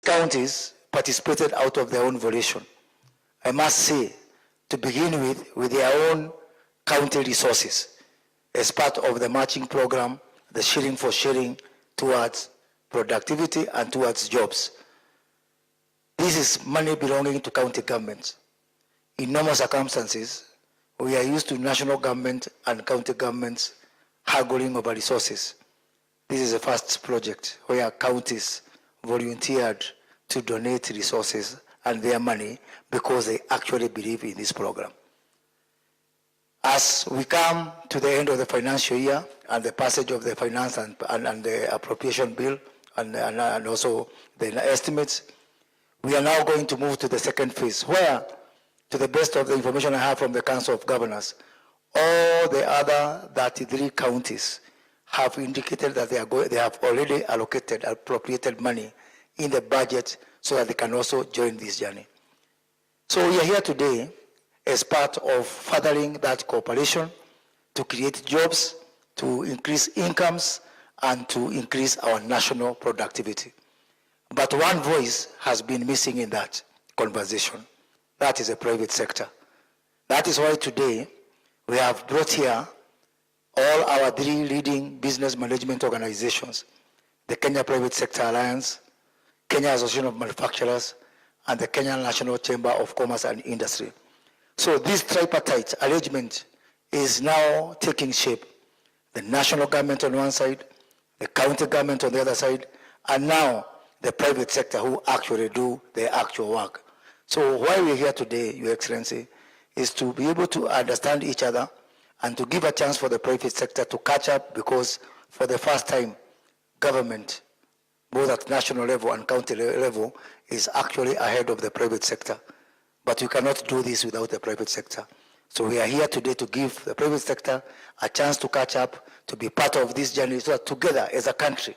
counties participated out of their own volition. I must say, to begin with their own county resources as part of the matching program, the sharing for sharing towards productivity and towards jobs. This is money belonging to county governments. In normal circumstances, we are used to national government and county governments haggling over resources. This is the first project where counties volunteered to donate resources and their money because they actually believe in this program. As we come to the end of the financial year and the passage of the finance and the appropriation bill and also the estimates, we are now going to move to the second phase where, to the best of the information I have from the Council of Governors, all the other 33 counties have indicated that they have already allocated, appropriated money in the budget so that they can also join this journey. So we are here today as part of furthering that cooperation to create jobs, to increase incomes, and to increase our national productivity. But one voice has been missing in that conversation. That is the private sector. That is why today we have brought here all our 3 leading business management organizations, the Kenya Private Sector Alliance, Kenya Association of Manufacturers, and the Kenya National Chamber of Commerce and Industry. So this tripartite arrangement is now taking shape. The national government on one side, the county government on the other side, and now the private sector who actually do the actual work. So why we're here today, Your Excellency, is to be able to understand each other and to give a chance for the private sector to catch up, because for the first time, government, both at national level and county level, is actually ahead of the private sector. But you cannot do this without the private sector. So we are here today to give the private sector a chance to catch up, to be part of this journey, so that together as a country,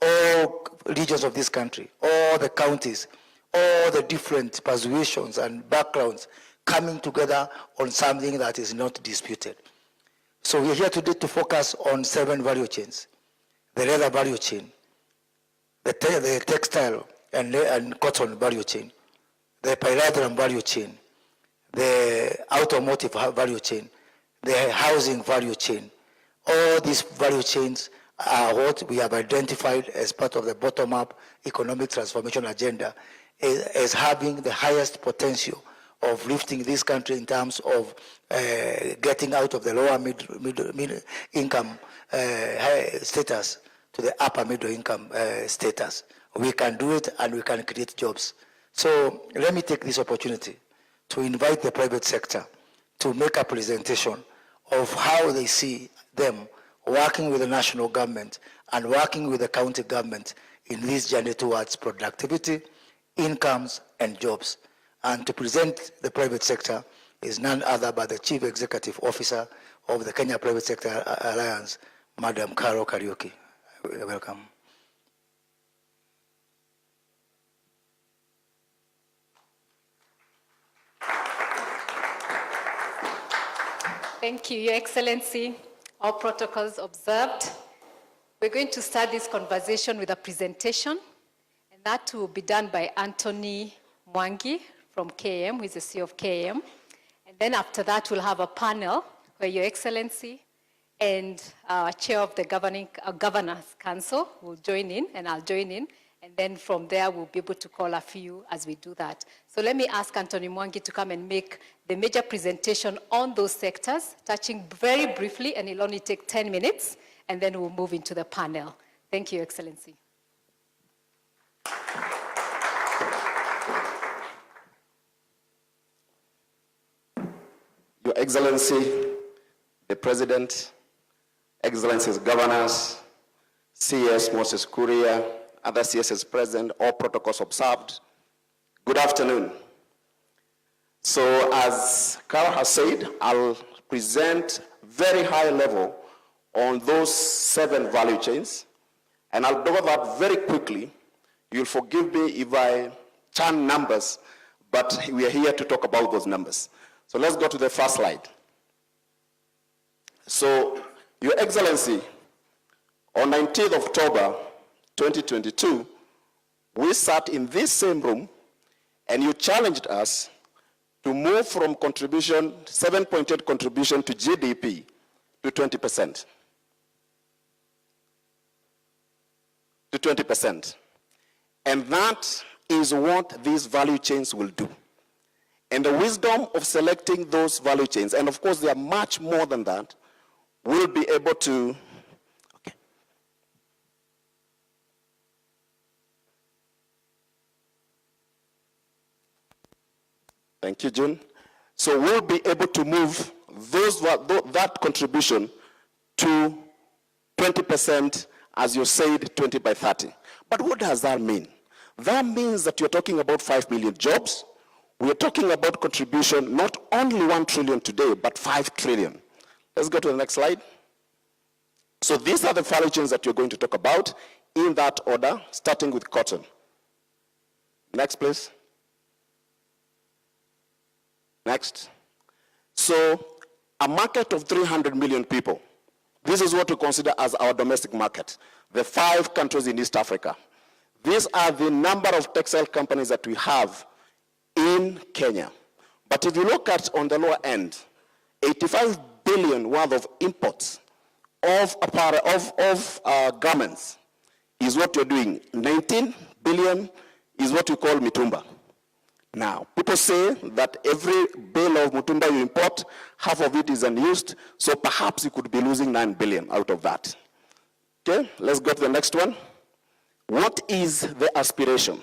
all regions of this country, all the counties, all the different persuasions and backgrounds coming together on something that is not disputed. So we are here today to focus on 7 value chains: the leather value chain, the textile and cotton value chain, the pyrethrum value chain, the automotive value chain, the housing value chain. All these value chains are what we have identified as part of the bottom-up economic transformation agenda as having the highest potential of lifting this country in terms of getting out of the lower middle income status to the upper middle income status. We can do it and we can create jobs. So let me take this opportunity to invite the private sector to make a presentation of how they see them working with the national government and working with the county government in this journey towards productivity, incomes, and jobs. And to present the private sector is none other but the Chief Executive Officer of the Kenya Private Sector Alliance, Madam Carol Kariuki. Welcome. Thank you, Your Excellency. All protocols observed. We're going to start this conversation with a presentation, and that will be done by Anthony Mwangi from KM, who is the CEO of KM. And then after that, we'll have a panel where Your Excellency and our Chair of the Governors Council will join in, and I'll join in. And then from there, we'll be able to call a few as we do that. So let me ask Anthony Mwangi to come and make the major presentation on those sectors, touching very briefly, and it'll only take 10 minutes, and then we'll move into the panel. Thank you, Your Excellency. Your Excellency, the President, Excellencies Governors, CS Moses Kuria, other CSs present, all protocols observed. Good afternoon. So as Carol has said, I'll present very high level on those 7 value chains, and I'll cover that very quickly. You'll forgive me if I churn numbers, but we are here to talk about those numbers. So let's go to the first slide. So, Your Excellency, on 19th October 2022, we sat in this same room and you challenged us to move from contribution, 7.8 contribution to GDP to 20%. To 20%. And that is what these value chains will do. And the wisdom of selecting those value chains, and of course they are much more than that, will be able to, okay. Thank you, June. So we'll be able to move that contribution to 20%, as you said, 20 by 30. But what does that mean? That means that you're talking about 5 million jobs. We're talking about contribution, not only 1 trillion today, but 5 trillion. Let's go to the next slide. So these are the value chains that you're going to talk about in that order, starting with cotton. Next, please. Next. So a market of 300 million people. This is what we consider as our domestic market. The 5 countries in East Africa. These are the number of textile companies that we have in Kenya. But if you look at on the lower end, 85 billion worth of imports of apparel, of garments is what you're doing. 19 billion is what you call mitumba. Now, people say that every bale of mitumba you import, half of it is unused, so perhaps you could be losing 9 billion out of that. Okay, let's go to the next one. What is the aspiration?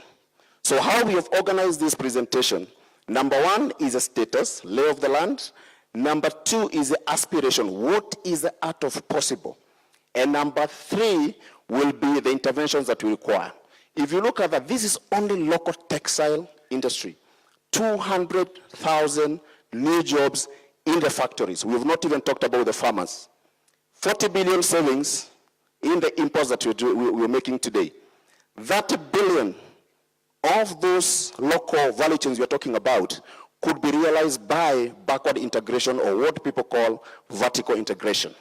So how we have organized this presentation, number 1 is a status, lay of the land. Number 2 is the aspiration, what is the art of possible? And number 3 will be the interventions that we require. If you look at that, this is only local textile industry. 200,000 new jobs in the factories. We have not even talked about the farmers. 40 billion savings in the imports that we're making today. That billion of those local value chains you're talking about could be realized by backward integration, or what people call vertical integration.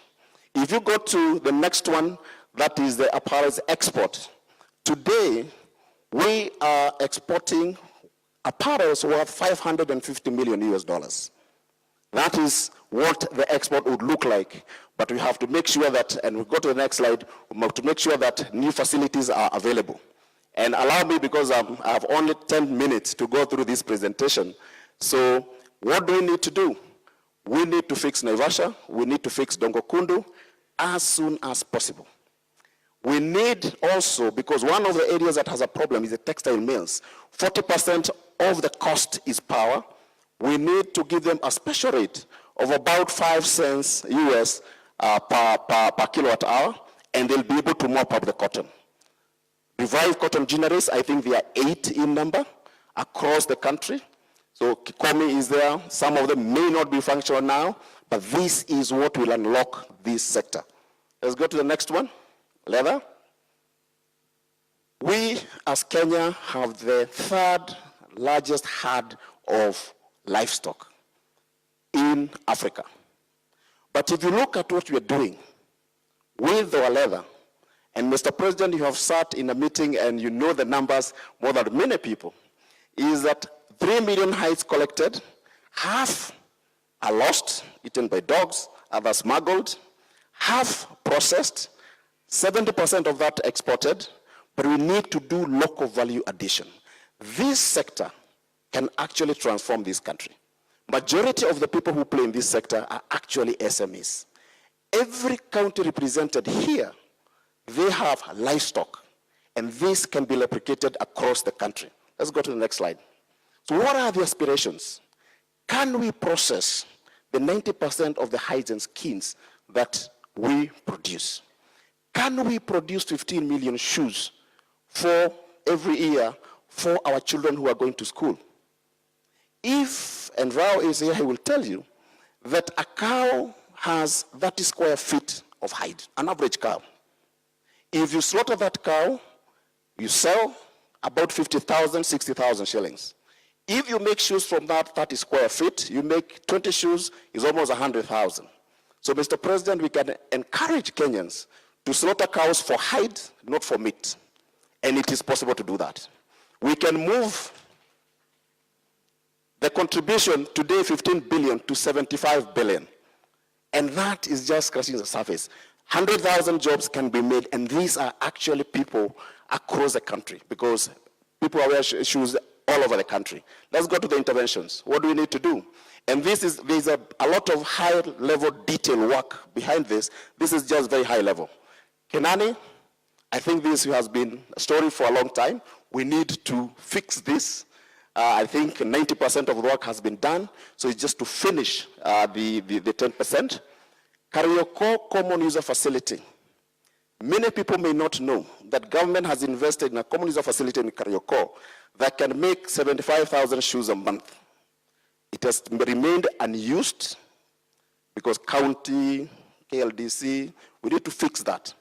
If you go to the next one, that is the apparel export. Today, we are exporting apparels worth 550 million US dollars. That is what the export would look like. But we have to make sure that, and we'll go to the next slide, we have to make sure that new facilities are available. And allow me, because I have only 10 minutes to go through this presentation. So what do we need to do? We need to fix Naivasha, we need to fix Dongo Kundu as soon as possible. We need also, because one of the areas that has a problem is the textile mills. 40% of the cost is power. We need to give them a special rate of about 5 cents US per kilowatt hour, and they'll be able to mop up the cotton. Revive cotton ginneries, I think they are 8 in number across the country. So Kikomi is there. Some of them may not be functional now, but this is what will unlock this sector. Let's go to the next one. Leather. We, as Kenya, have the 3rd largest herd of livestock in Africa. But if you look at what we are doing with our leather, and Mr. President, you have sat in a meeting and you know the numbers more than many people, is that 3 million hides collected, half are lost, eaten by dogs, others smuggled, half processed, 70% of that exported, but we need to do local value addition. This sector can actually transform this country. Majority of the people who play in this sector are actually SMEs. Every county represented here, they have livestock, and this can be replicated across the country. Let's go to the next slide. So what are the aspirations? Can we process the 90% of the hides and skins that we produce? Can we produce 15 million shoes for every year for our children who are going to school? If, and Rao is here, he will tell you that a cow has 30 square feet of hide, an average cow. If you slaughter that cow, you sell about 50,000, 60,000 shillings. If you make shoes from that 30 square feet, you make 20 shoes, is almost 100,000. So, Mr. President, we can encourage Kenyans to slaughter cows for hide, not for meat. And it is possible to do that. we can move the contribution today 15 billion to 75 billion. And that is just scratching the surface. 100,000 jobs can be made, and these are actually people across the country, because people are wearing shoes all over the country. Let's go to the interventions. What do we need to do? And there's a lot of high-level detail work behind this. This is just very high level. Kenani, I think this has been a story for a long time. We need to fix this. I think 90% of the work has been done, so it's just to finish the 10%. Karioko Common User Facility. Many people may not know that government has invested in a common user facility in Karioko that can make 75,000 shoes a month. It has remained unused because county, KLDC, we need to fix that.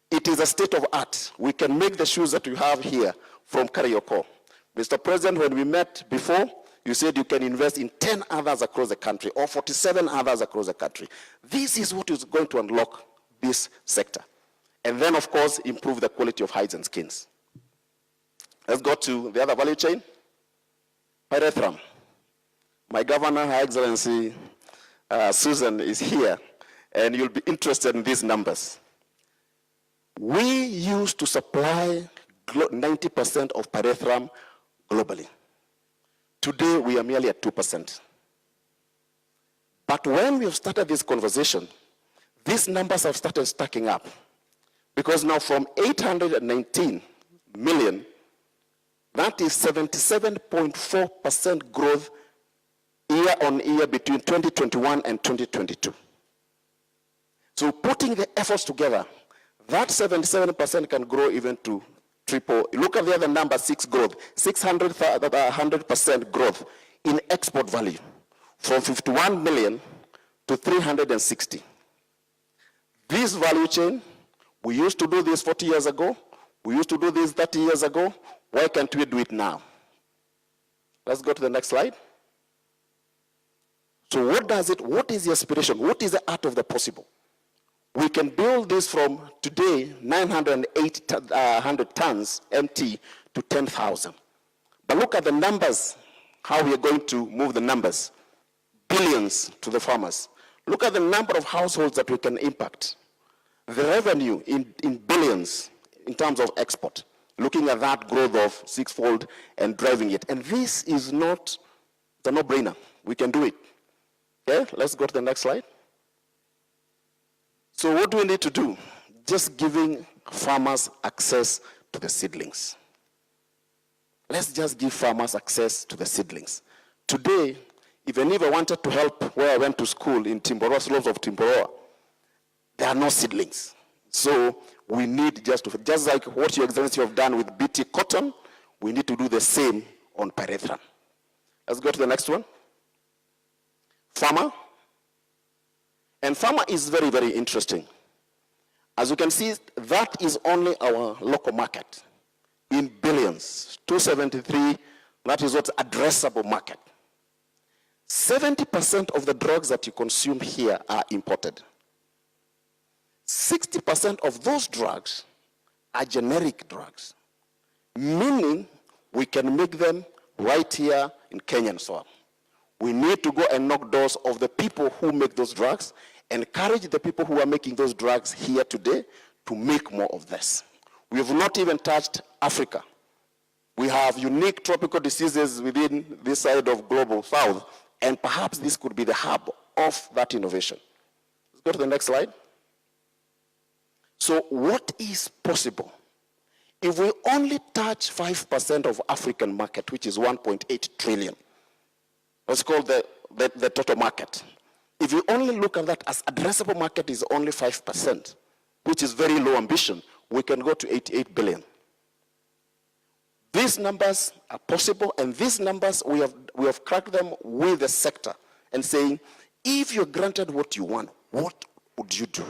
It is a state of art. We can make the shoes that we have here from Karioko. Mr. President, when we met before, you said you can invest in 10 others across the country or 47 others across the country. This is what is going to unlock this sector. And then, of course, improve the quality of hides and skins. Let's go to the other value chain. Pyrethrum. My governor, Her Excellency Susan, is here, and you'll be interested in these numbers. We used to supply 90% of pyrethrum globally. Today, we are merely at 2%. But when we have started this conversation, these numbers have started stacking up. Because now from 819 million, that is 77.4% growth year on year between 2021 and 2022. So putting the efforts together, that 77% can grow even to triple. Look at the other number, 6 growth, 100% growth in export value from 51 million to 360. This value chain, we used to do this 40 years ago. We used to do this 30 years ago. Why can't we do it now? Let's go to the next slide. So what is the aspiration? What is the art of the possible? We can build this from today, 900 tons MT to 10,000. But look at the numbers, how we are going to move the numbers. Billions to the farmers. Look at the number of households that we can impact. The revenue in billions in terms of export. Looking at that growth of 6-fold and driving it. And this is not a no-brainer. We can do it. Okay, let's go to the next slide. So what do we need to do? Just giving farmers access to the seedlings. Let's just give farmers access to the seedlings. Today, even if I wanted to help where I went to school in Timboroa, slopes of Timboroa, there are no seedlings. So we need just like what Your Excellency have done with BT cotton, we need to do the same on pyrethrum. Let's go to the next one. Farmer. And farmer is very, very interesting. As you can see, that is only our local market in billions, 273, that is what's addressable market. 70% of the drugs that you consume here are imported. 60% of those drugs are generic drugs, meaning we can make them right here in Kenyan soil. We need to go and knock doors of the people who make those drugs, encourage the people who are making those drugs here today to make more of this. We have not even touched Africa. We have unique tropical diseases within this side of global south, and perhaps this could be the hub of that innovation. Let's go to the next slide. So what is possible? If we only touch 5% of African market, which is 1.8 trillion, let's call the total market. If you only look at that as addressable market is only 5%, which is very low ambition, we can go to 88 billion. These numbers are possible, and these numbers, we have cracked them with the sector and saying, if you're granted what you want, what would you do?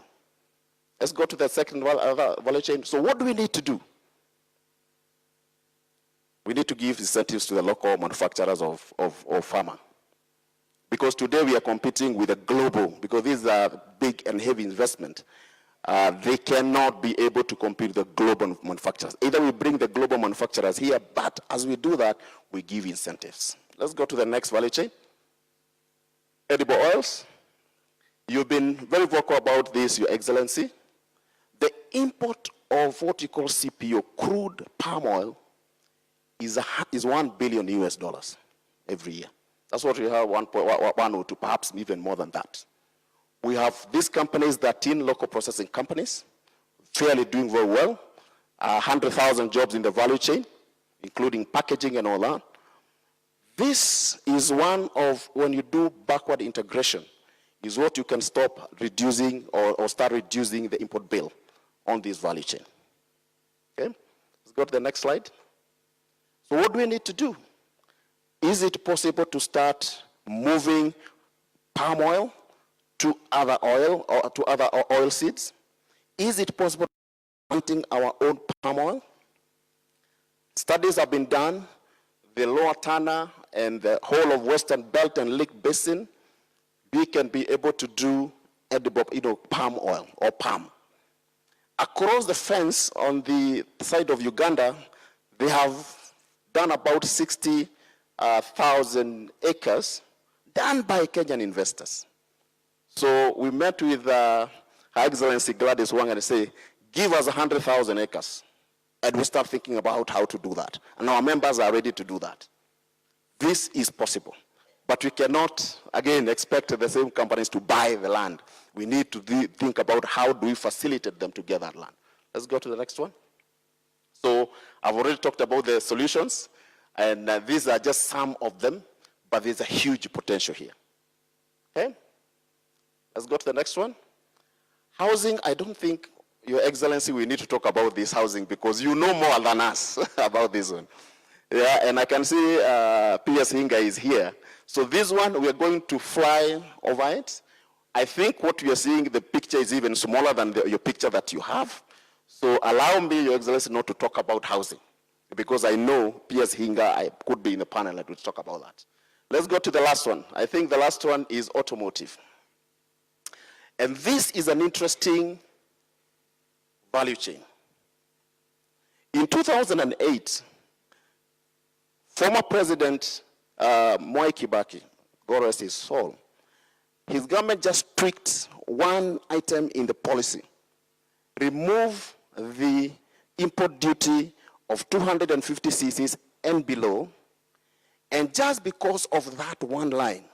Let's go to the second value chain. So what do we need to do? We need to give incentives to the local manufacturers of pharma. Because today we are competing with a global, because these are big and heavy investment. they cannot be able to compete with the global manufacturers. Either we bring the global manufacturers here, but as we do that, we give incentives. Let's go to the next value chain. Edible oils. You've been very vocal about this, Your Excellency. The import of what you call CPO, crude palm oil, is $1 billion US every year. That's what we have, 1 or 2, perhaps even more than that. We have these companies, 13 local processing companies, fairly doing very well, 100,000 jobs in the value chain, including packaging and all that. This is one of, when you do backward integration, is what you can stop reducing or start reducing the import bill on this value chain. Okay, let's go to the next slide. So what do we need to do? Is it possible to start moving palm oil to other oil or to other oil seeds? Is it possible planting our own palm oil? Studies have been done. The Lower Tana and the whole of Western Belt and Lake Basin, we can be able to do edible, palm oil or palm. Across the fence on the side of Uganda, they have done about 60,000 acres done by Kenyan investors. So we met with Her Excellency Gladys Wang and say, give us 100,000 acres. And we start thinking about how to do that. And our members are ready to do that. This is possible. But we cannot, again, expect the same companies to buy the land. We need to think about how do we facilitate them to get that land. Let's go to the next one. So I've already talked about the solutions, and these are just some of them, but there's a huge potential here. Okay? Let's go to the next one. Housing, I don't think, Your Excellency, we need to talk about this housing because you know more than us about this one. Yeah, and I can see P.S. Hinga is here. So this one, we are going to fly over it. I think what we are seeing, the picture is even smaller than your picture that you have. So allow me, Your Excellency, not to talk about housing because I know P.S. Hinga, I could be in the panel that would talk about that. Let's go to the last one. I think the last one is automotive. And this is an interesting value chain. In 2008, former President Mwai Kibaki, God rest his soul, his government just tweaked one item in the policy, remove the import duty of 250 cc's and below, and just because of that one line,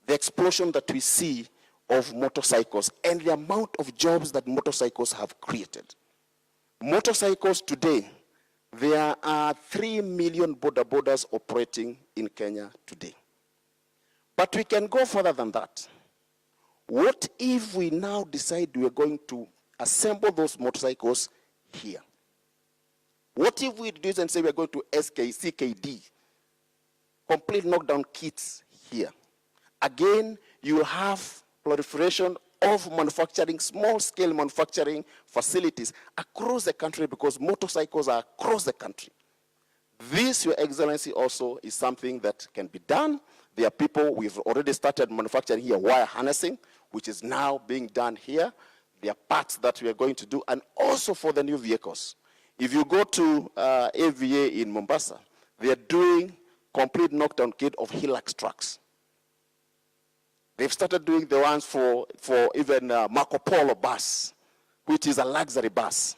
the explosion that we see of motorcycles and the amount of jobs that motorcycles have created. Motorcycles today, there are 3 million boda-bodas operating in Kenya today. But we can go further than that. What if we now decide we are going to assemble those motorcycles here? What if we do this and say we are going to CKD, complete knockdown kits here? Again, you will have proliferation of manufacturing, small-scale manufacturing facilities across the country because motorcycles are across the country. This, Your Excellency, also is something that can be done. There are people, we've already started manufacturing here, wire harnessing, which is now being done here. There are parts that we are going to do, and also for the new vehicles. If you go to AVA in Mombasa, they are doing complete knockdown kit of Hilux trucks. They've started doing the ones for even Marco Polo bus, which is a luxury bus.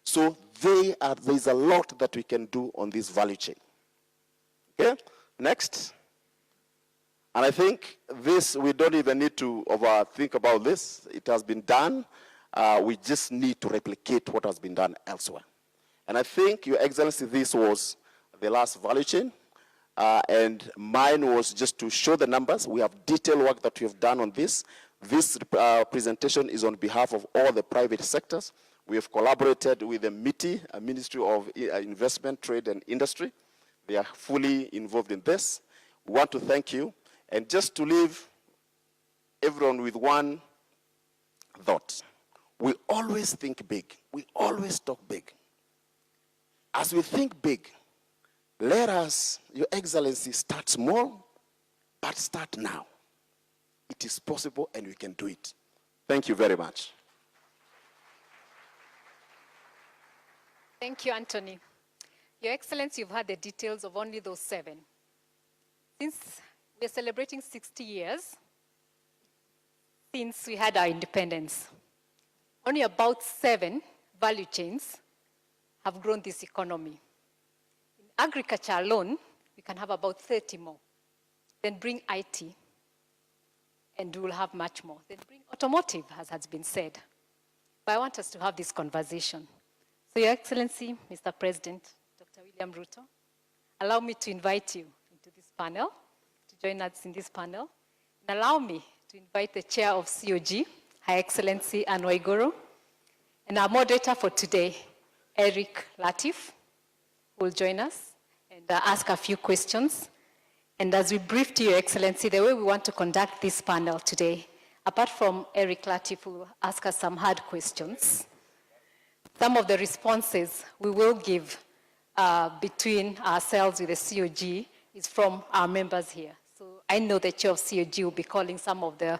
So there's a lot that we can do on this value chain. Okay, next. And I think this, we don't even need to overthink about this. It has been done. We just need to replicate what has been done elsewhere. And I think, Your Excellency, this was the last value chain. And mine was just to show the numbers. We have detailed work that we have done on this. This presentation is on behalf of all the private sectors. We have collaborated with the MITI, Ministry of Investment, Trade and Industry. They are fully involved in this. We want to thank you. And just to leave everyone with one thought. We always think big. We always talk big. As we think big, let us, Your Excellency, start small, but start now. It is possible and we can do it. Thank you very much. Thank you, Anthony. Your Excellency, you've had the details of only those 7. Since we're celebrating 60 years since we had our independence, only about 7 value chains have grown this economy. In agriculture alone, we can have about 30 more. Then bring IT, and we will have much more. Then bring automotive, as has been said. But I want us to have this conversation. So, Your Excellency, Mr. President, Dr. William Ruto, allow me to invite you into this panel, to join us in this panel. And allow me to invite the Chair of COG, Her Excellency Anne Waiguru, and our moderator for today, Eric Latif, will join us and ask a few questions. And as we brief to Your Excellency, the way we want to conduct this panel today, apart from Eric Latif, who will ask us some hard questions, some of the responses we will give between ourselves with the COG is from our members here. So I know the Chair of COG will be calling some of the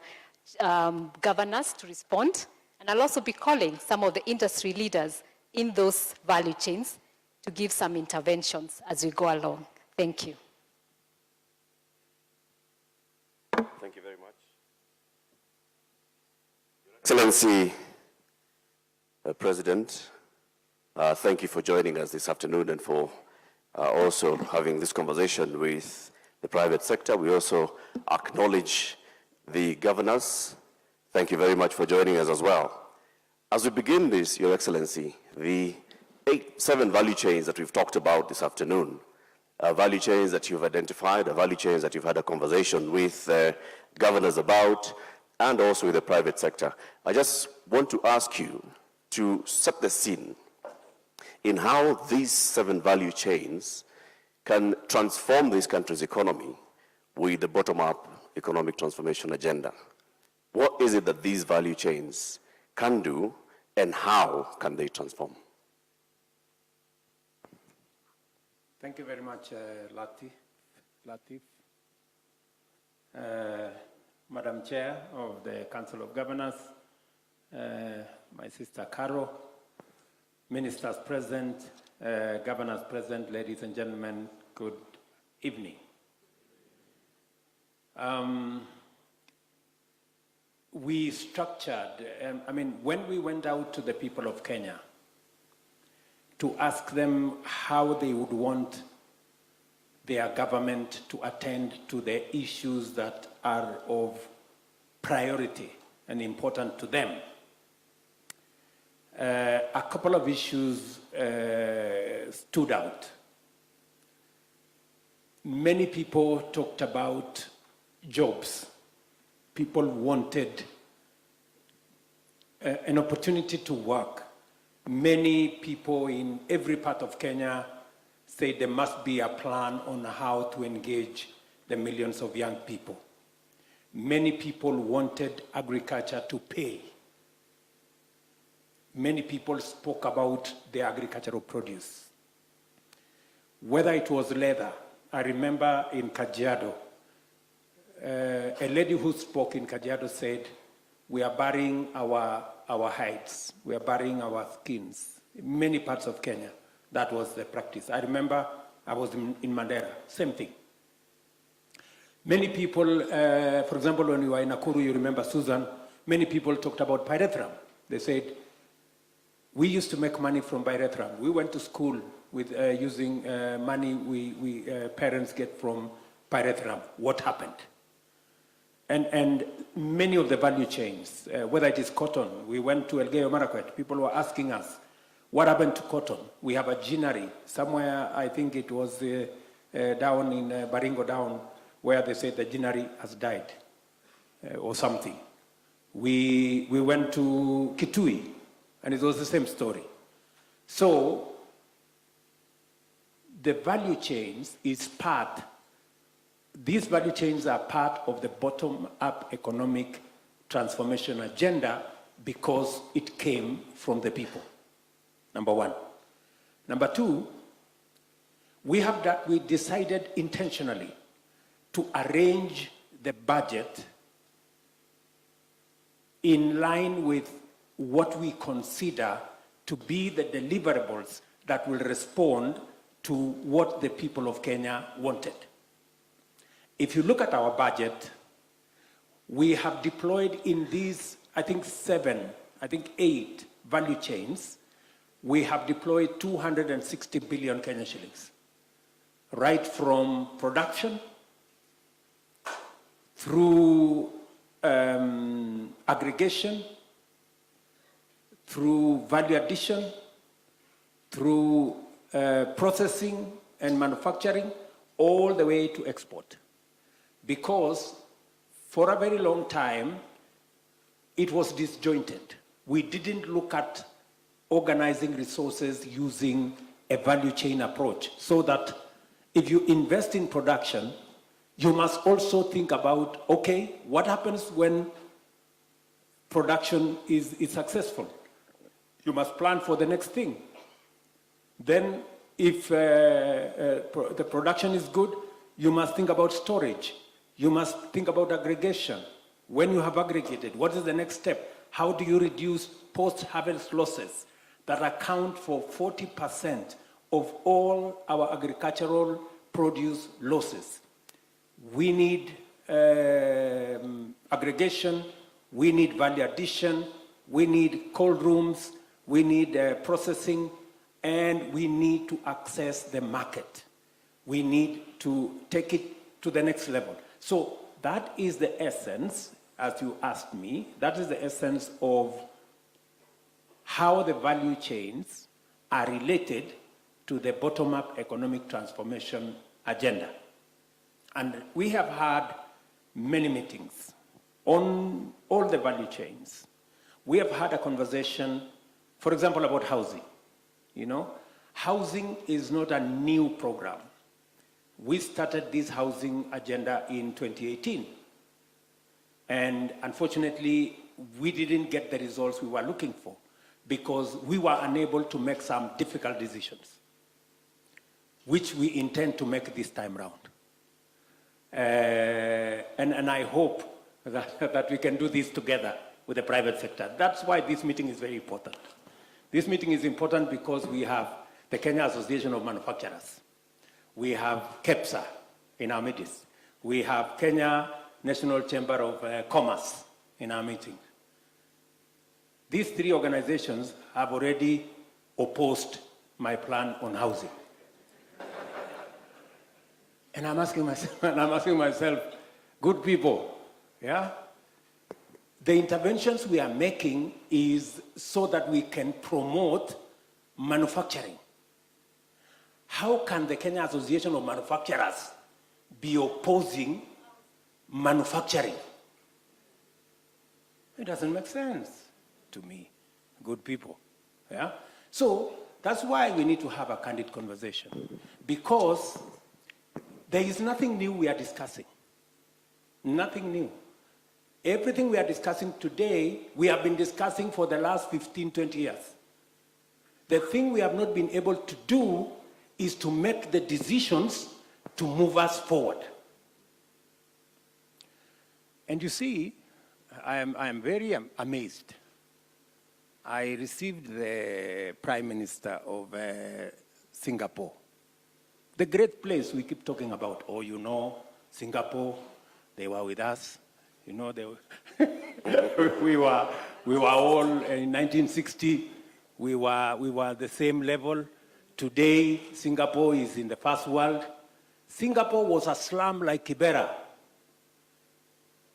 governors to respond, and I'll also be calling some of the industry leaders in those value chains to give some interventions as we go along. Thank you. Thank you very much. Your Excellency, President, thank you for joining us this afternoon and for also having this conversation with the private sector. We also acknowledge the governors. Thank you very much for joining us as well. As we begin this, Your Excellency, the 7 value chains that we've talked about this afternoon, value chains that you've identified, value chains that you've had a conversation with governors about, and also with the private sector. I just want to ask you to set the scene in how these 7 value chains can transform this country's economy with the bottom-up economic transformation agenda. What is it that these value chains can do, and how can they transform? Thank you very much, Latif. Madam Chair of the Council of Governors, my sister Caro, ministers present, governors present, ladies and gentlemen, good evening. We structured, when we went out to the people of Kenya to ask them how they would want their government to attend to the issues that are of priority and important to them, a couple of issues stood out. Many people talked about jobs. People wanted an opportunity to work. Many people in every part of Kenya say there must be a plan on how to engage the millions of young people. Many people wanted agriculture to pay. Many people spoke about the agricultural produce. Whether it was leather, I remember in Kajiado, a lady who spoke in Kajiado said, we are burying our hides, we are burying our skins. In many parts of Kenya, that was the practice. I remember I was in Mandera, same thing. Many people, for example, when you were in Nakuru, you remember Susan, many people talked about pyrethrum. They said, we used to make money from pyrethrum. We went to school with using money we parents get from pyrethrum. What happened? And many of the value chains, whether it is cotton, we went to Elgeyo Marakwet, people were asking us, what happened to cotton? We have a ginnery, somewhere, I think it was down in Baringo down, where they said the ginnery has died, or something. We went to Kitui, and it was the same story. So, the value chains is part. These value chains are part of the bottom-up economic transformation agenda because it came from the people, number one. Number two, we decided intentionally to arrange the budget in line with what we consider to be the deliverables that will respond to what the people of Kenya wanted. If you look at our budget, we have deployed in these, I think 8 value chains, we have deployed 260 billion Kenya shillings, right from production through aggregation, through value addition, through processing and manufacturing, all the way to export. Because for a very long time, it was disjointed. We didn't look at organizing resources using a value chain approach, so that if you invest in production, you must also think about, okay, what happens when production is successful? You must plan for the next thing. Then if the production is good, you must think about storage. You must think about aggregation. When you have aggregated, what is the next step? How do you reduce post-harvest losses that account for 40% of all our agricultural produce losses? We need aggregation, we need value addition, we need cold rooms, we need processing, and we need to access the market. We need to take it to the next level. So that is the essence, as you asked me, that is the essence of how the value chains are related to the bottom-up economic transformation agenda. And we have had many meetings on all the value chains. We have had a conversation, for example, about housing. You know, housing is not a new program. We started this housing agenda in 2018. And unfortunately, we didn't get the results we were looking for because we were unable to make some difficult decisions, which we intend to make this time round. And I hope that we can do this together with the private sector. That's why this meeting is very important. This meeting is important because we have the Kenya Association of Manufacturers. We have KEPSA in our midst. We have Kenya National Chamber of Commerce in our meeting. These 3 organizations have already opposed my plan on housing. And I'm asking myself, good people, yeah? The interventions we are making is so that we can promote manufacturing. How can the Kenya Association of Manufacturers be opposing manufacturing? It doesn't make sense to me, good people, yeah? So that's why we need to have a candid conversation, because there is nothing new we are discussing. Nothing new. Everything we are discussing today, we have been discussing for the last 15, 20 years. The thing we have not been able to do is to make the decisions to move us forward. And you see, I am very amazed. I received the Prime Minister of Singapore. The great place we keep talking about. Oh, you know, Singapore, they were with us. You know, they were we were all in 1960. We were the same level. Today, Singapore is in the first world. Singapore was a slum like Kibera.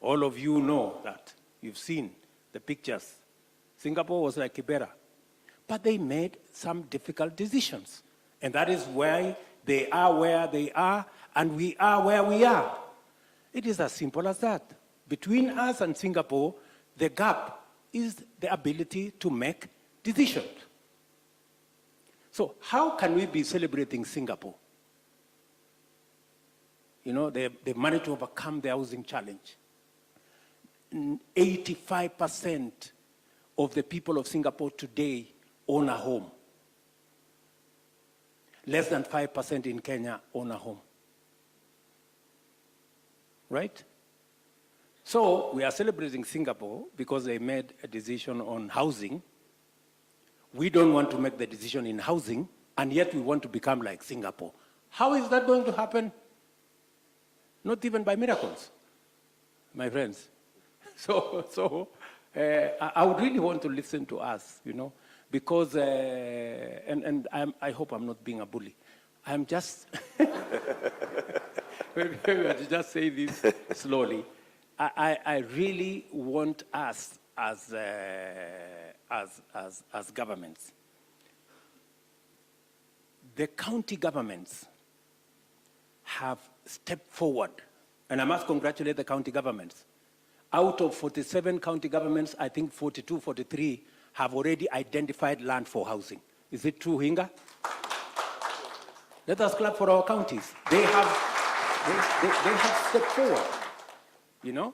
All of you know that. You've seen the pictures. Singapore was like Kibera. But they made some difficult decisions. And that is why they are where they are, and we are where we are. It is as simple as that. Between us and Singapore, the gap is the ability to make decisions. So how can we be celebrating Singapore? You know, they managed to overcome the housing challenge. 85% of the people of Singapore today own a home. Less than 5% in Kenya own a home. Right? So we are celebrating Singapore because they made a decision on housing. We don't want to make the decision in housing and yet we want to become like Singapore. How is that going to happen? Not even by miracles, my friends. So I would really want to listen to us, you know, because, I hope I'm not being a bully. I'm just, maybe I should just say this slowly. I really want us as governments. The county governments have stepped forward, and I must congratulate the county governments. Out of 47 county governments, I think 42, 43 have already identified land for housing. Is it true, Hinga? Let us clap for our counties. They have stepped forward, you know?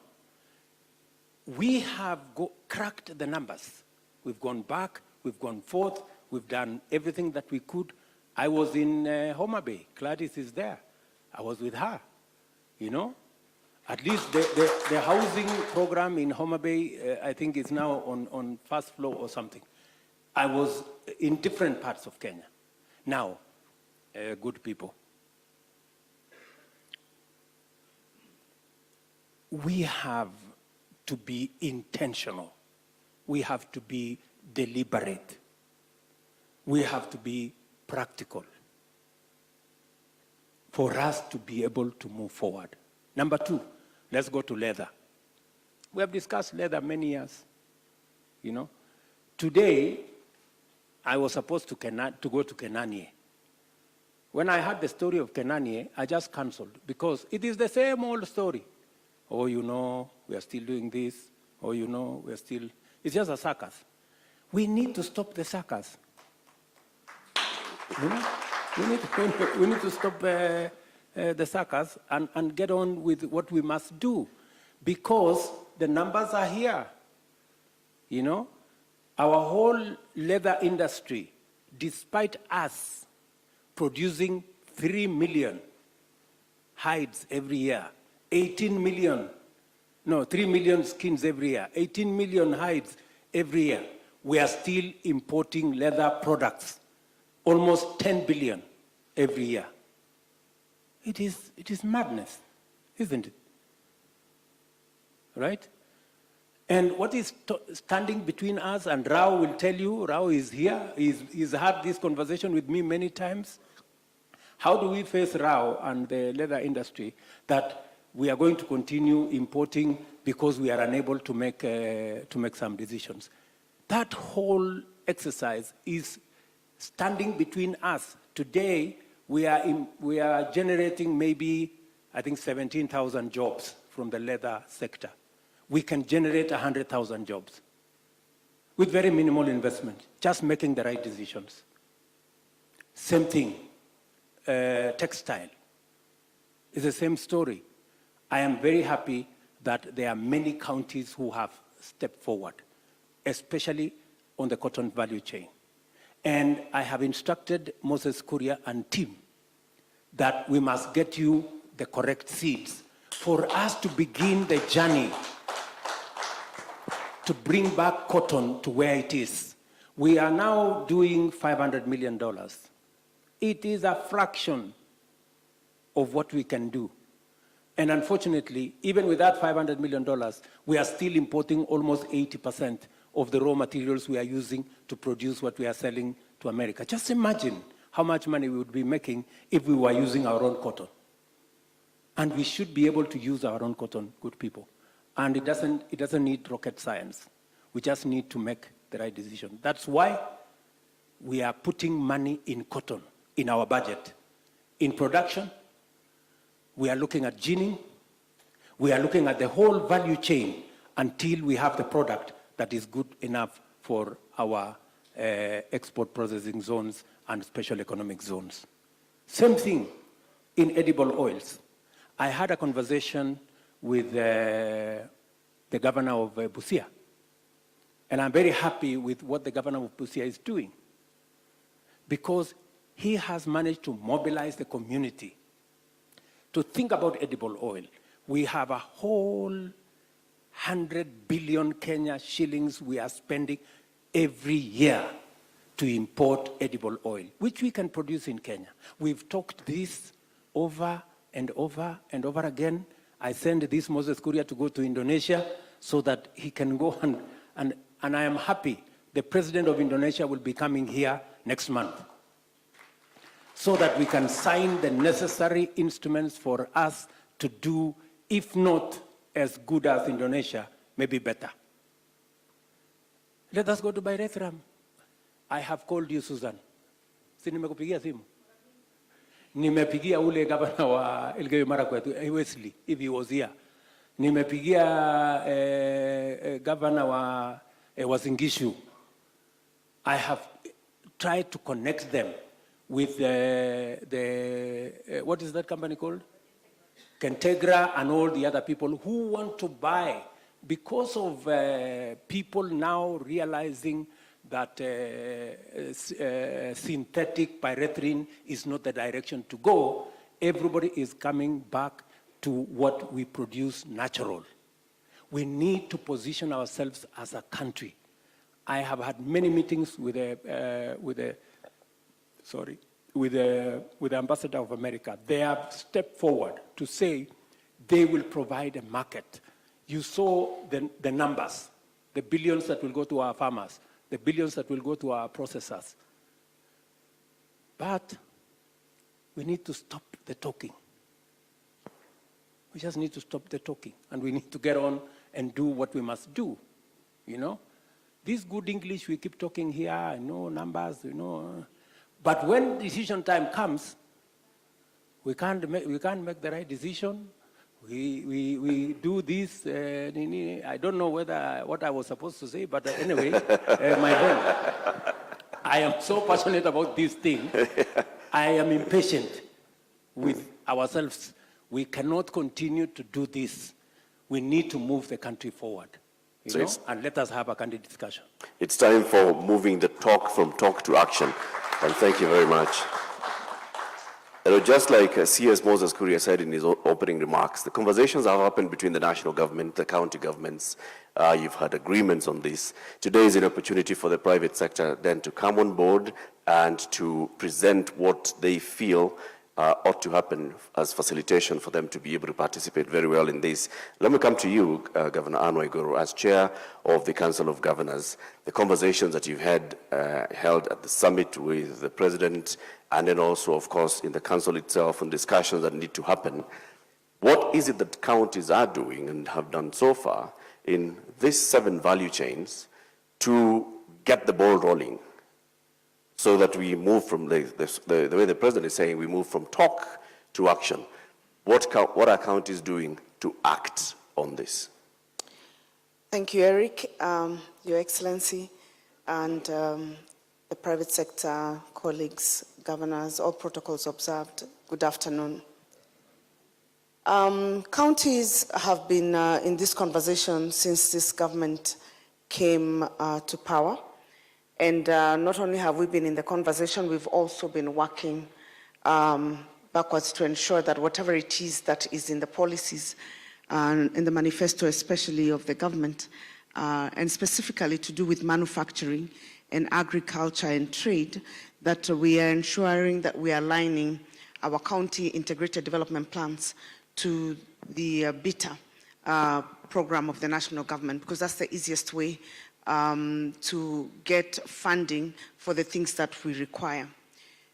We have cracked the numbers. We've gone back, we've gone forth, we've done everything that we could. I was in Homa Bay. Gladys is there. I was with her, you know? At least the housing program in Homa Bay, I think is now on first floor or something. I was in different parts of Kenya. Now, good people, we have to be intentional. We have to be deliberate. We have to be practical for us to be able to move forward. Number two, let's go to leather. We have discussed leather many years, you know. Today, I was supposed to go to Kenanie. When I heard the story of Kenanie, I just cancelled because it is the same old story. Oh, you know, we are still doing this. Oh, you know, we are still... It's just a circus. We need to stop the circus. You know? We need to stop the circus and get on with what we must do, because the numbers are here. You know, our whole leather industry, despite us producing 3 million hides every year, 3 million skins every year, 18 million hides every year, we are still importing leather products, almost 10 billion every year. It is madness, isn't it? Right? And what is standing between us, and Rao will tell you, Rao is here, he's had this conversation with me many times. How do we face Rao and the leather industry that we are going to continue importing because we are unable to make some decisions? That whole exercise is standing between us. Today, we are generating maybe, I think, 17,000 jobs from the leather sector. We can generate 100,000 jobs with very minimal investment, just making the right decisions. Same thing, textile. It's the same story. I am very happy that there are many counties who have stepped forward, especially on the cotton value chain. And I have instructed Moses Kuria and team that we must get you the correct seeds for us to begin the journey to bring back cotton to where it is. We are now doing $500 million. It is a fraction of what we can do. And unfortunately, even with that $500 million, we are still importing almost 80% of the raw materials we are using to produce what we are selling to America. Just imagine how much money we would be making if we were using our own cotton. And we should be able to use our own cotton, good people. And it doesn't need rocket science. We just need to make the right decision. That's why we are putting money in cotton in our budget. In production, we are looking at ginning. We are looking at the whole value chain until we have the product that is good enough for our export processing zones and special economic zones. Same thing in edible oils. I had a conversation with the governor of Busia, and I'm very happy with what the governor of Busia is doing, because he has managed to mobilize the community to think about edible oil. We have a whole 100 billion Kenya shillings we are spending every year to import edible oil, which we can produce in Kenya. We've talked this over and over and over again. I sent this Moses Kuria to go to Indonesia so that he can go and I am happy the president of Indonesia will be coming here next month so that we can sign the necessary instruments for us to do, if not as good as Indonesia, maybe better. Let us go to Bairethiram. I have called you, Susan. Si nimekupigia simu? Nimepigia ule gavana wa Elgeyo Marakwet, Wesley, if he was here. Nimepigia gavana wa Uasin Gishu. I have tried to connect them with what is that company called? Kentegra and all the other people who want to buy because of people now realizing that synthetic pyrethrin is not the direction to go. Everybody is coming back to what we produce natural. We need to position ourselves as a country. I have had many meetings with the ambassador of America. They have stepped forward to say they will provide a market. You saw the numbers, the billions that will go to our farmers, the billions that will go to our processors. But we need to stop the talking. We just need to stop the talking, and we need to get on and do what we must do, you know? This good English, we keep talking here, I know numbers, you know. But when decision time comes, we can't make the right decision. We do this, I don't know what I was supposed to say, but anyway, my friend, I am so passionate about this thing. I am impatient with ourselves. We cannot continue to do this. We need to move the country forward. You know, and let us have a candid discussion. It's time for moving the talk from talk to action. And thank you very much. Just like CS Moses Kuria said in his opening remarks, the conversations have happened between the national government, the county governments. You've had agreements on this. Today is an opportunity for the private sector then to come on board and to present what they feel ought to happen as facilitation for them to be able to participate very well in this. Let me come to you, Governor Anne Waiguru, as chair of the Council of Governors. The conversations that you've had held at the summit with the president, and then also, of course, in the council itself, and discussions that need to happen. What is it that counties are doing and have done so far in these 7 value chains to get the ball rolling, so that we move from the way the president is saying, we move from talk to action? What are counties doing to act on this? Thank you, Eric, Your Excellency, and the private sector colleagues, governors, all protocols observed. Good afternoon. Counties have been in this conversation since this government came to power. And not only have we been in the conversation, we've also been working backwards to ensure that whatever it is that is in the policies and in the manifesto, especially of the government, and specifically to do with manufacturing and agriculture and trade, that we are ensuring that we are aligning our county integrated development plans to the BITA program of the national government, because that's the easiest way to get funding for the things that we require.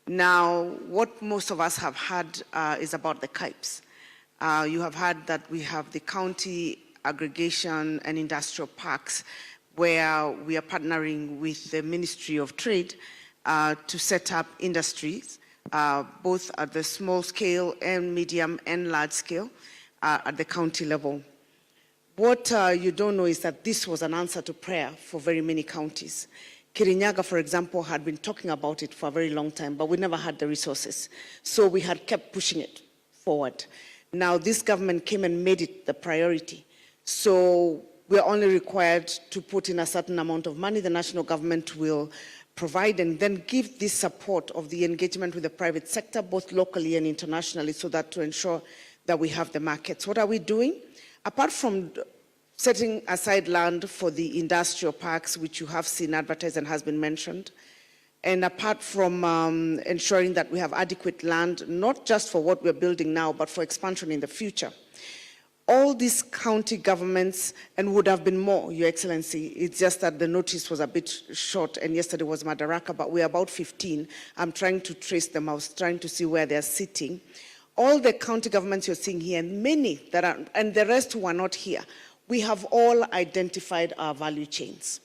Now, what most of us have heard is about the CAIPs. You have heard that we have the county aggregation and industrial parks, where we are partnering with the Ministry of Trade to set up industries, both at the small scale and medium and large scale at the county level. What you don't know is that this was an answer to prayer for very many counties. Kirinyaga, for example, had been talking about it for a very long time, but we never had the resources. So we had kept pushing it forward. Now this government came and made it the priority. So we're only required to put in a certain amount of money. The national government will provide and then give this support of the engagement with the private sector, both locally and internationally, so that to ensure that we have the markets. What are we doing? Apart from setting aside land for the industrial parks, which you have seen advertised and has been mentioned, And apart from ensuring that we have adequate land, not just for what we're building now, but for expansion in the future, all these county governments, and would have been more, Your Excellency, it's just that the notice was a bit short, and yesterday was Madaraka, but we're about 15. I'm trying to trace them. I was trying to see where they're sitting. All the county governments you're seeing here, and many that are, and the rest who are not here, we have all identified our value chains.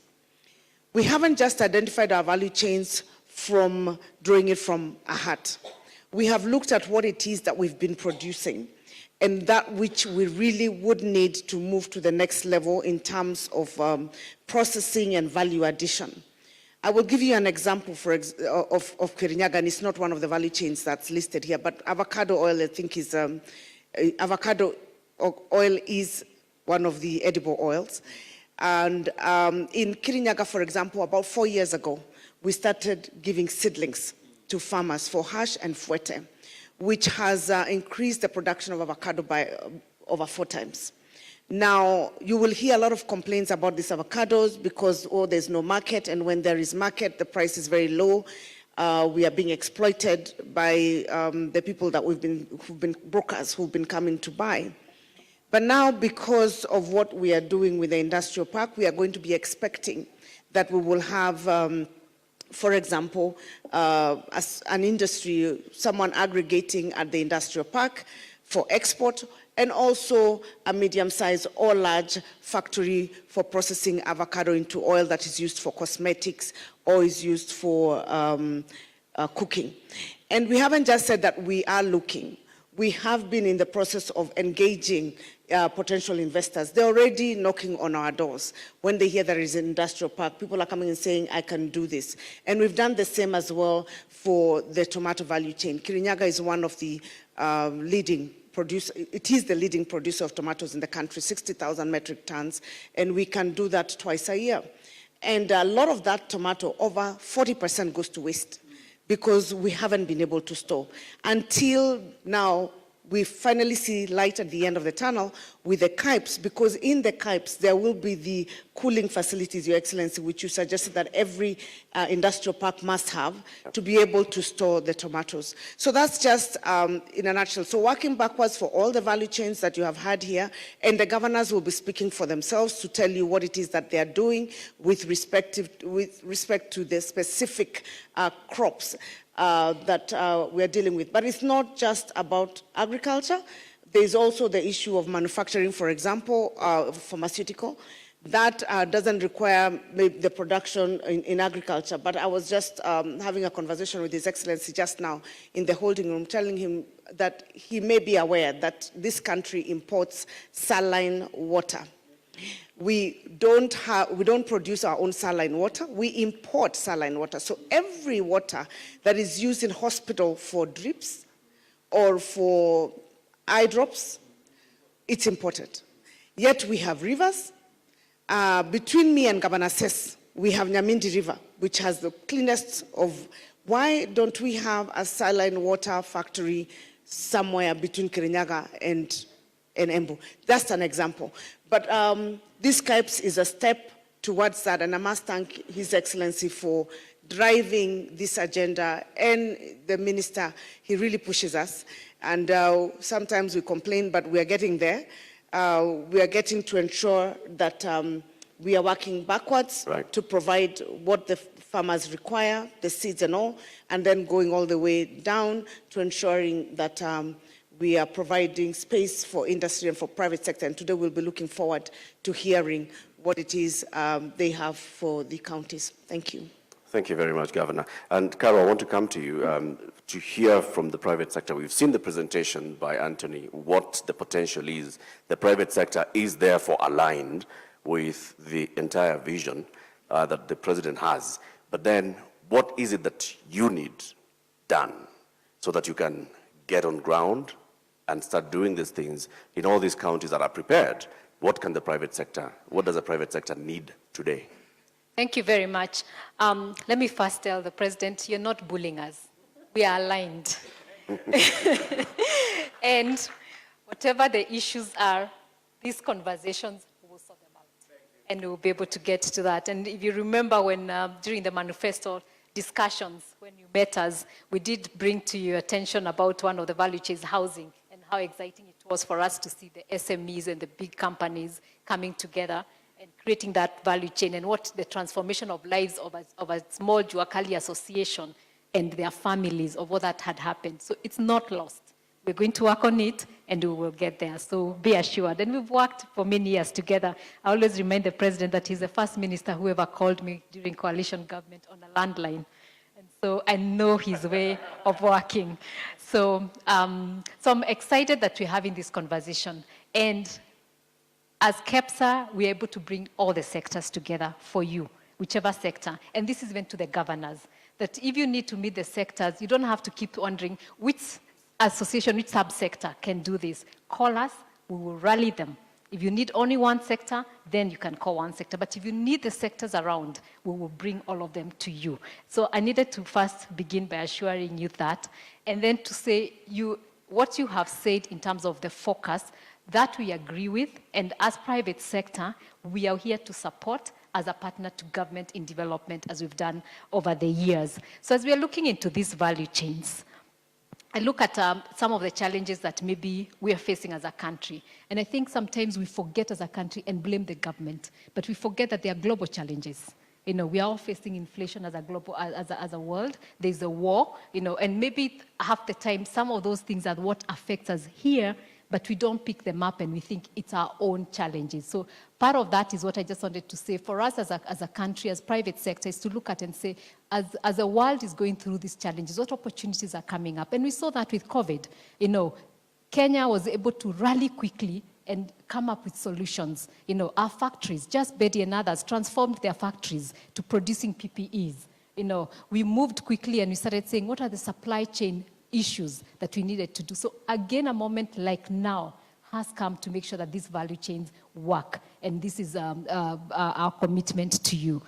We haven't just identified our value chains from drawing it from a hat. We have looked at what it is that we've been producing and that which we really would need to move to the next level in terms of processing and value addition. I will give you an example of Kirinyaga, and it's not one of the value chains that's listed here, but avocado oil, I think, is avocado oil is one of the edible oils. And in Kirinyaga, for example, about 4 years ago, we started giving seedlings to farmers for hash and fuete, which has increased the production of avocado by over 4 times. Now, you will hear a lot of complaints about these avocados because, oh, there's no market, and when there is market, the price is very low. We are being exploited by the people that who've been brokers who've been coming to buy. But now, because of what we are doing with the industrial park, we are going to be expecting that we will have, for example, as an industry, someone aggregating at the industrial park for export, and also a medium-sized or large factory for processing avocado into oil that is used for cosmetics or is used for cooking. And we haven't just said that we are looking. We have been in the process of engaging potential investors. They're already knocking on our doors. When they hear there is an industrial park, people are coming and saying, I can do this. And we've done the same as well for the tomato value chain. Kirinyaga is one of the leading producer. It is the leading producer of tomatoes in the country, 60,000 metric tons, and we can do that twice a year. And a lot of that tomato, over 40% goes to waste because we haven't been able to store. Until now, we finally see light at the end of the tunnel with the Kipes, because in the Kipes there will be the cooling facilities, Your Excellency, which you suggested that every industrial park must have to be able to store the tomatoes. So that's just in a nutshell. So working backwards for all the value chains that you have had here, and the governors will be speaking for themselves to tell you what it is that they are doing with respect to the specific crops that we are dealing with. But it's not just about agriculture. There's also the issue of manufacturing, for example, pharmaceutical. That doesn't require the production in agriculture. But I was just having a conversation with His Excellency just now in the holding room, telling him that he may be aware that this country imports saline water. We don't produce our own saline water. We import saline water. So every water that is used in hospital for drips or for eye drops, it's imported. Yet we have rivers. Between me and Governor Ses, we have Nyamindi River, which has the cleanest of. Why don't we have a saline water factory somewhere between Kirinyaga and Embu? That's an example. But this Kipes is a step towards that, and I must thank His Excellency for driving this agenda, and the minister, he really pushes us. And sometimes we complain, but we are getting there. We are getting to ensure that we are working backwards to provide what the farmers require, the seeds and all, and then going all the way down to ensuring that we are providing space for industry and for private sector. And today we'll be looking forward to hearing what it is they have for the counties. Thank you. Thank you very much, Governor. And Caro, I want to come to you to hear from the private sector. We've seen the presentation by Anthony, what the potential is. The private sector is therefore aligned with the entire vision that the president has. But then what is it that you need done so that you can get on ground and start doing these things in all these counties that are prepared? What can the private sector, what does the private sector need today? Thank you very much. Let me first tell the president, you're not bullying us. We are aligned. And whatever the issues are, these conversations will sort them out. And we'll be able to get to that. And if you remember when, during the manifesto, discussions when you met us, we did bring to your attention about one of the value chains, housing, and how exciting it was for us to see the SMEs and the big companies coming together and creating that value chain, and what the transformation of lives of a small Juakali association and their families, of what that had happened. So it's not lost. We're going to work on it, and we will get there. So be assured. And we've worked for many years together. I always remind the president that he's the first minister who ever called me during coalition government on a landline. And so I know his way of working. So I'm excited that we're having this conversation. And as KEPSA, we're able to bring all the sectors together for you, whichever sector. And this is even to the governors, that if you need to meet the sectors, you don't have to keep wondering which association, which subsector can do this. Call us, we will rally them. If you need only one sector, then you can call one sector. But if you need the sectors around, we will bring all of them to you. So I needed to first begin by assuring you that, and then to say what you have said in terms of the focus, that we agree with, and as private sector, we are here to support as a partner to government in development, as we've done over the years. So as we are looking into these value chains, I look at some of the challenges that maybe we are facing as a country. And I think sometimes we forget as a country and blame the government, but we forget that there are global challenges. You know, we are all facing inflation as a global, as a world. There's a war, you know, and maybe half the time some of those things are what affects us here, but we don't pick them up and we think it's our own challenges. So part of that is what I just wanted to say. For us as a country, as private sector, is to look at and say, as the world is going through these challenges, what opportunities are coming up? And we saw that with COVID. You know, Kenya was able to rally quickly and come up with solutions. You know, our factories, Just Betty and others, transformed their factories to producing PPEs. You know, we moved quickly and we started saying, what are the supply chain issues that we needed to do? So again, a moment like now has come to make sure that these value chains work. And this is our commitment to you.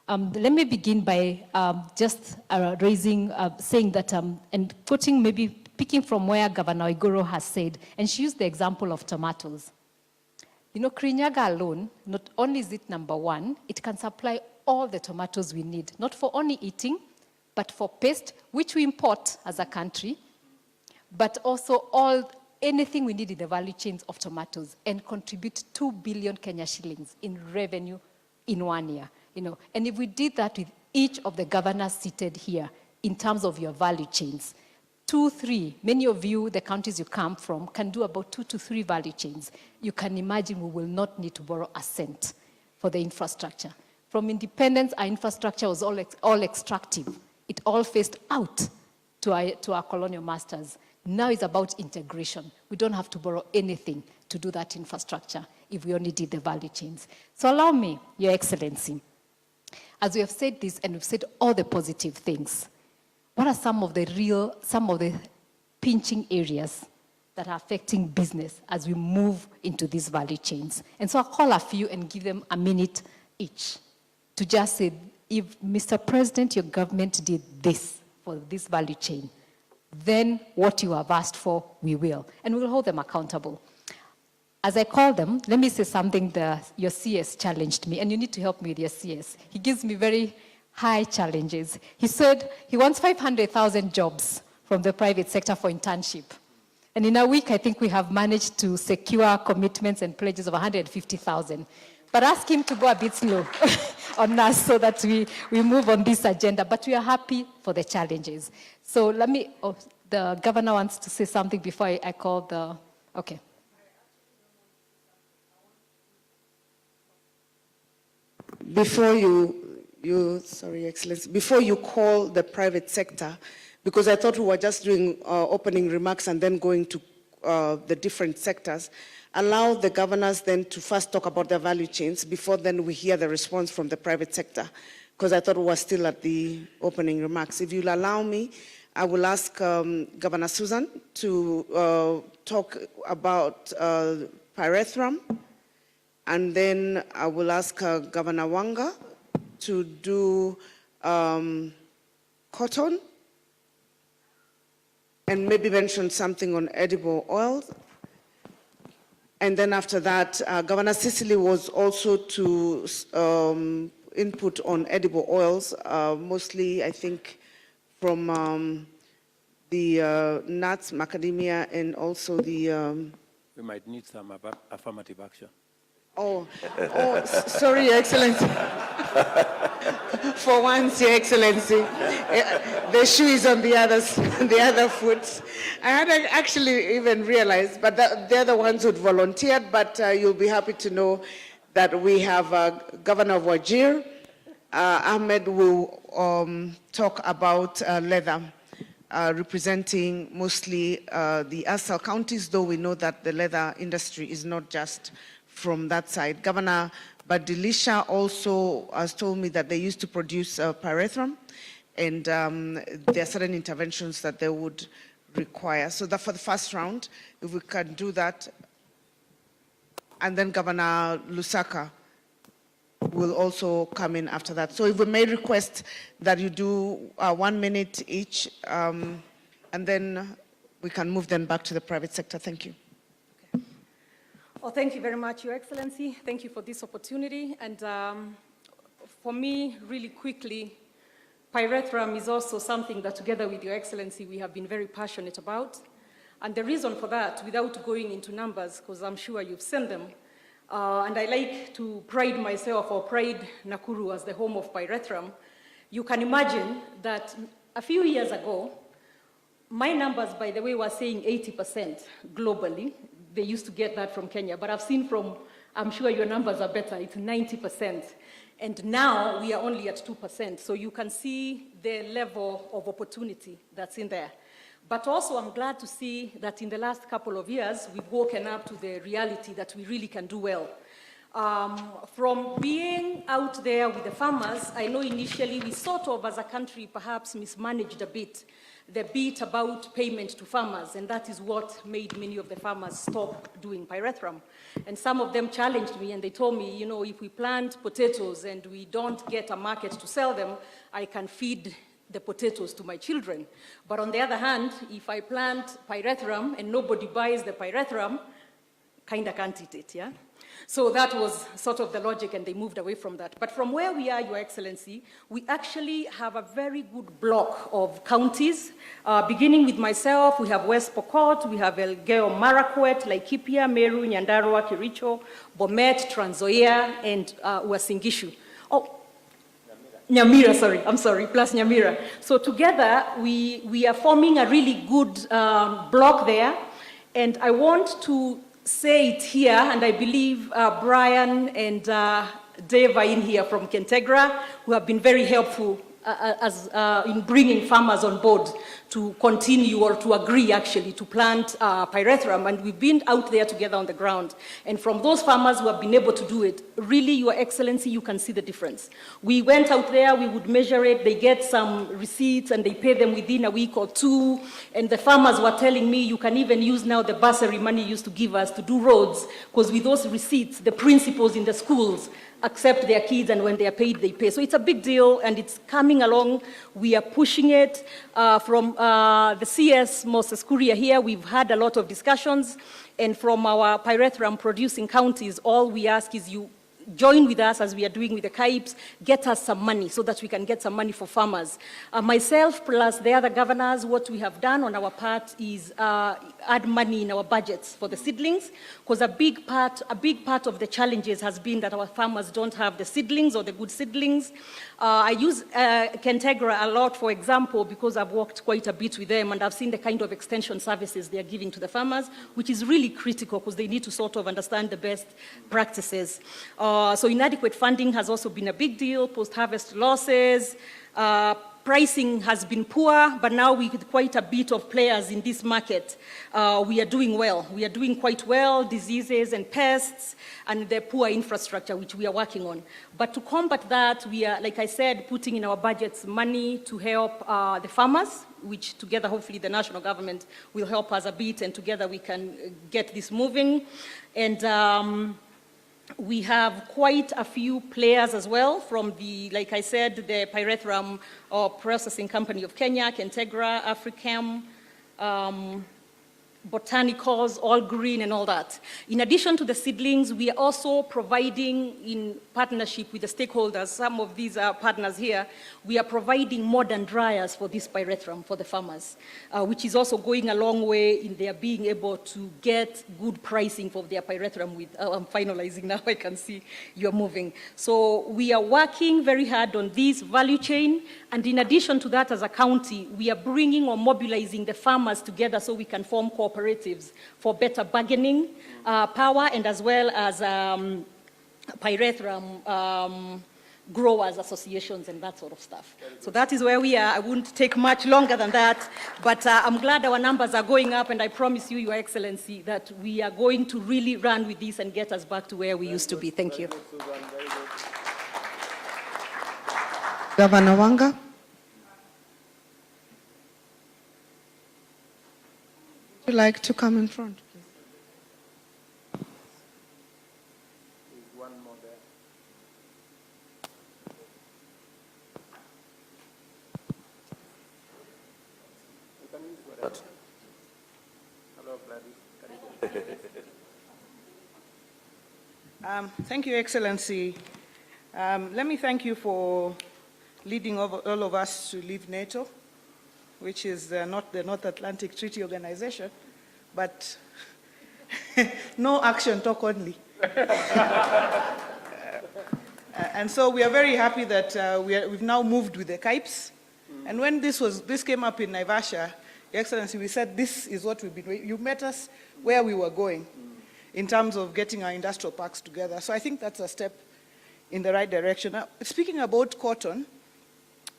Let me begin by just saying that, and picking from where Governor Igoro has said, and she used the example of tomatoes. You know, Kirinyaga alone, not only is it number one, it can supply all the tomatoes we need, not for only eating, but for paste, which we import as a country, but also anything we need in the value chains of tomatoes, and contribute 2 billion Kenya shillings in revenue in 1 year. You know, and if we did that with each of the governors seated here in terms of your value chains, 2, 3, many of you, the countries you come from, can do about 2 to 3 value chains. You can imagine we will not need to borrow a cent for the infrastructure. From independence, our infrastructure was all extractive. It all faced out to our colonial masters. Now it's about integration. We don't have to borrow anything to do that infrastructure if we only did the value chains. So allow me, Your Excellency, as we have said this and we've said all the positive things, what are some of the pinching areas that are affecting business as we move into these value chains? And so I'll call a few and give them a minute each to just say, if Mr. President, your government did this for this value chain, then what you have asked for, we will. And we will hold them accountable. As I call them, let me say something that your CS challenged me, and you need to help me with your CS. He gives me very high challenges. He said he wants 500,000 jobs from the private sector for internship. And in a week, I think we have managed to secure commitments and pledges of 150,000. But ask him to go a bit slow on us so that we move on this agenda. But we are happy for the challenges. So the governor wants to say something before I call the, okay. Before sorry, Excellency, before you call the private sector, because I thought we were just doing opening remarks and then going to the different sectors, allow the governors then to first talk about their value chains before then we hear the response from the private sector, because I thought we were still at the opening remarks. If you'll allow me, I will ask Governor Susan to talk about pyrethrum, and then I will ask Governor Wanga to do cotton, and maybe mention something on edible oils. And then after that, Governor Sicily was also to input on edible oils, mostly, I think, from the nuts, macadamia, and also the... We might need some affirmative action. Sorry, Your Excellency. For once, Your Excellency, the shoe is on the other foot. I hadn't actually even realized, but they're the ones who volunteered, but you'll be happy to know that we have Governor of Wajir. Ahmed will talk about leather, representing mostly the ASAL counties, though we know that the leather industry is not just from that side. Governor Badilisha also has told me that they used to produce pyrethrum, and there are certain interventions that they would require. So that for the first round, if we can do that, and then Governor Lusaka will also come in after that. So if we may request that you do 1 minute each, and then we can move them back to the private sector. Thank you. Well, thank you very much, Your Excellency. Thank you for this opportunity. And for me, really quickly, pyrethrum is also something that together with Your Excellency, we have been very passionate about. And the reason for that, without going into numbers, because I'm sure you've seen them, and I like to pride myself or pride Nakuru as the home of pyrethrum, you can imagine that a few years ago, my numbers, by the way, were saying 80% globally. They used to get that from Kenya, but I've seen from, I'm sure your numbers are better, it's 90%. And now we are only at 2%. So you can see the level of opportunity that's in there. But also I'm glad to see that in the last couple of years, we've woken up to the reality that we really can do well. From being out there with the farmers, I know initially we sort of, as a country, perhaps mismanaged a bit the bit about payment to farmers, and that is what made many of the farmers stop doing pyrethrum. And some of them challenged me, and they told me, you know, if we plant potatoes and we don't get a market to sell them, I can feed the potatoes to my children. But on the other hand, if I plant pyrethrum and nobody buys the pyrethrum, kind of can't eat it, yeah? So that was sort of the logic, and they moved away from that. But from where we are, Your Excellency, we actually have a very good block of counties. Beginning with myself, we have West Pokot, we have Elgeyo Marakwet, Laikipia, Meru, Nyandarua, Kericho, Bomet, Trans Nzoia, and Uasin Gishu. Oh, Nyamira, sorry, I'm sorry, plus Nyamira. So together, we are forming a really good block there, and I want to say it here, and I believe Brian and Dave are in here from Kentegra, who have been very helpful in bringing farmers on board to continue or to agree actually to plant pyrethrum, and we've been out there together on the ground. And from those farmers who have been able to do it, really, Your Excellency, you can see the difference. We went out there, we would measure it, they get some receipts and they pay them within a week or two, and the farmers were telling me you can even use now the bursary money you used to give us to do roads, because with those receipts, the principals in the schools accept their kids, and when they are paid, they pay. So it's a big deal, and it's coming along. We are pushing it. From the CS Moses Kuria here, we've had a lot of discussions, and from our pyrethrum producing counties, all we ask is you join with us as we are doing with the CAIPs, get us some money so that we can get some money for farmers. Myself plus the other governors, what we have done on our part is add money in our budgets for the seedlings, because a big part of the challenges has been that our farmers don't have the seedlings or the good seedlings. I use Kentegra a lot, for example, because I've worked quite a bit with them, and I've seen the kind of extension services they are giving to the farmers, which is really critical because they need to sort of understand the best practices. So inadequate funding has also been a big deal, post-harvest losses. Pricing has been poor, but now with quite a bit of players in this market, we are doing well. We are doing quite well, diseases and pests, and the poor infrastructure, which we are working on. But to combat that, we are, like I said, putting in our budgets money to help the farmers, which together, hopefully, the national government will help us a bit, and together we can get this moving. And we have quite a few players as well from the, like I said, the Pyrethrum Processing Company of Kenya, Kentegra, Africam, botanicals, all green and all that. In addition to the seedlings, we are also providing, in partnership with the stakeholders, some of these partners here, we are providing modern dryers for this pyrethrum for the farmers, which is also going a long way in their being able to get good pricing for their pyrethrum. I'm finalizing now, I can see you're moving. So we are working very hard on this value chain, and in addition to that, as a county, we are bringing or mobilizing the farmers together so we can form cooperatives for better bargaining power, and as well as pyrethrum growers associations and that sort of stuff. So that is where we are. I won't take much longer than that, but I'm glad our numbers are going up, and I promise you, Your Excellency, that we are going to really run with this and get us back to where we used to be. Thank you. Governor Wanga. Would you like to come in front, please? Thank you, Excellency. Let me thank you for leading all of us to leave NATO, which is not the North Atlantic Treaty Organization, but no action, talk only. And so we are very happy that we've now moved with the KIPES. And when this came up in Naivasha, Your Excellency, we said this is what we've been, you met us where we were going in terms of getting our industrial parks together. So I think that's a step in the right direction. Now, speaking about cotton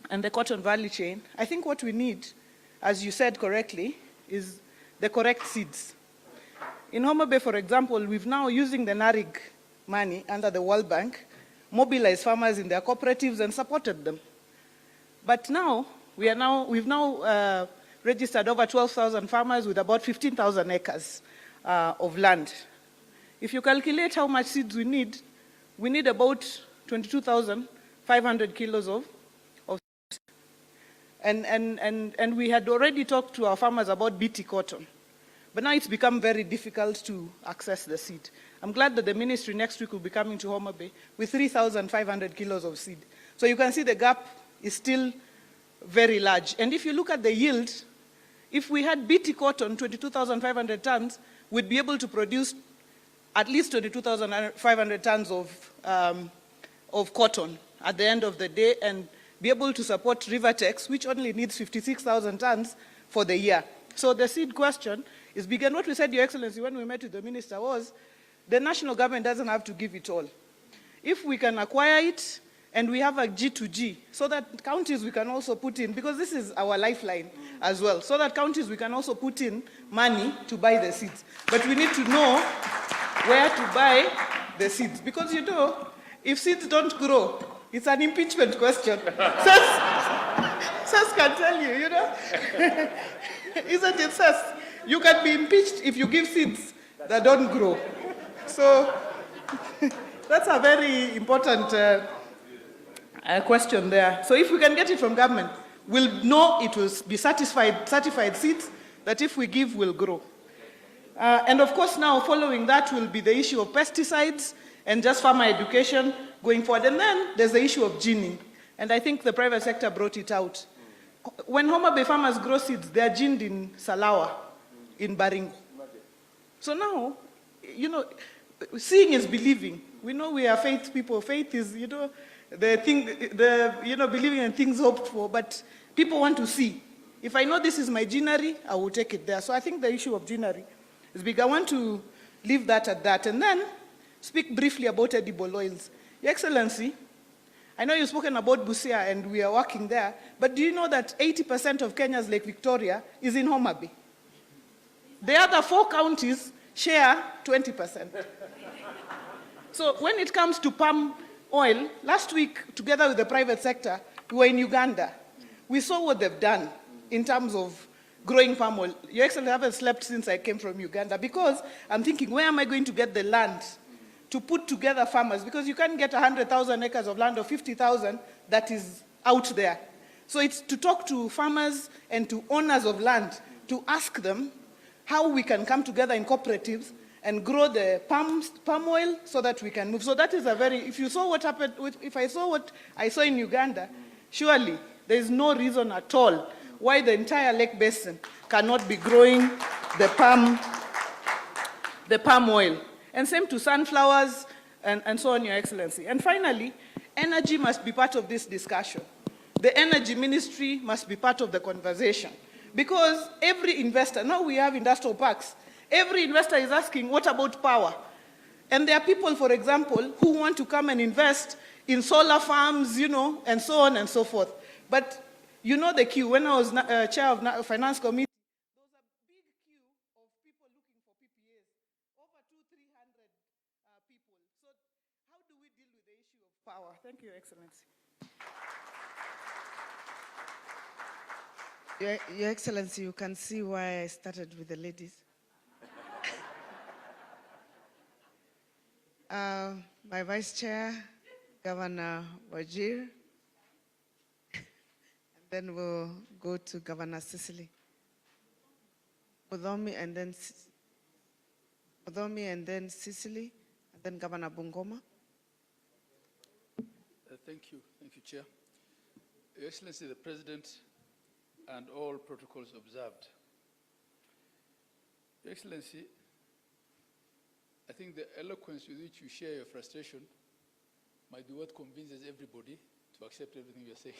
and the cotton value chain, I think what we need, as you said correctly, is the correct seeds. In Homa Bay, for example, we've now, using the NARIG money under the World Bank, mobilized farmers in their cooperatives and supported them. But now, we've now registered over 12,000 farmers with about 15,000 acres of land. If you calculate how much seeds we need about 22,500 kilos of seeds. And we had already talked to our farmers about BT cotton. But now it's become very difficult to access the seed. I'm glad that the ministry next week will be coming to Homa Bay with 3,500 kilos of seed. So you can see the gap is still very large. And if you look at the yield, if we had BT cotton, 22,500 tons, we'd be able to produce at least 22,500 tons of cotton at the end of the day, and be able to support Rivertex, which only needs 56,000 tons for the year. So the seed question is big. And what we said, Your Excellency, when we met with the minister was, the national government doesn't have to give it all. If we can acquire it, and we have a G2G, so that counties we can also put in, because this is our lifeline as well, so that counties we can also put in money to buy the seeds. But we need to know where to buy the seeds, because you know, if seeds don't grow, it's an impeachment question. Sas can tell you, you know? Isn't it, Sas? You can be impeached if you give seeds that don't grow. So that's a very important question there. So if we can get it from government, we'll know it will be certified seeds that if we give will grow. And of course now following that will be the issue of pesticides and just farmer education going forward. And then there's the issue of ginning. And I think the private sector brought it out. When Homa Bay farmers grow seeds, they are ginned in Salawa, in Baringo. So now, you know, seeing is believing. We know we are faith people. Faith is, you know, believing in things hoped for, but people want to see. If I know this is my ginnery, I will take it there. So I think the issue of ginnery is big. I want to leave that at that, and then speak briefly about edible oils. Your Excellency, I know you've spoken about Busia and we are working there, but do you know that 80% of Kenya's Lake Victoria is in Homa Bay? The other 4 counties share 20%. So when it comes to palm oil, last week, together with the private sector, we were in Uganda. We saw what they've done in terms of growing palm oil. Your Excellency, I haven't slept since I came from Uganda, because I'm thinking, where am I going to get the land to put together farmers? Because you can't get 100,000 acres of land or 50,000 that is out there. So it's to talk to farmers and to owners of land to ask them, how we can come together in cooperatives and grow the palm oil so that we can move. So that is a very, if you saw what happened, if I saw what I saw in Uganda, surely there is no reason at all why the entire Lake Basin cannot be growing the palm oil. And same to sunflowers and so on, Your Excellency. And finally, energy must be part of this discussion. The energy ministry must be part of the conversation. Because every investor, now we have industrial parks, every investor is asking, what about power? And there are people, for example, who want to come and invest in solar farms, you know, and so on and so forth. But you know the queue. When I was chair of Finance Committee, there was a big queue of people looking for PPAs, over 200-300 people. So how do we deal with the issue of power? Thank you, Your Excellency. Your Excellency, you can see why I started with the ladies. My Vice Chair, Governor Wajir, and then we'll go to Governor Sicily. Mudhomi and then Sicily, and then Governor Bungoma. Thank you, Chair. Your Excellency, the President, and all protocols observed. Your Excellency, I think the eloquence with which you share your frustration might be what convinces everybody to accept everything you're saying.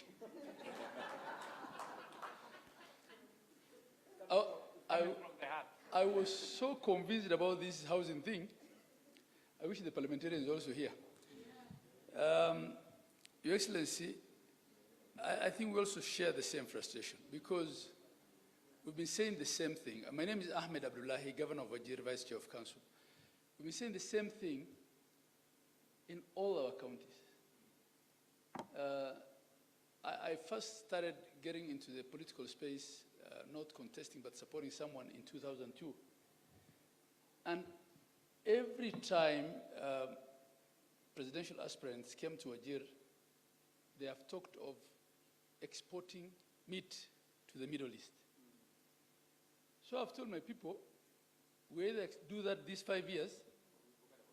I was so convinced about this housing thing. I wish the parliamentarians were also here. Your Excellency, I think we also share the same frustration because we've been saying the same thing. My name is Ahmed Abdullahi, Governor of Wajir, Vice Chair of Council. We've been saying the same thing in all our counties. I first started getting into the political space, not contesting but supporting someone in 2002. And every time presidential aspirants came to Wajir, they have talked of exporting meat to the Middle East. So I've told my people, we either do that these 5 years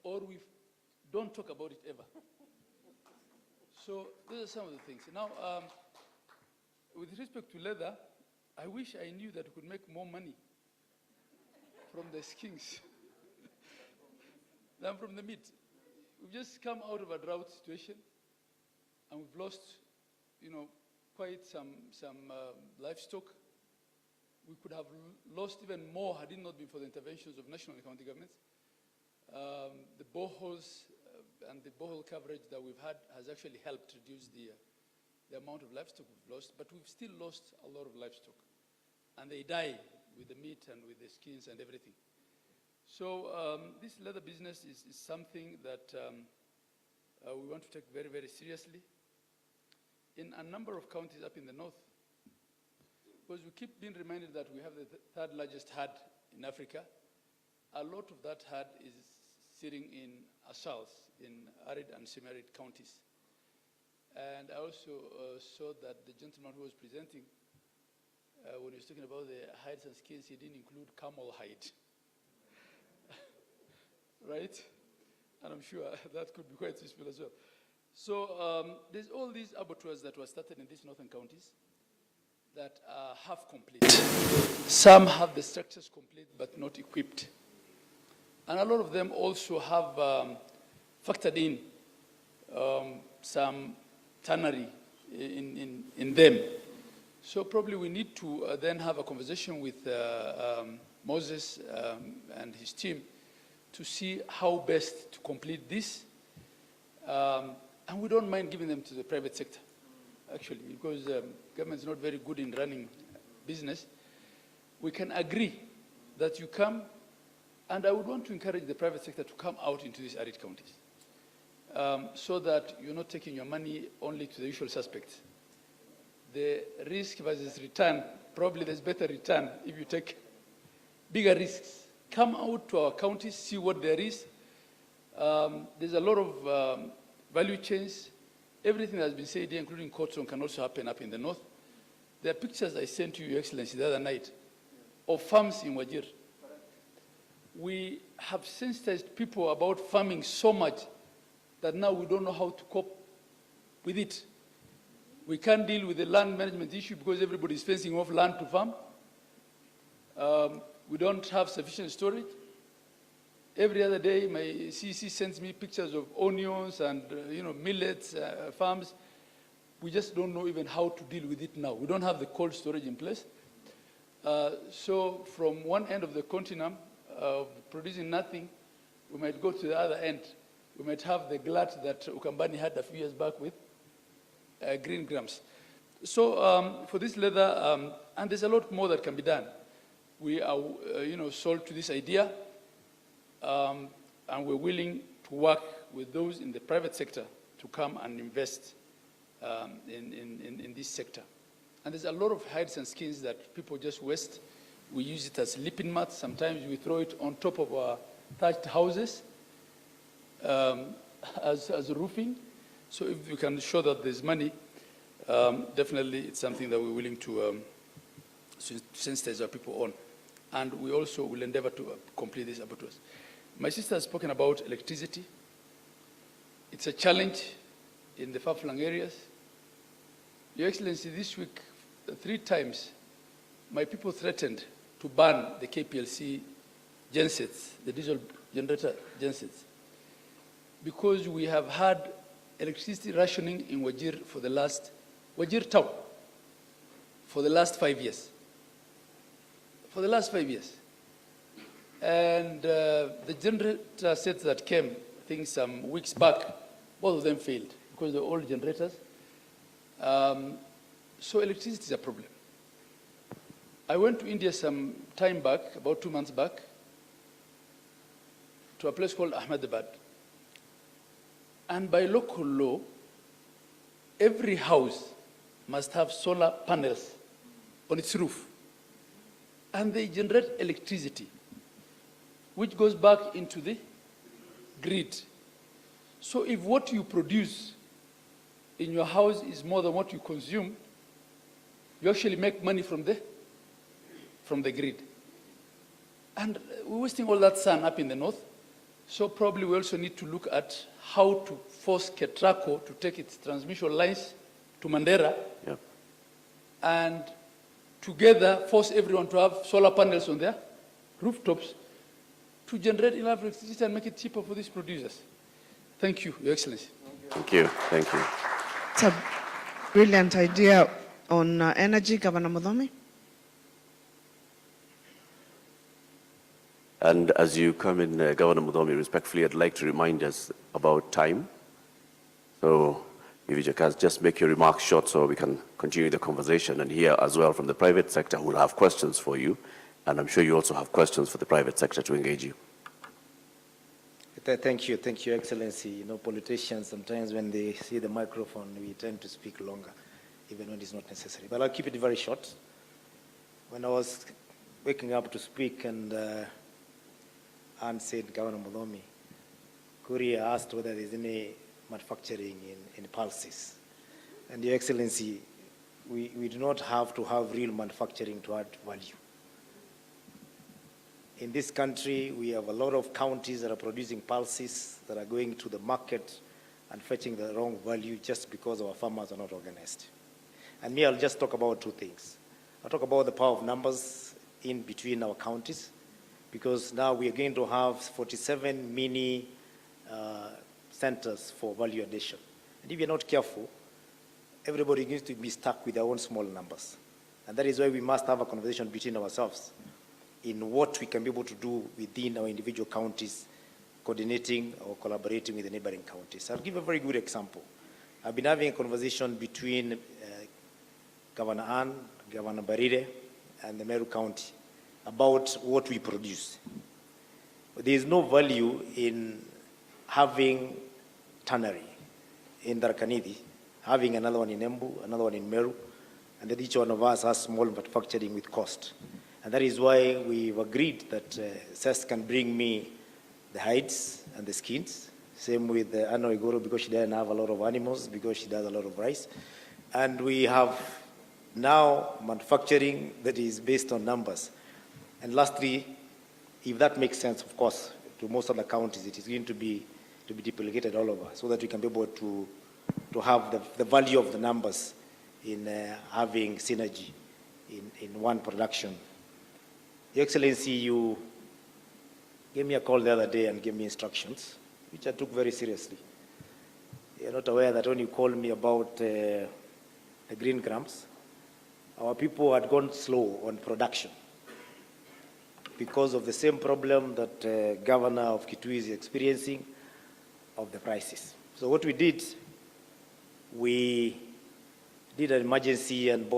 or we don't talk about it ever. So those are some of the things. Now, with respect to leather, I wish I knew that we could make more money from the skins than from the meat. We've just come out of a drought situation and we've lost, you know, quite some livestock. We could have lost even more had it not been for the interventions of national and county governments. The boreholes and the borehole coverage that we've had has actually helped reduce the amount of livestock we've lost, but we've still lost a lot of livestock. And they die with the meat and with the skins and everything. So this leather business is something that we want to take very, very seriously. In a number of counties up in the north, because we keep being reminded that we have the third largest herd in Africa, a lot of that herd is sitting in south, in arid and semi-arid counties. And I also saw that the gentleman who was presenting, when he was talking about the hides and skins, he didn't include camel hide. Right? And I'm sure that could be quite useful as well. So there's all these abattoirs that were started in these northern counties that are half complete. Some have the structures complete but not equipped. And a lot of them also have factored in some tannery in them. So probably we need to then have a conversation with Moses and his team to see how best to complete this. And we don't mind giving them to the private sector, actually, because government is not very good in running business. We can agree that you come, and I would want to encourage the private sector to come out into these arid counties so that you're not taking your money only to the usual suspects. The risk versus return, probably there's better return if you take bigger risks. Come out to our counties, see what there is. There's a lot of value chains. Everything that's been said here, including cotton, can also happen up in the north. There are pictures I sent to you, Your Excellency, the other night of farms in Wajir we have sensitized people about farming so much that now we don't know how to cope with it. We can't deal with the land management issue because everybody is fencing off land to farm. We don't have sufficient storage. Every other day, my CC sends me pictures of onions and millets farms. We just don't know even how to deal with it now. We don't have the cold storage in place. So from one end of the continent of producing nothing, we might go to the other end. We might have the glut that Ukambani had a few years back with green grams. So for this leather, and there's a lot more that can be done. We are, sold to this idea, and we're willing to work with those in the private sector to come and invest in this sector. And there's a lot of hides and skins that people just waste. We use it as sleeping mats. Sometimes we throw it on top of our thatched houses as roofing. So if we can show that there's money, definitely it's something that we're willing to sensitize our people on. And we also will endeavor to complete this abattoirs. My sister has spoken about electricity. It's a challenge in the far-flung areas. Your Excellency, this week, 3 times, my people threatened to ban the KPLC gensets, the diesel generator gensets, because we have had electricity rationing in Wajir town for the last 5 years. For the last 5 years. And the generator sets that came, I think some weeks back, both of them failed because they're old generators. So electricity is a problem. I went to India some time back, about 2 months back, to a place called Ahmedabad. And by local law, every house must have solar panels on its roof. And they generate electricity, which goes back into the grid. So if what you produce in your house is more than what you consume, you actually make money from the grid. And we're wasting all that sun up in the north. So probably we also need to look at how to force Ketraco to take its transmission lines to Mandera, and together force everyone to have solar panels on their rooftops to generate enough electricity and make it cheaper for these producers. Thank you, Your Excellency. Thank you. Thank you. It's a brilliant idea on energy, Governor Mudomi. And as you come in, Governor Mudomi, respectfully, I'd like to remind us about time. So if you can just make your remarks short so we can continue the conversation, and hear as well from the private sector who will have questions for you. And I'm sure you also have questions for the private sector to engage you. Thank you, Your Excellency. You know, politicians, sometimes when they see the microphone, we tend to speak longer, even when it's not necessary. But I'll keep it very short. When I was waking up to speak, and Anne said, Governor Mudomi, Korea asked whether there's any manufacturing in pulses. And Your Excellency, we do not have to have real manufacturing to add value. In this country, we have a lot of counties that are producing pulses that are going to the market and fetching the wrong value just because our farmers are not organized. And me, I'll just talk about 2 things. I'll talk about the power of numbers in between our counties, because now we are going to have 47 mini centers for value addition. And if you're not careful, everybody needs to be stuck with their own small numbers. And that is why we must have a conversation between ourselves in what we can be able to do within our individual counties, coordinating or collaborating with the neighboring counties. I'll give a very good example. I've been having a conversation between Governor Ann, Governor Barire, and the Meru County about what we produce. There is no value in having tannery in Darkanidi, having another one in Embu, another one in Meru, and that each one of us has small manufacturing with cost. And that is why we've agreed that CES can bring me the hides and the skins. Same with Anna Igoro, because she doesn't have a lot of animals, because she does a lot of rice. And we have now manufacturing that is based on numbers. And lastly, if that makes sense, of course, to most other counties, it is going to be duplicated all over so that we can be able to have the value of the numbers in having synergy in one production. Your Excellency, you gave me a call the other day and gave me instructions, which I took very seriously. You're not aware that when you called me about the green grams, our people had gone slow on production because of the same problem that Governor of Kitui is experiencing of the prices. So what we did an emergency and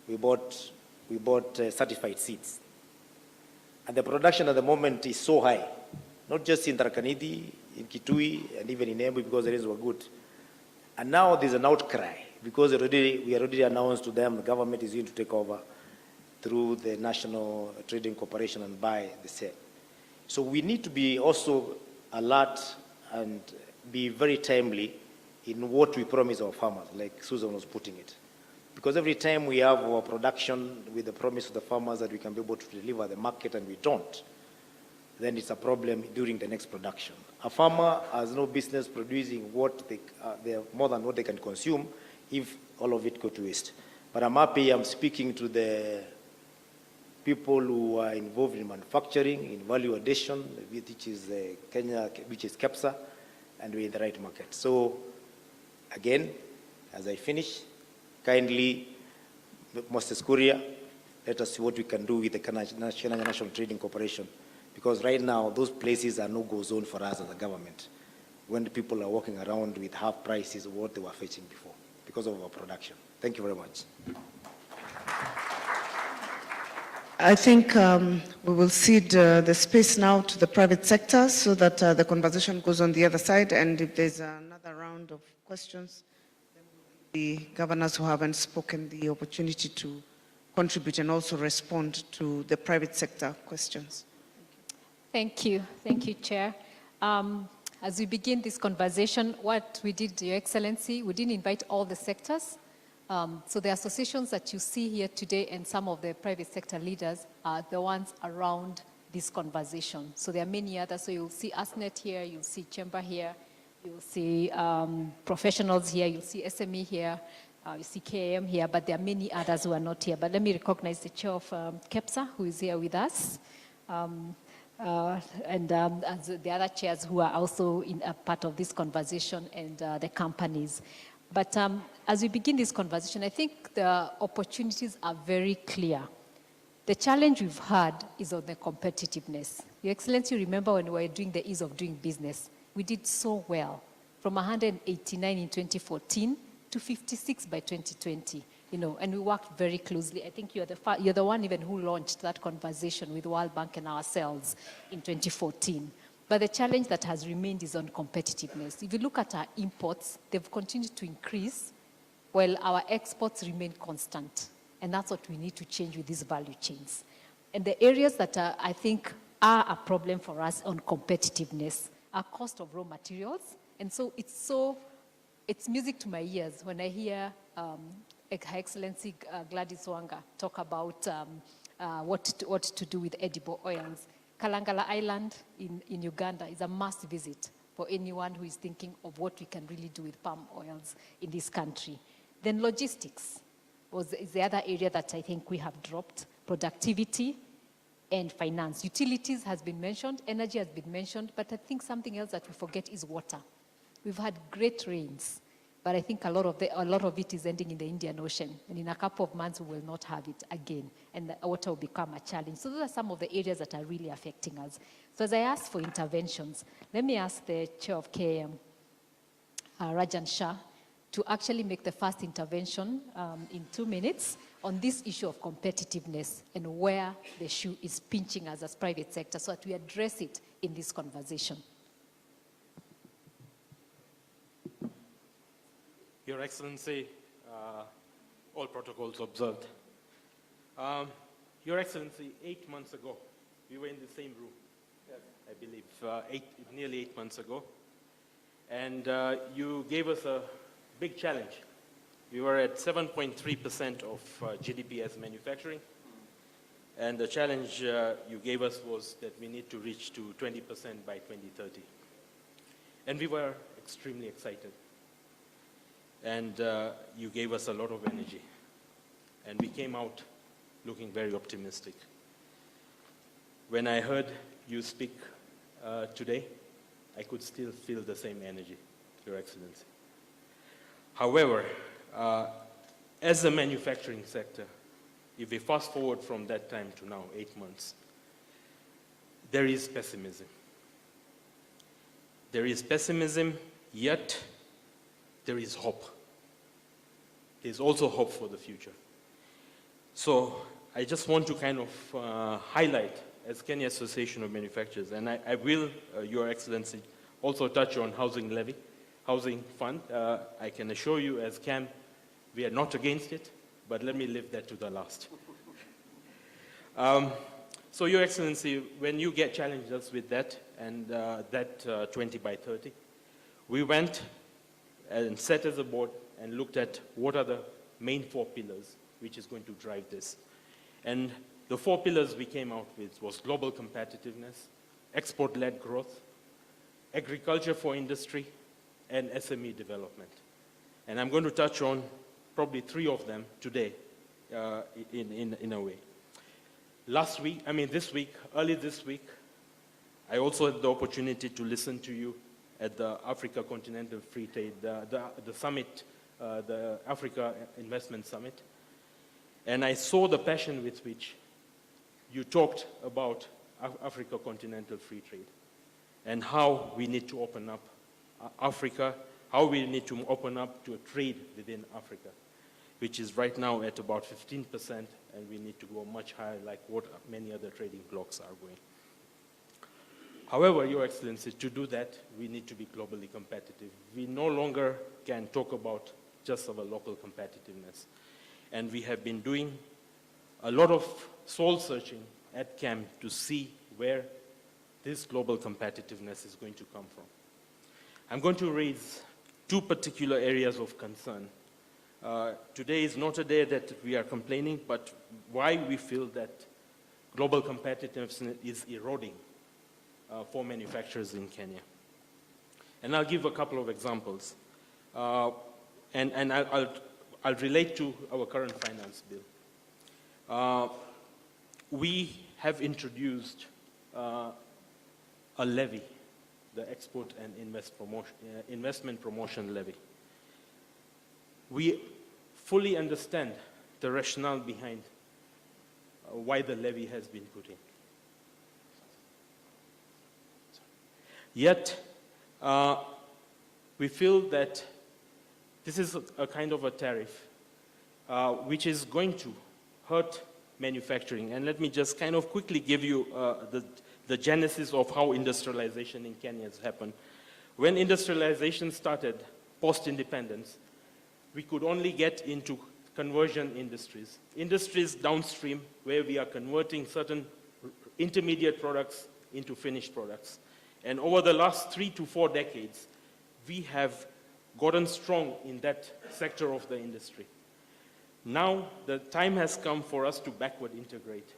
we bought certified seeds. And the production at the moment is so high, not just in Tarakanidi, in Kitui, and even in Embu because the rains were good. And now there's an outcry because we already announced to them the government is going to take over through the National Trading Corporation and buy the same. So we need to be also alert and be very timely in what we promise our farmers, like Susan was putting it. Because every time we have our production with the promise of the farmers that we can be able to deliver the market and we don't, then it's a problem during the next production. A farmer has no business producing what they more than what they can consume if all of it go to waste. But I'm happy I'm speaking to the people who are involved in manufacturing, in value addition, which is Kenya, which is KEPSA, and we're in the right market. So again, as I finish, kindly, Mr. Skuria, let us see what we can do with the National Trading Corporation. Because right now, those places are no-go zone for us as a government when the people are walking around with half prices of what they were fetching before because of our production. Thank you very much. I think we will cede the space now to the private sector so that the conversation goes on the other side. And if there's another round of questions, then the governors who haven't spoken the opportunity to contribute and also respond to the private sector questions. Thank you. Thank you, Chair. As we begin this conversation, what we did, Your Excellency, we didn't invite all the sectors. So the associations that you see here today and some of the private sector leaders are the ones around this conversation. So there are many others. So you'll see ASNET here, you'll see Chamber here, you'll see professionals here, you'll see SME here, you see KAM here, but there are many others who are not here. But let me recognize the chair of KEPSA, who is here with us. And the other chairs who are also in a part of this conversation and the companies. But as we begin this conversation, I think the opportunities are very clear. The challenge we've had is on the competitiveness. Your Excellency, remember when we were doing the ease of doing business, we did so well, from 189 in 2014 to 56 by 2020. You know, and we worked very closely. I think you're the one even who launched that conversation with World Bank and ourselves in 2014. But the challenge that has remained is on competitiveness. If you look at our imports, they've continued to increase while our exports remain constant. And that's what we need to change with these value chains. And the areas that I think are a problem for us on competitiveness are cost of raw materials. And so it's music to my ears when I hear Her Excellency Gladys Wanga talk about what to do with edible oils. Kalangala Island in Uganda is a must visit for anyone who is thinking of what we can really do with palm oils in this country. Then logistics is the other area that I think we have dropped. Productivity and finance. Utilities has been mentioned, energy has been mentioned, but I think something else that we forget is water. We've had great rains, but I think a lot of it is ending in the Indian Ocean. And in a couple of months, we will not have it again. And the water will become a challenge. So those are some of the areas that are really affecting us. So as I ask for interventions, let me ask the chair of KM, Rajan Shah, to actually make the first intervention in 2 minutes on this issue of competitiveness and where the shoe is pinching us as private sector so that we address it in this conversation. Your Excellency, all protocols observed. Your Excellency, 8 months ago, we were in the same room, I believe, nearly 8 months ago. And you gave us a big challenge. We were at 7.3% of GDP as manufacturing. And the challenge you gave us was that we need to reach to 20% by 2030. And we were extremely excited. And you gave us a lot of energy. And we came out looking very optimistic. When I heard you speak today, I could still feel the same energy, Your Excellency. However, as a manufacturing sector, if we fast forward from that time to now, 8 months, there is pessimism. There is pessimism, yet there is hope. There's also hope for the future. So I just want to kind of highlight, as Kenya Association of Manufacturers, and I will, Your Excellency, also touch on housing levy, housing fund. I can assure you as CAM, we are not against it, but let me leave that to the last. So Your Excellency, when you get challenged us with that, and that 20 by 30, we went and sat as a board and looked at what are the main 4 pillars which is going to drive this. And the 4 pillars we came out with was global competitiveness, export-led growth, agriculture for industry, and SME development. And I'm going to touch on probably 3 of them today in a way. Early this week, I also had the opportunity to listen to you at the Africa Continental Free Trade, the summit, the Africa Investment Summit. And I saw the passion with which you talked about Africa Continental Free Trade and how we need to open up Africa, how we need to open up to a trade within Africa, which is right now at about 15%, and we need to go much higher like what many other trading blocs are going. However, Your Excellency, to do that, we need to be globally competitive. We no longer can talk about just our local competitiveness. And we have been doing a lot of soul searching at CAM to see where this global competitiveness is going to come from. I'm going to raise 2 particular areas of concern. Today is not a day that we are complaining, but why we feel that global competitiveness is eroding for manufacturers in Kenya. And I'll give a couple of examples. And I'll relate to our current finance bill. We have introduced a levy, the Export and Investment Promotion Levy. We fully understand the rationale behind why the levy has been put in. Yet, we feel that this is a kind of a tariff which is going to hurt manufacturing. And let me just kind of quickly give you the genesis of how industrialization in Kenya has happened. When industrialization started post-independence, we could only get into conversion industries. Industries downstream where we are converting certain intermediate products into finished products. And over the last 3 to 4 decades, we have gotten strong in that sector of the industry. Now, the time has come for us to backward integrate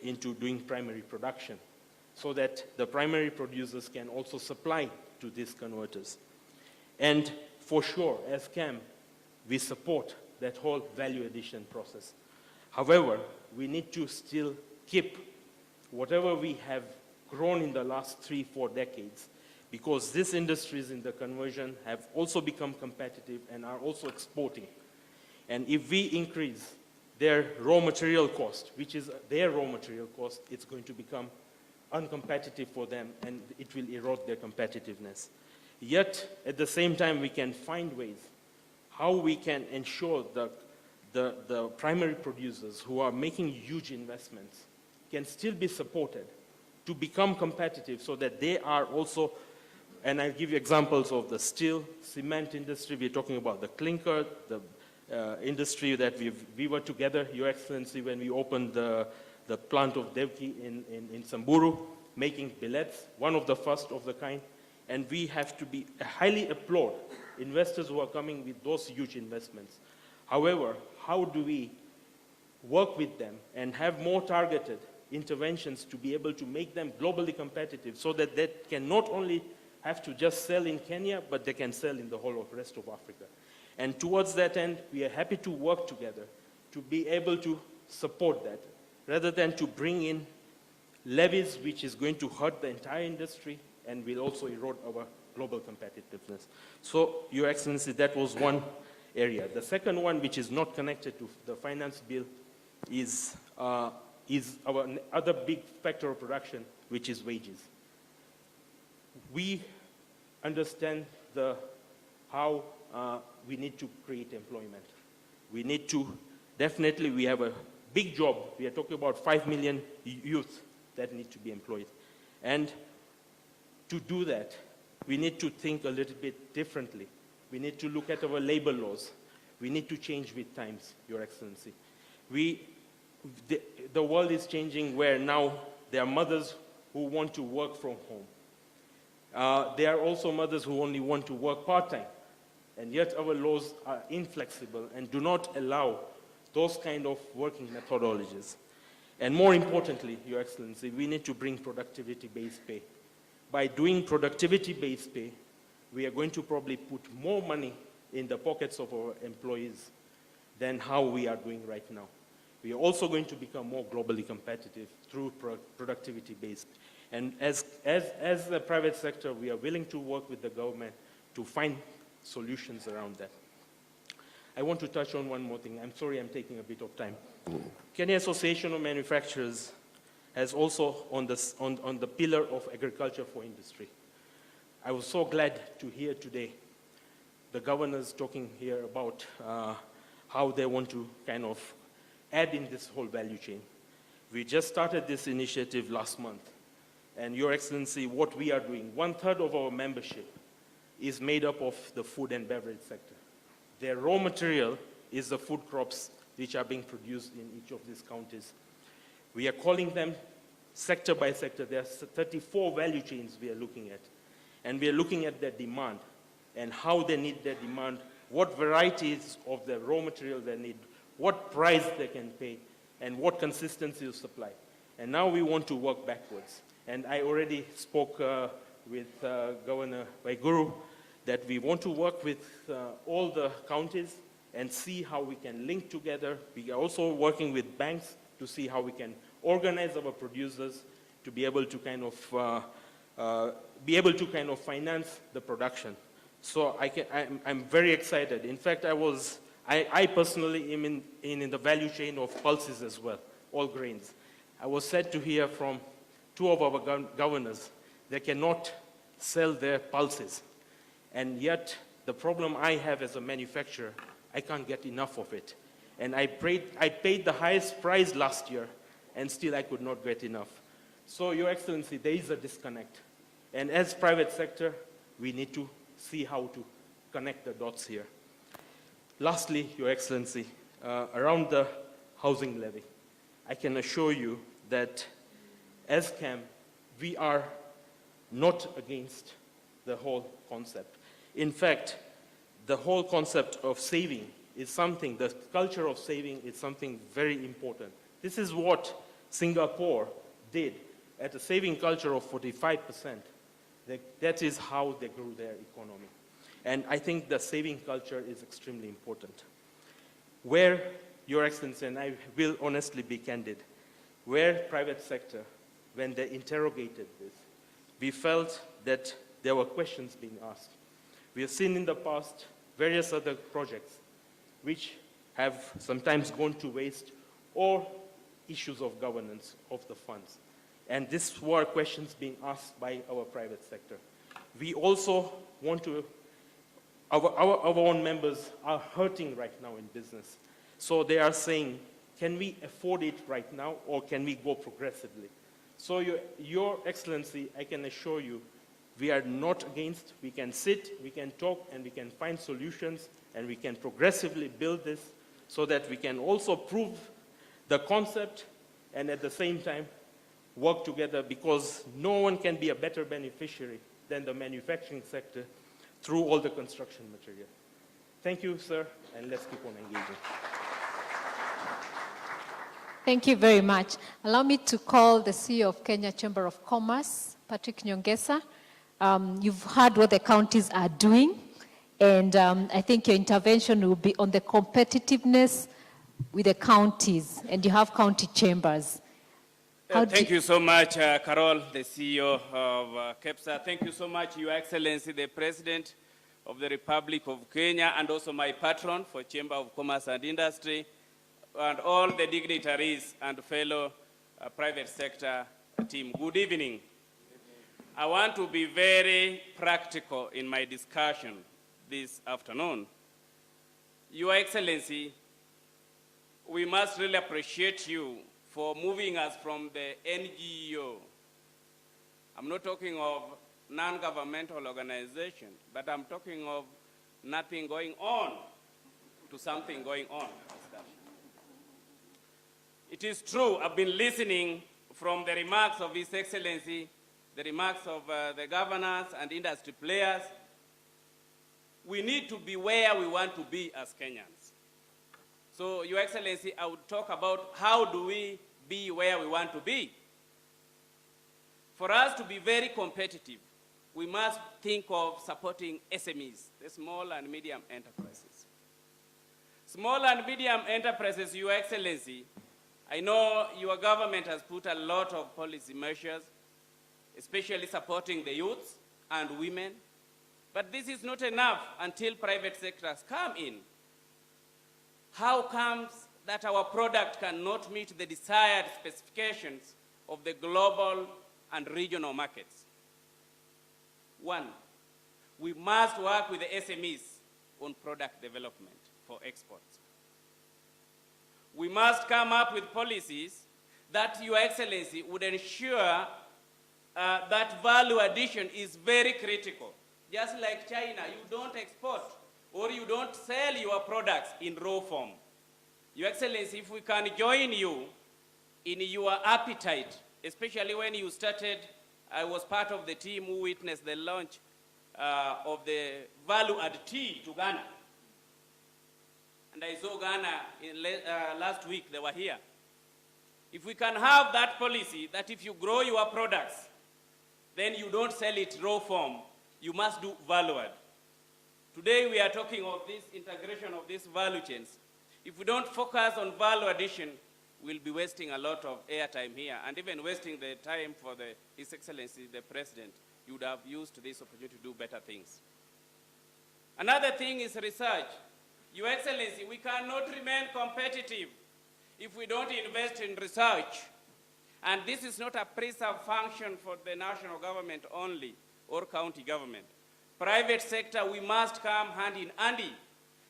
into doing primary production so that the primary producers can also supply to these converters. And for sure, as CAM, we support that whole value addition process. However, we need to still keep whatever we have grown in the last 3-4 decades, because these industries in the conversion have also become competitive and are also exporting. And if we increase their raw material cost, which is their raw material cost, it's going to become uncompetitive for them and it will erode their competitiveness. Yet, at the same time, we can find ways how we can ensure the primary producers who are making huge investments can still be supported to become competitive so that they are also, and I'll give you examples of the steel, cement industry. We're talking about the clinker, the industry that we were together, Your Excellency, when we opened the plant of Devki in Samburu, making billets, one of the first of the kind. And we have to be highly applaud investors who are coming with those huge investments. However, how do we work with them and have more targeted interventions to be able to make them globally competitive so that they can not only have to just sell in Kenya, but they can sell in the whole of the rest of Africa. And towards that end, we are happy to work together to be able to support that, rather than to bring in levies which is going to hurt the entire industry and will also erode our global competitiveness. So, Your Excellency, that was one area. The second one, which is not connected to the finance bill, is our other big factor of production, which is wages. We understand how we need to create employment. We need to, definitely we have a big job. We are talking about 5 million youth that need to be employed. And to do that, we need to think a little bit differently. We need to look at our labor laws. We need to change with times, Your Excellency. The world is changing where now there are mothers who want to work from home. There are also mothers who only want to work part-time. And yet our laws are inflexible and do not allow those kind of working methodologies. And more importantly, Your Excellency, we need to bring productivity-based pay. By doing productivity-based pay, we are going to probably put more money in the pockets of our employees than how we are doing right now. We are also going to become more globally competitive through productivity-based. And as the private sector, we are willing to work with the government to find solutions around that. I want to touch on one more thing. I'm sorry I'm taking a bit of time. Kenya Association of Manufacturers has also on the pillar of agriculture for industry. I was so glad to hear today the governors talking here about how they want to kind of add in this whole value chain. We just started this initiative last month. And Your Excellency, what we are doing, 1/3 of our membership is made up of the food and beverage sector. Their raw material is the food crops which are being produced in each of these counties. We are calling them sector by sector. There are 34 value chains we are looking at. And we are looking at their demand and how they need their demand, what varieties of the raw material they need, what price they can pay, and what consistency of supply. And now we want to work backwards. And I already spoke with Governor Waiguru that we want to work with all the counties and see how we can link together. We are also working with banks to see how we can organize our producers to be able to kind of finance the production. So I'm very excited. In fact, I personally am in the value chain of pulses as well, all grains. I was sad to hear from 2 of our governors, they cannot sell their pulses. And yet, the problem I have as a manufacturer, I can't get enough of it. And I paid the highest price last year, and still I could not get enough. So, Your Excellency, there is a disconnect. And as private sector, we need to see how to connect the dots here. Lastly, Your Excellency, around the housing levy, I can assure you that as CAM, we are not against the whole concept. In fact, the whole concept of saving is something, the culture of saving is something very important. This is what Singapore did at a saving culture of 45%. That is how they grew their economy. And I think the saving culture is extremely important. Where, Your Excellency, and I will honestly be candid, where private sector, when they interrogated this, we felt that there were questions being asked. We have seen in the past various other projects which have sometimes gone to waste or issues of governance of the funds. And these were questions being asked by our private sector. We also want to, our own members are hurting right now in business. So they are saying, can we afford it right now or can we go progressively? So Your Excellency, I can assure you, we are not against, we can sit, we can talk, and we can find solutions, and we can progressively build this so that we can also prove the concept and at the same time work together, because no one can be a better beneficiary than the manufacturing sector through all the construction material. Thank you, sir, and let's keep on engaging. Thank you very much. Allow me to call the CEO of Kenya Chamber of Commerce, Patrick Nyongesa. You've heard what the counties are doing, and I think your intervention will be on the competitiveness with the counties, and you have county chambers. Thank you so much, Carol, the CEO of KEPSA. Thank you so much, Your Excellency, the President of the Republic of Kenya, and also my patron for Chamber of Commerce and Industry, and all the dignitaries and fellow private sector team. Good evening. I want to be very practical in my discussion this afternoon. Your Excellency, we must really appreciate you for moving us from the NGO. I'm not talking of non-governmental organization, but I'm talking of nothing going on to something going on. It is true, I've been listening from the remarks of His Excellency, the remarks of the governors and industry players. We need to be where we want to be as Kenyans. So, Your Excellency, I would talk about how do we be where we want to be. For us to be very competitive, we must think of supporting SMEs, the small and medium enterprises. Small and medium enterprises, Your Excellency, I know your government has put a lot of policy measures, especially supporting the youths and women, but this is not enough until private sectors come in. How comes that our product cannot meet the desired specifications of the global and regional markets? One, we must work with the SMEs on product development for exports. We must come up with policies that, Your Excellency, would ensure that value addition is very critical. Just like China, you don't export or you don't sell your products in raw form. Your Excellency, if we can join you in your appetite, especially when you started, I was part of the team who witnessed the launch of the value-add tea to Ghana. And I saw Ghana last week, they were here. If we can have that policy that if you grow your products, then you don't sell it raw form, you must do value-add. Today we are talking of this integration of these value chains. If we don't focus on value addition, we'll be wasting a lot of airtime here, and even wasting the time for His Excellency, the President. You would have used this opportunity to do better things. Another thing is research. Your Excellency, we cannot remain competitive if we don't invest in research. And this is not a preserve function for the national government only or county government. Private sector, we must come hand in hand.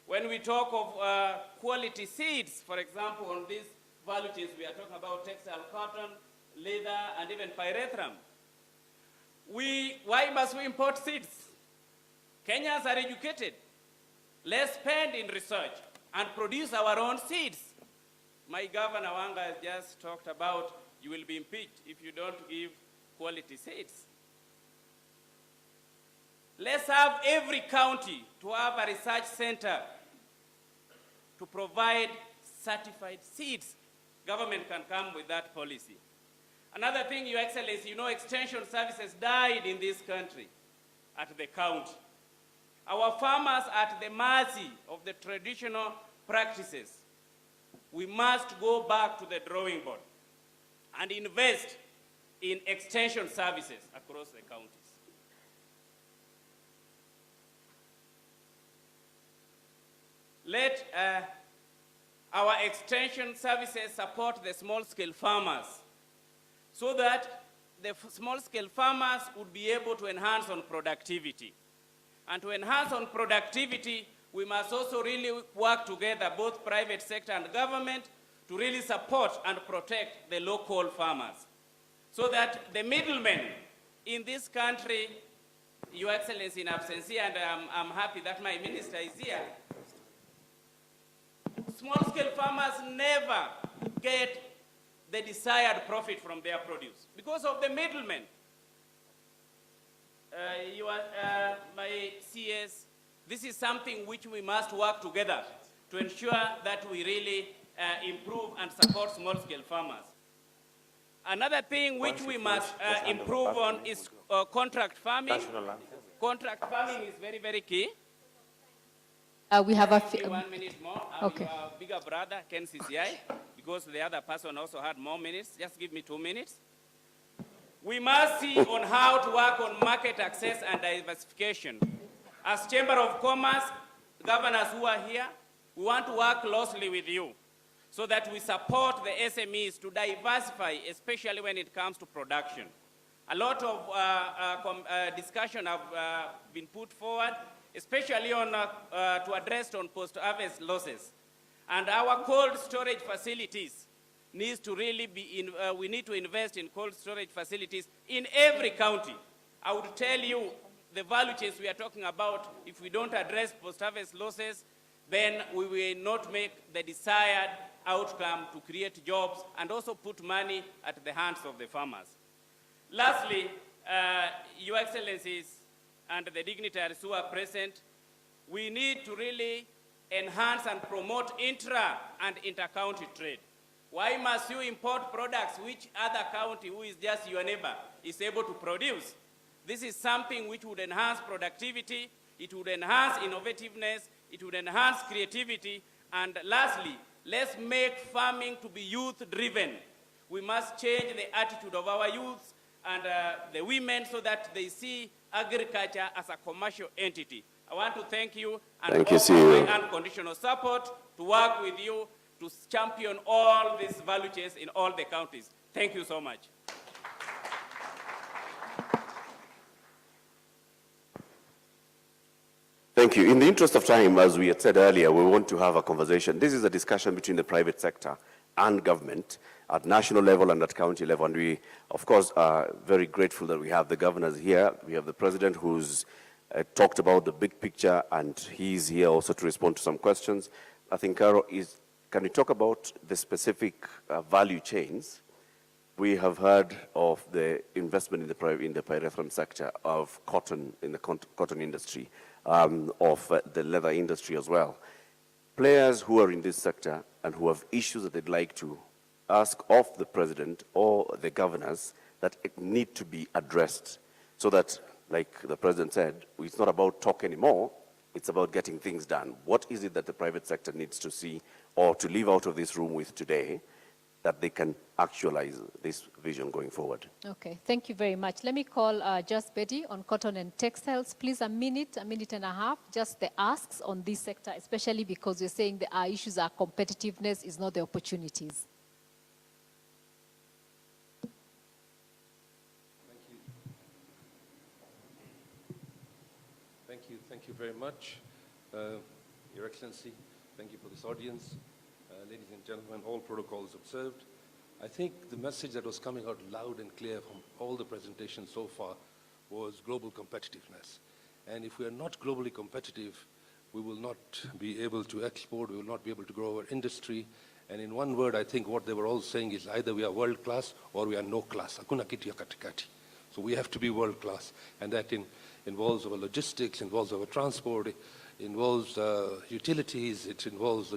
When we talk of quality seeds, for example, on these value chains, we are talking about textile, cotton, leather, and even pyrethrum. Why must we import seeds? Kenyans are educated. Let's spend in research and produce our own seeds. My governor Wanga has just talked about you will be impeached if you don't give quality seeds. Let's have every county to have a research center to provide certified seeds. Government can come with that policy. Another thing, Your Excellency, you know, extension services died in this country at the county. Our farmers are at the mercy of the traditional practices. We must go back to the drawing board and invest in extension services across the counties. Let our extension services support the small-scale farmers so that the small-scale farmers would be able to enhance on productivity. And to enhance on productivity, we must also really work together, both private sector and government, to really support and protect the local farmers. So that the middlemen in this country, Your Excellency, in absentia, and I'm happy that my minister is here, small-scale farmers never get the desired profit from their produce because of the middlemen. My CS, this is something which we must work together to ensure that we really improve and support small-scale farmers. Another thing which we must improve on is contract farming. Contract farming is very, very key. We have a Give me 1 minute more. Okay. Your bigger brother, Ken CCI, because the other person also had more minutes. Just give me 2 minutes. We must see on how to work on market access and diversification. As Chamber of Commerce, governors who are here, we want to work closely with you so that we support the SMEs to diversify, especially when it comes to production. A lot of discussion have been put forward, especially on to address on post-harvest losses. And our cold storage facilities needs to really be, we need to invest in cold storage facilities in every county. I would tell you the value chains we are talking about, if we don't address post-harvest losses, then we will not make the desired outcome to create jobs and also put money at the hands of the farmers. Lastly, Your Excellencies and the dignitaries who are present, we need to really enhance and promote intra and inter-county trade. Why must you import products which other county who is just your neighbor is able to produce? This is something which would enhance productivity, it would enhance innovativeness, it would enhance creativity, and lastly, let's make farming to be youth-driven. We must change the attitude of our youths and the women so that they see agriculture as a commercial entity. I want to thank you and offer my unconditional support to work with you to champion all these value chains in all the counties. Thank you so much. Thank you. In the interest of time, as we had said earlier, we want to have a conversation. This is a discussion between the private sector and government at national level and at county level. And we, of course, are very grateful that we have the governors here. We have the president who's talked about the big picture, and he's here also to respond to some questions. I think, Caro, can you talk about the specific value chains? We have heard of the investment in the pyrethrum sector, of cotton, in the cotton industry, of the leather industry as well. Players who are in this sector and who have issues that they'd like to ask of the president or the governors that it need to be addressed so that, like the president said, it's not about talk anymore, it's about getting things done. What is it that the private sector needs to see or to leave out of this room with today that they can actualize this vision going forward? Okay, thank you very much. Let me call just Betty on cotton and textiles. Please, a minute and a half, just the asks on this sector, especially because you're saying that our issues are competitiveness, is not the opportunities. Thank you very much. Your Excellency, thank you for this audience. Ladies and gentlemen, all protocols observed. I think the message that was coming out loud and clear from all the presentations so far was global competitiveness. And if we are not globally competitive, we will not be able to export, we will not be able to grow our industry. And in one word, I think what they were all saying is either we are world class or we are no class. Hakuna kitu ya katikati. So we have to be world class. And that involves our logistics, involves our transport, involves utilities, it involves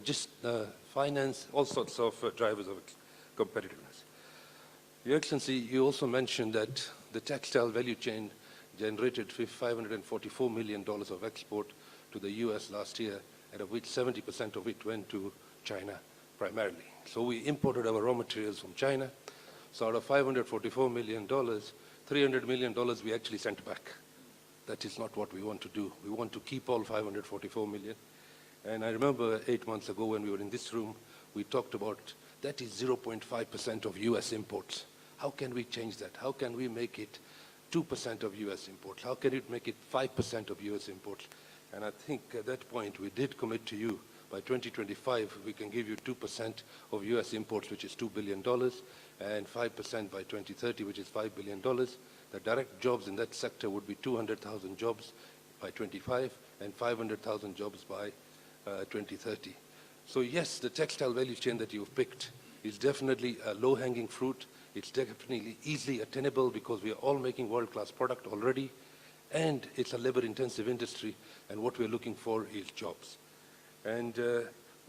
finance, all sorts of drivers of competitiveness. Your Excellency, you also mentioned that the textile value chain generated $544 million of export to the US last year, out of which 70% of it went to China primarily. So we imported our raw materials from China. So out of $544 million, $300 million we actually sent back. That is not what we want to do. We want to keep all 544 million. And I remember 8 months ago when we were in this room, we talked about that is 0.5% of US imports. How can we change that? How can we make it 2% of US imports? How can it make it 5% of US imports? And I think at that point we did commit to you, by 2025 we can give you 2% of US imports, which is $2 billion, and 5% by 2030, which is $5 billion. The direct jobs in that sector would be 200,000 jobs by 25 and 500,000 jobs by 2030. So yes, the textile value chain that you've picked is definitely a low-hanging fruit. It's definitely easily attainable because we are all making world-class product already, and it's a labor-intensive industry, and what we're looking for is jobs. And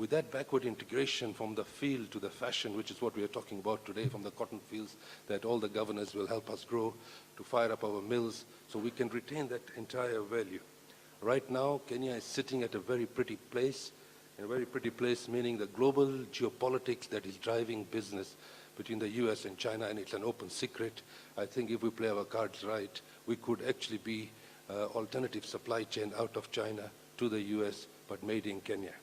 with that backward integration from the field to the fashion, which is what we are talking about today, from the cotton fields that all the governors will help us grow, to fire up our mills, so we can retain that entire value. Right now, Kenya is sitting at a very pretty place, and a very pretty place meaning the global geopolitics that is driving business between the US and China, and it's an open secret. I think if we play our cards right, we could actually be alternative supply chain out of China to the US, but made in Kenya.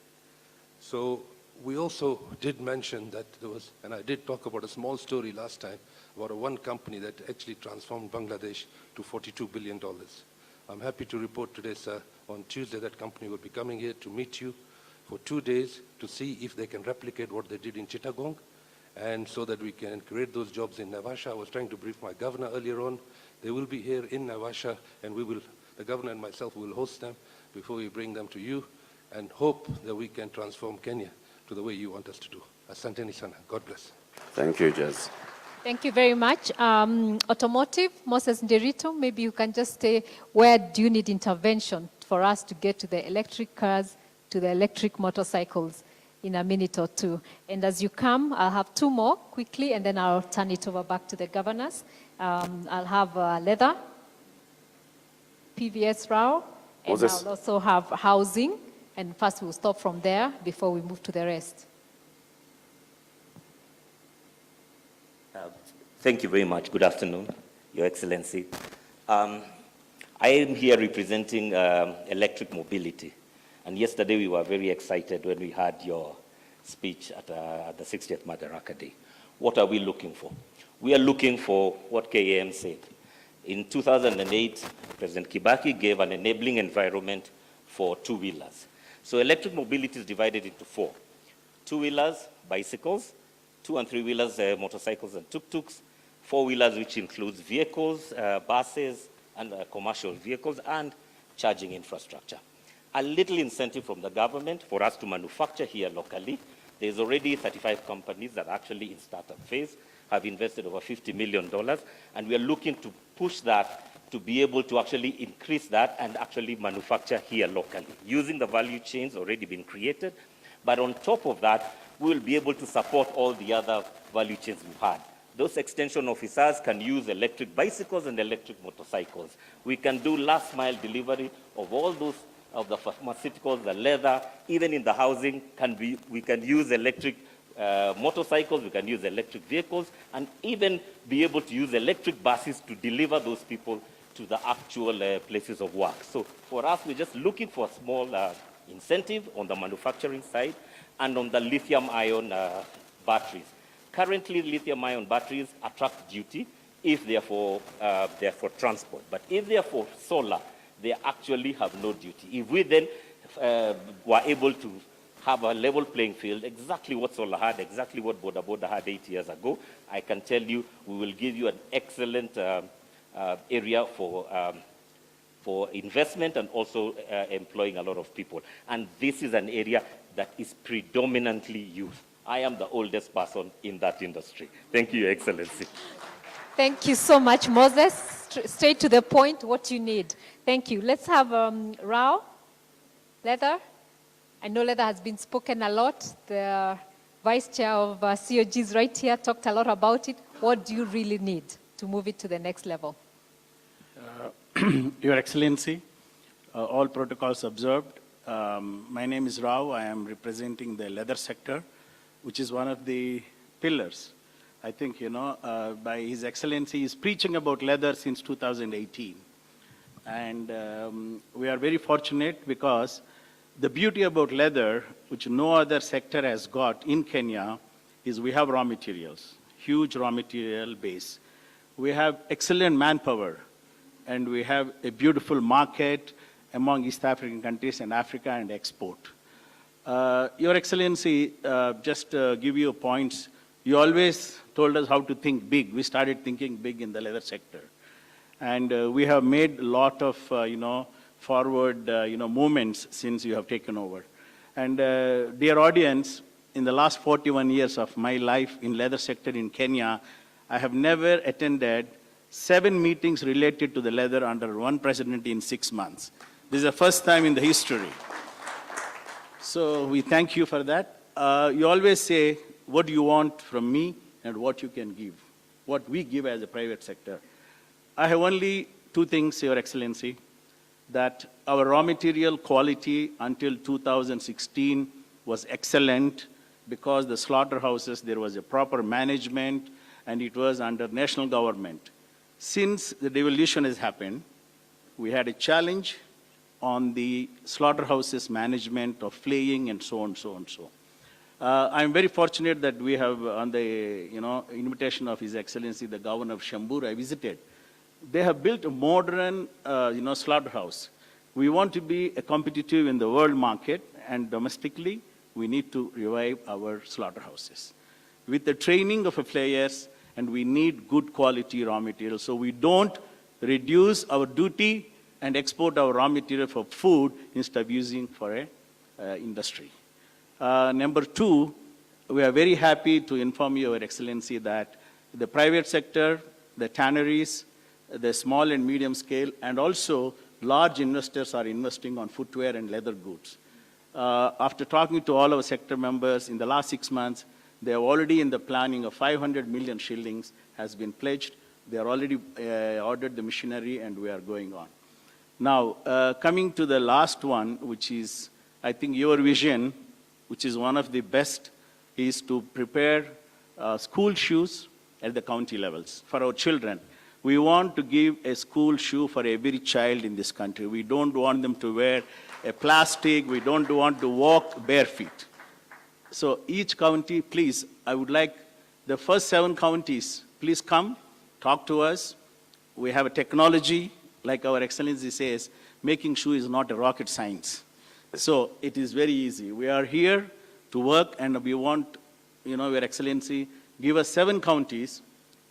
So we also did mention that there was, and I did talk about a small story last time, about one company that actually transformed Bangladesh to $42 billion. I'm happy to report today, sir, on Tuesday that company will be coming here to meet you for 2 days to see if they can replicate what they did in Chittagong, and so that we can create those jobs in Naivasha. I was trying to brief my governor earlier on. They will be here in Naivasha, and the governor and myself will host them before we bring them to you, and hope that we can transform Kenya to the way you want us to do. Asanteni sana. God bless. Thank you, Jaz. Thank you very much. Automotive, Moses Nderito, maybe you can just say, where do you need intervention for us to get to the electric cars, to the electric motorcycles in a minute or two? And as you come, I'll have two more quickly, and then I'll turn it over back to the governors. I'll have leather, PVS Rao, and Moses. I'll also have housing. And first we'll stop from there before we move to the rest. Thank you very much. Good afternoon, Your Excellency. I am here representing electric mobility. And yesterday we were very excited when we heard your speech at the 60th Madaraka Day. What are we looking for? We are looking for what KAM said. In 2008, President Kibaki gave an enabling environment for two-wheelers. So electric mobility is divided into four. Two-wheelers, bicycles, two- and three-wheelers, motorcycles and tuk-tuks, four-wheelers, which includes vehicles, buses, and commercial vehicles, and charging infrastructure. A little incentive from the government for us to manufacture here locally. There's already 35 companies that are actually in startup phase, have invested over $50 million, and we are looking to push that to be able to actually increase that and actually manufacture here locally, using the value chains already been created. But on top of that, we will be able to support all the other value chains we've had. Those extension officers can use electric bicycles and electric motorcycles. We can do last mile delivery of all those, of the pharmaceuticals, the leather, even in the housing, we can use electric motorcycles, we can use electric vehicles, and even be able to use electric buses to deliver those people to the actual places of work. So for us, we're just looking for a small incentive on the manufacturing side and on the lithium-ion batteries. Currently, lithium-ion batteries attract duty if they're for transport. But if they're for solar, they actually have no duty. If we then were able to have a level playing field, exactly what solar had, exactly what Boda Boda had 8 years ago, I can tell you we will give you an excellent area for investment and also employing a lot of people. And this is an area that is predominantly youth. I am the oldest person in that industry. Thank you, Your Excellency. Thank you so much, Moses. Straight to the point, what you need. Thank you. Let's have Rao, Leather. I know Leather has been spoken a lot. The Vice Chair of COG is right here, talked a lot about it. What do you really need to move it to the next level? Your Excellency, all protocols observed. My name is Rao. I am representing the leather sector, which is one of the pillars. I think, by His Excellency, he's preaching about leather since 2018. And we are very fortunate because the beauty about leather, which no other sector has got in Kenya, is we have raw materials, huge raw material base. We have excellent manpower, and we have a beautiful market among East African countries and Africa and export. Your Excellency, just give you points. You always told us how to think big. We started thinking big in the leather sector. And we have made a lot of, forward, movements since you have taken over. And dear audience, in the last 41 years of my life in leather sector in Kenya, I have never attended 7 meetings related to the leather under one president in 6 months. This is the first time in the history. So we thank you for that. You always say what you want from me and what you can give, what we give as a private sector. I have only two things, Your Excellency, that our raw material quality until 2016 was excellent because the slaughterhouses, there was a proper management and it was under national government. Since the devolution has happened, we had a challenge on the slaughterhouses management of flaying and so on, so on, so. I'm very fortunate that we have, on the invitation of His Excellency, the Governor of Shambur, I visited. They have built a modern slaughterhouse. We want to be a competitive in the world market, and domestically, we need to revive our slaughterhouses. With the training of flayers, and we need good quality raw material, so we don't reduce our duty and export our raw material for food instead of using for industry. Number two, we are very happy to inform you, Your Excellency, that the private sector, the tanneries, the small and medium scale, and also large investors are investing on footwear and leather goods. After talking to all our sector members in the last 6 months, they are already in the planning of 500 million shillings has been pledged. They are already ordered the machinery and we are going on. Now, coming to the last one, which is, I think, your vision, which is one of the best, is to prepare school shoes at the county levels for our children. We want to give a school shoe for every child in this country. We don't want them to wear a plastic. We don't want to walk bare feet. So each county, please, I would like the first 7 counties, please come, talk to us. We have a technology, like our Excellency says, making shoe is not a rocket science. So it is very easy. We are here to work, and we want, Your Excellency, give us 7 counties.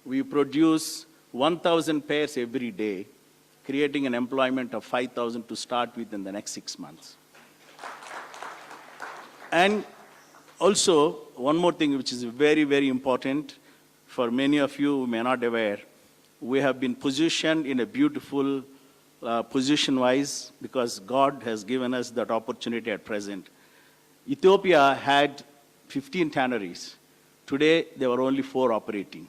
We produce 1,000 pairs every day, creating an employment of 5,000 to start with in the next 6 months. And also, one more thing which is very, very important for many of you who may not be aware, we have been positioned in a beautiful position-wise because God has given us that opportunity at present. Ethiopia had 15 tanneries. Today, there were only 4 operating.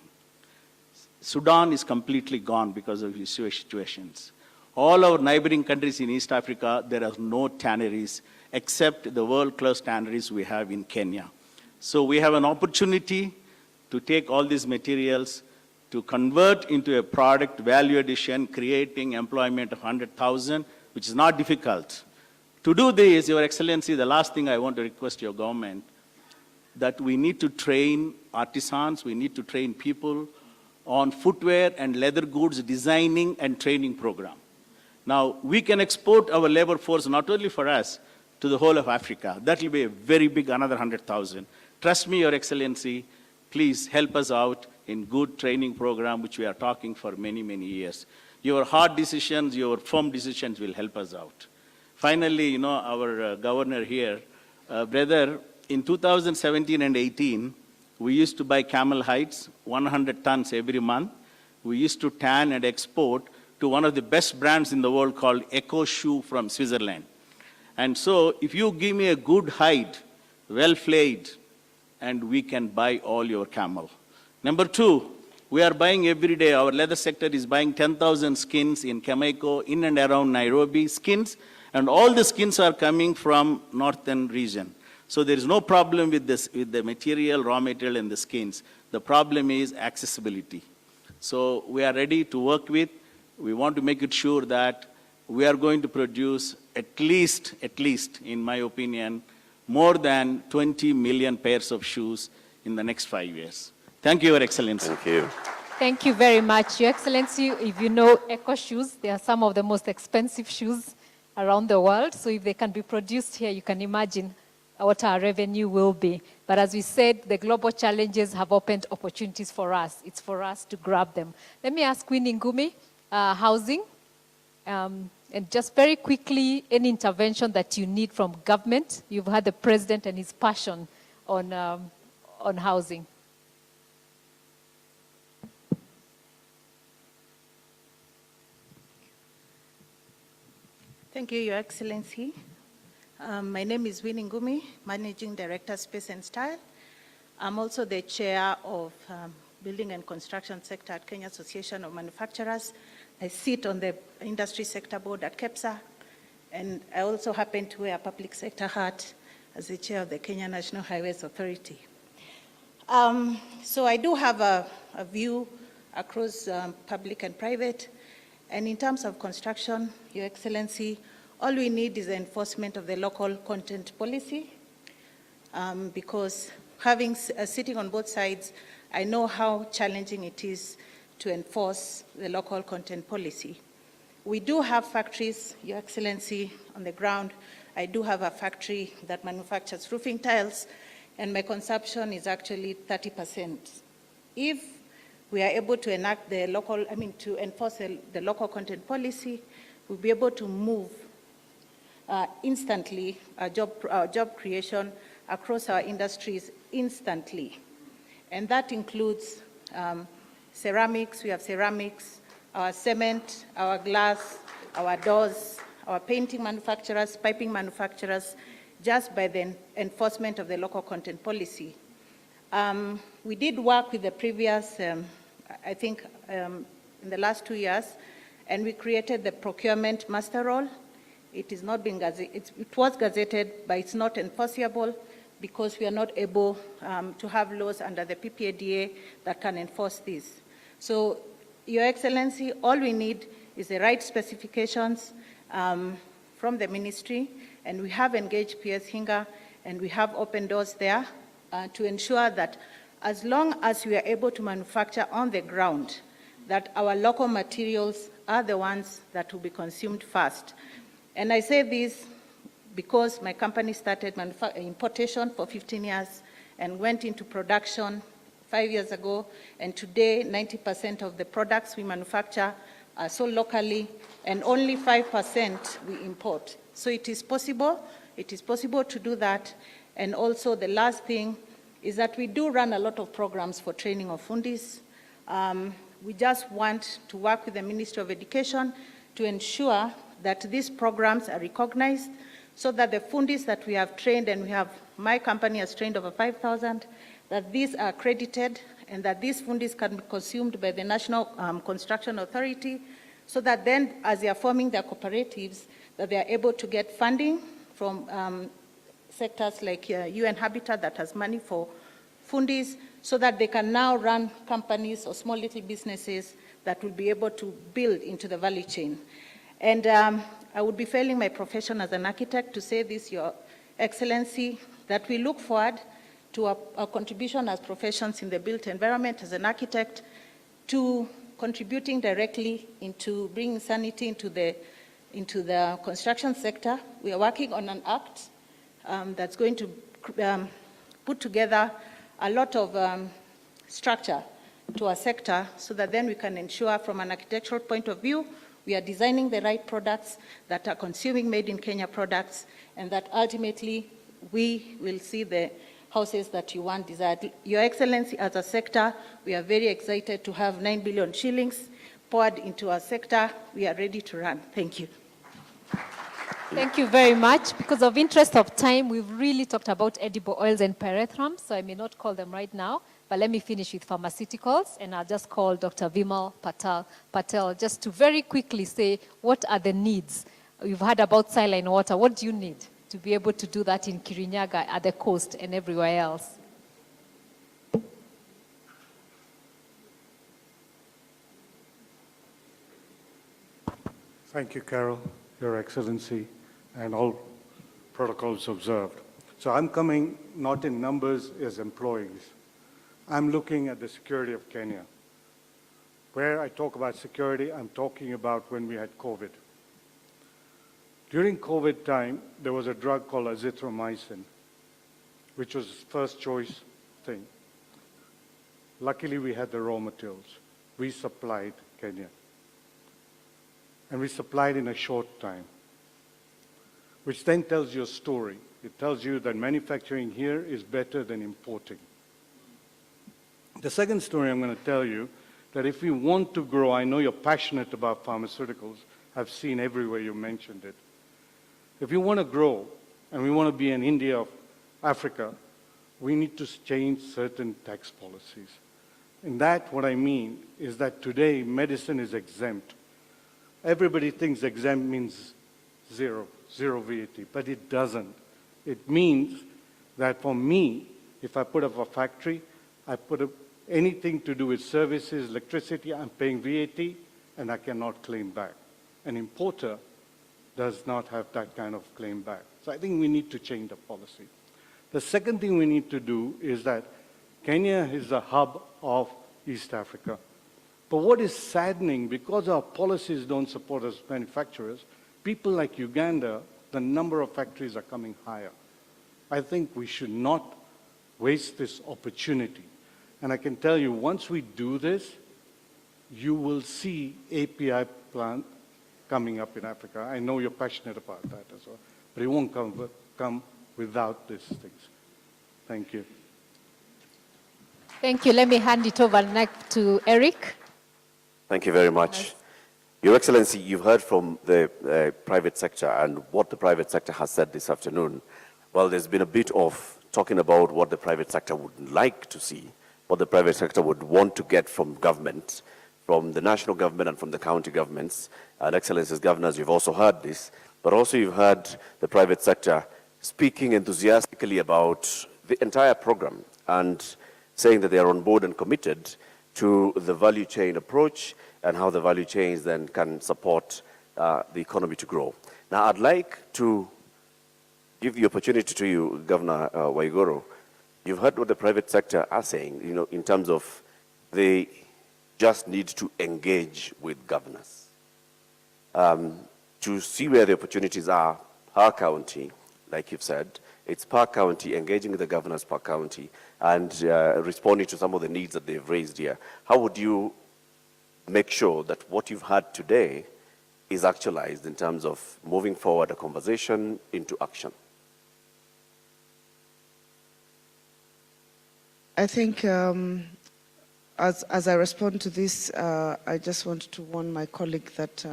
Sudan is completely gone because of these situations. All our neighboring countries in East Africa, there are no tanneries except the world-class tanneries we have in Kenya. So we have an opportunity to take all these materials to convert into a product value addition, creating employment of 100,000, which is not difficult. To do this, Your Excellency, the last thing I want to request your government, that we need to train artisans, we need to train people on footwear and leather goods designing and training program. Now, we can export our labor force not only for us, to the whole of Africa. That will be a very big, another 100,000. Trust me, Your Excellency, please help us out in good training program, which we are talking for many, many years. Your hard decisions, your firm decisions will help us out. Finally, our governor here, brother, in 2017 and 18, we used to buy camel hides, 100 tons every month. We used to tan and export to one of the best brands in the world called Eco Shoe from Switzerland. And so if you give me a good hide, well flayed, and we can buy all your camel. Number 2, we are buying every day, our leather sector is buying 10,000 skins in Kamaiko, in and around Nairobi, skins, and all the skins are coming from northern region. So there is no problem with this, with the material, raw material, and the skins. The problem is accessibility. So we are ready to work with. We want to make it sure that we are going to produce at least, in my opinion, more than 20 million pairs of shoes in the next 5 years. Thank you, Your Excellency. Thank you. Thank you very much, Your Excellency. If you know Eco shoes, they are some of the most expensive shoes around the world. So if they can be produced here, you can imagine what our revenue will be. But as we said, the global challenges have opened opportunities for us. It's for us to grab them. Let me ask Queen Ngumi, housing. And just very quickly, any intervention that you need from government. You've had the president and his passion on housing. Thank you, Your Excellency. My name is Winnie Ngumi, Managing Director, Space and Style. I'm also the chair of Building and Construction Sector at Kenya Association of Manufacturers. I sit on the industry sector board at KEPSA, and I also happen to wear a public sector hat as the chair of the Kenya National Highways Authority. So I do have a view across public and private, and in terms of construction, Your Excellency, all we need is the enforcement of the local content policy, because sitting on both sides, I know how challenging it is to enforce the local content policy. We do have factories, Your Excellency, on the ground. I do have a factory that manufactures roofing tiles, and my consumption is actually 30%. If we are able to enact the local, to enforce the local content policy, we'll be able to move instantly job creation across our industries instantly. And that includes ceramics. We have ceramics, our cement, our glass, our doors, our painting manufacturers, piping manufacturers, just by the enforcement of the local content policy. We did work with the previous, I think, in the last 2 years, and we created the procurement master roll. It is not being it was gazetted, but it's not enforceable because we are not able to have laws under the PPADA that can enforce this. So, Your Excellency, all we need is the right specifications from the ministry, and we have engaged PS Hinga, and we have open doors there to ensure that as long as we are able to manufacture on the ground, that our local materials are the ones that will be consumed first. And I say this because my company started importation for 15 years and went into production 5 years ago, and today 90% of the products we manufacture are sold locally, and only 5% we import. So it is possible to do that. And also the last thing is that we do run a lot of programs for training of fundis. We just want to work with the Ministry of Education to ensure that these programs are recognized so that the fundis that we have trained, and my company has trained over 5,000, that these are accredited and that these fundis can be consumed by the National Construction Authority, so that then as they are forming their cooperatives, that they are able to get funding from sectors like UN Habitat that has money for fundis, so that they can now run companies or small little businesses that will be able to build into the value chain. And I would be failing my profession as an architect to say this, Your Excellency, that we look forward to our contribution as professions in the built environment as an architect to contributing directly into bringing sanity into the construction sector. We are working on an act that's going to put together a lot of structure to our sector so that then we can ensure from an architectural point of view we are designing the right products that are consuming made in Kenya products, and that ultimately we will see the houses that you want desired. Your Excellency, as a sector, we are very excited to have 9 billion shillings poured into our sector. We are ready to run. Thank you. Thank you very much. Because of interest of time, we've really talked about edible oils and pyrethrum, so I may not call them right now, but let me finish with pharmaceuticals, and I'll just call Dr. Vimal Patel just to very quickly say, what are the needs? You've heard about saline water. What do you need to be able to do that in Kirinyaga, at the coast, and everywhere else? Thank you, Carol, Your Excellency, and all protocols observed. So I'm coming not in numbers as employees. I'm looking at the security of Kenya. Where I talk about security, I'm talking about when we had COVID. During COVID time, there was a drug called azithromycin, which was first choice thing. Luckily, we had the raw materials. We supplied Kenya. And we supplied in a short time, which then tells you a story. It tells you that manufacturing here is better than importing. The second story I'm going to tell you, that if we want to grow, I know you're passionate about pharmaceuticals. I've seen everywhere you mentioned it. If you want to grow, and we want to be an India of Africa, we need to change certain tax policies. In that, what I mean is that today medicine is exempt. Everybody thinks exempt means zero VAT, but it doesn't. It means that for me, if I put up a factory, I put up anything to do with services, electricity, I'm paying VAT, and I cannot claim back. An importer does not have that kind of claim back. So I think we need to change the policy. The second thing we need to do is that Kenya is the hub of East Africa. But what is saddening, because our policies don't support us manufacturers, people like Uganda, the number of factories are coming higher. I think we should not waste this opportunity. And I can tell you, once we do this, you will see API plant coming up in Africa. I know you're passionate about that as well, but it won't come without these things. Thank you. Thank you. Let me hand it over next to Eric. Thank you very much. Your Excellency, you've heard from the private sector and what the private sector has said this afternoon. Well, there's been a bit of talking about what the private sector would like to see, what the private sector would want to get from government, from the national government and from the county governments. And Excellencies Governors, you've also heard this, but also you've heard the private sector speaking enthusiastically about the entire program and saying that they are on board and committed to the value chain approach and how the value chains then can support the economy to grow. Now, I'd like to give the opportunity to you, Governor Waiguru. You've heard what the private sector are saying, you know, in terms of they just need to engage with governors to see where the opportunities are per county, like you've said. It's per county, engaging with the governors per county, and responding to some of the needs that they've raised here. How would you make sure that what you've had today is actualized in terms of moving forward a conversation into action? I think as I respond to this, I just want to warn my colleague that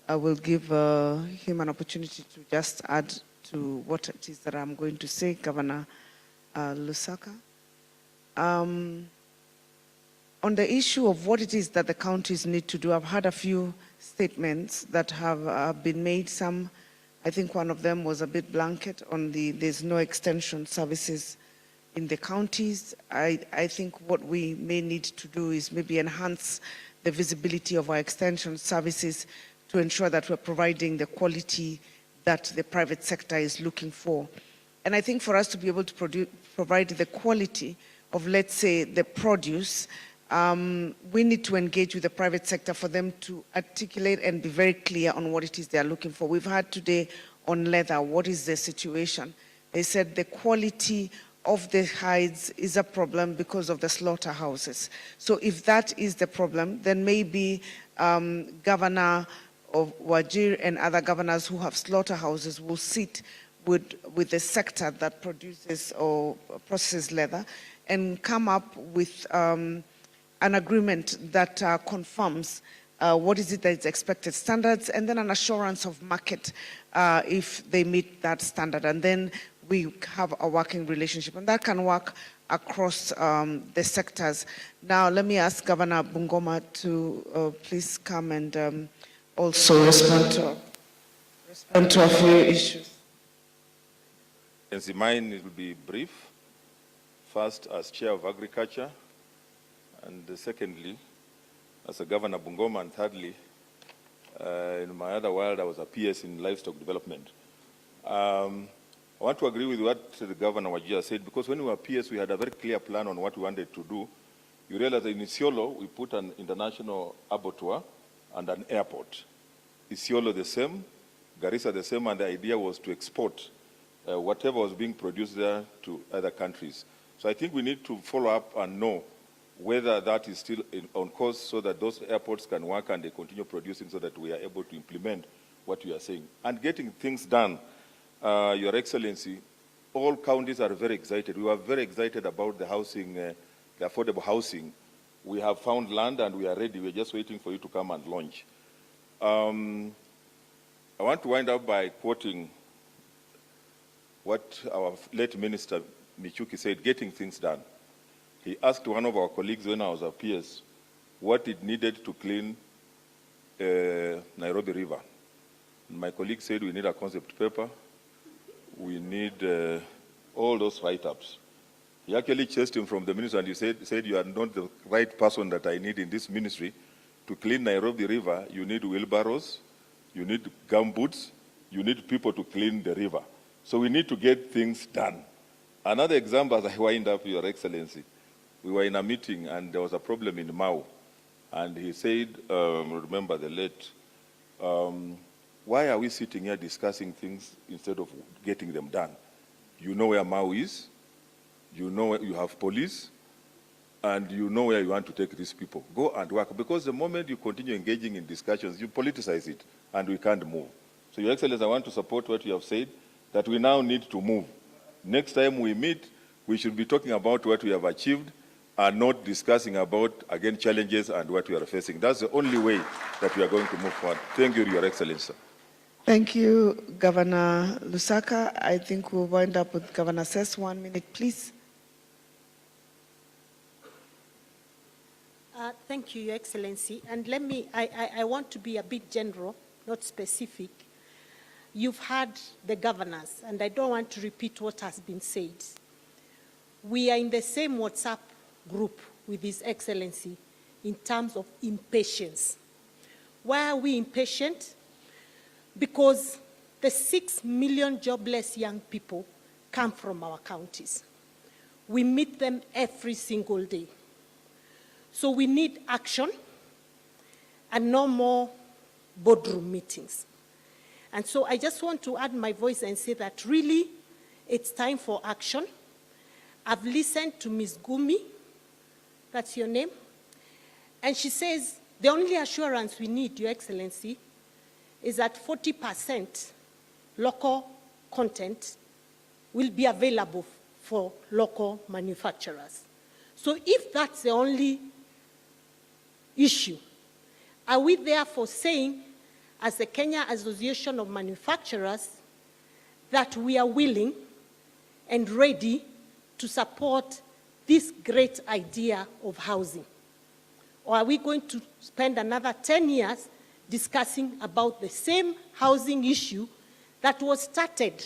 I will give him an opportunity to just add to what it is that I'm going to say, Governor Lusaka. On the issue of what it is that the counties need to do, I've had a few statements that have been made. Some, I think one of them was a bit blanket on there's no extension services in the counties. I think what we may need to do is maybe enhance the visibility of our extension services to ensure that we're providing the quality that the private sector is looking for. And I think for us to be able to provide the quality of, let's say, the produce, we need to engage with the private sector for them to articulate and be very clear on what it is they're looking for. We've heard today on leather, what is the situation? They said the quality of the hides is a problem because of the slaughterhouses. So if that is the problem, then maybe Governor of Wajir and other governors who have slaughterhouses will sit with the sector that produces or processes leather and come up with an agreement that confirms what is it that is expected standards, and then an assurance of market if they meet that standard. And then we have a working relationship, and that can work across the sectors. Now, let me ask Governor Bungoma to please come and also respond to a few issues. Mine will be brief. First, as Chair of Agriculture, and secondly, as a Governor Bungoma, and thirdly, in my other world, I was a PS in livestock development. I want to agree with what the Governor Wajir said, because when we were PS, we had a very clear plan on what we wanted to do. You realize that in Isiolo, we put an international abattoir and an airport. Isiolo the same, Garissa the same, and the idea was to export whatever was being produced there to other countries. So I think we need to follow up and know whether that is still on course so that those airports can work and they continue producing so that we are able to implement what you are saying. And getting things done, Your Excellency, all counties are very excited. We are very excited about the housing, the affordable housing. We have found land and we are ready. We're just waiting for you to come and launch. I want to wind up by quoting what our late Minister Michuki said, getting things done. He asked one of our colleagues when I was at PS what it needed to clean Nairobi River. My colleague said we need a concept paper, we need all those write-ups. He actually chased him from the ministry and he said, you are not the right person that I need in this ministry. To clean Nairobi River, you need wheelbarrows, you need gumboots, you need people to clean the river. So we need to get things done. Another example, as I wind up, Your Excellency, we were in a meeting and there was a problem in Mau. And he said, remember the late, why are we sitting here discussing things instead of getting them done? You know where Mau is, you know where you have police, and you know where you want to take these people. Go and work, because the moment you continue engaging in discussions, you politicize it, and we can't move. So, Your Excellency, I want to support what you have said, that we now need to move. Next time we meet, we should be talking about what we have achieved, and not discussing about, again, challenges and what we are facing. That's the only way that we are going to move forward. Thank you, Your Excellency. Thank you, Governor Lusaka. I think we'll wind up with Governor Sess. 1 minute, please. Thank you, Your Excellency. And let me, I want to be a bit general, not specific. You've heard the governors, and I don't want to repeat what has been said. We are in the same WhatsApp group with His Excellency in terms of impatience. Why are we impatient? Because the 6 million jobless young people come from our counties. We meet them every single day. So we need action and no more boardroom meetings. And so I just want to add my voice and say that really it's time for action. I've listened to Ms. Gumi, that's your name, and she says the only assurance we need, Your Excellency, is that 40% local content will be available for local manufacturers. So if that's the only issue, are we therefore saying, as the Kenya Association of Manufacturers, that we are willing and ready to support this great idea of housing? Or are we going to spend another 10 years discussing about the same housing issue that was started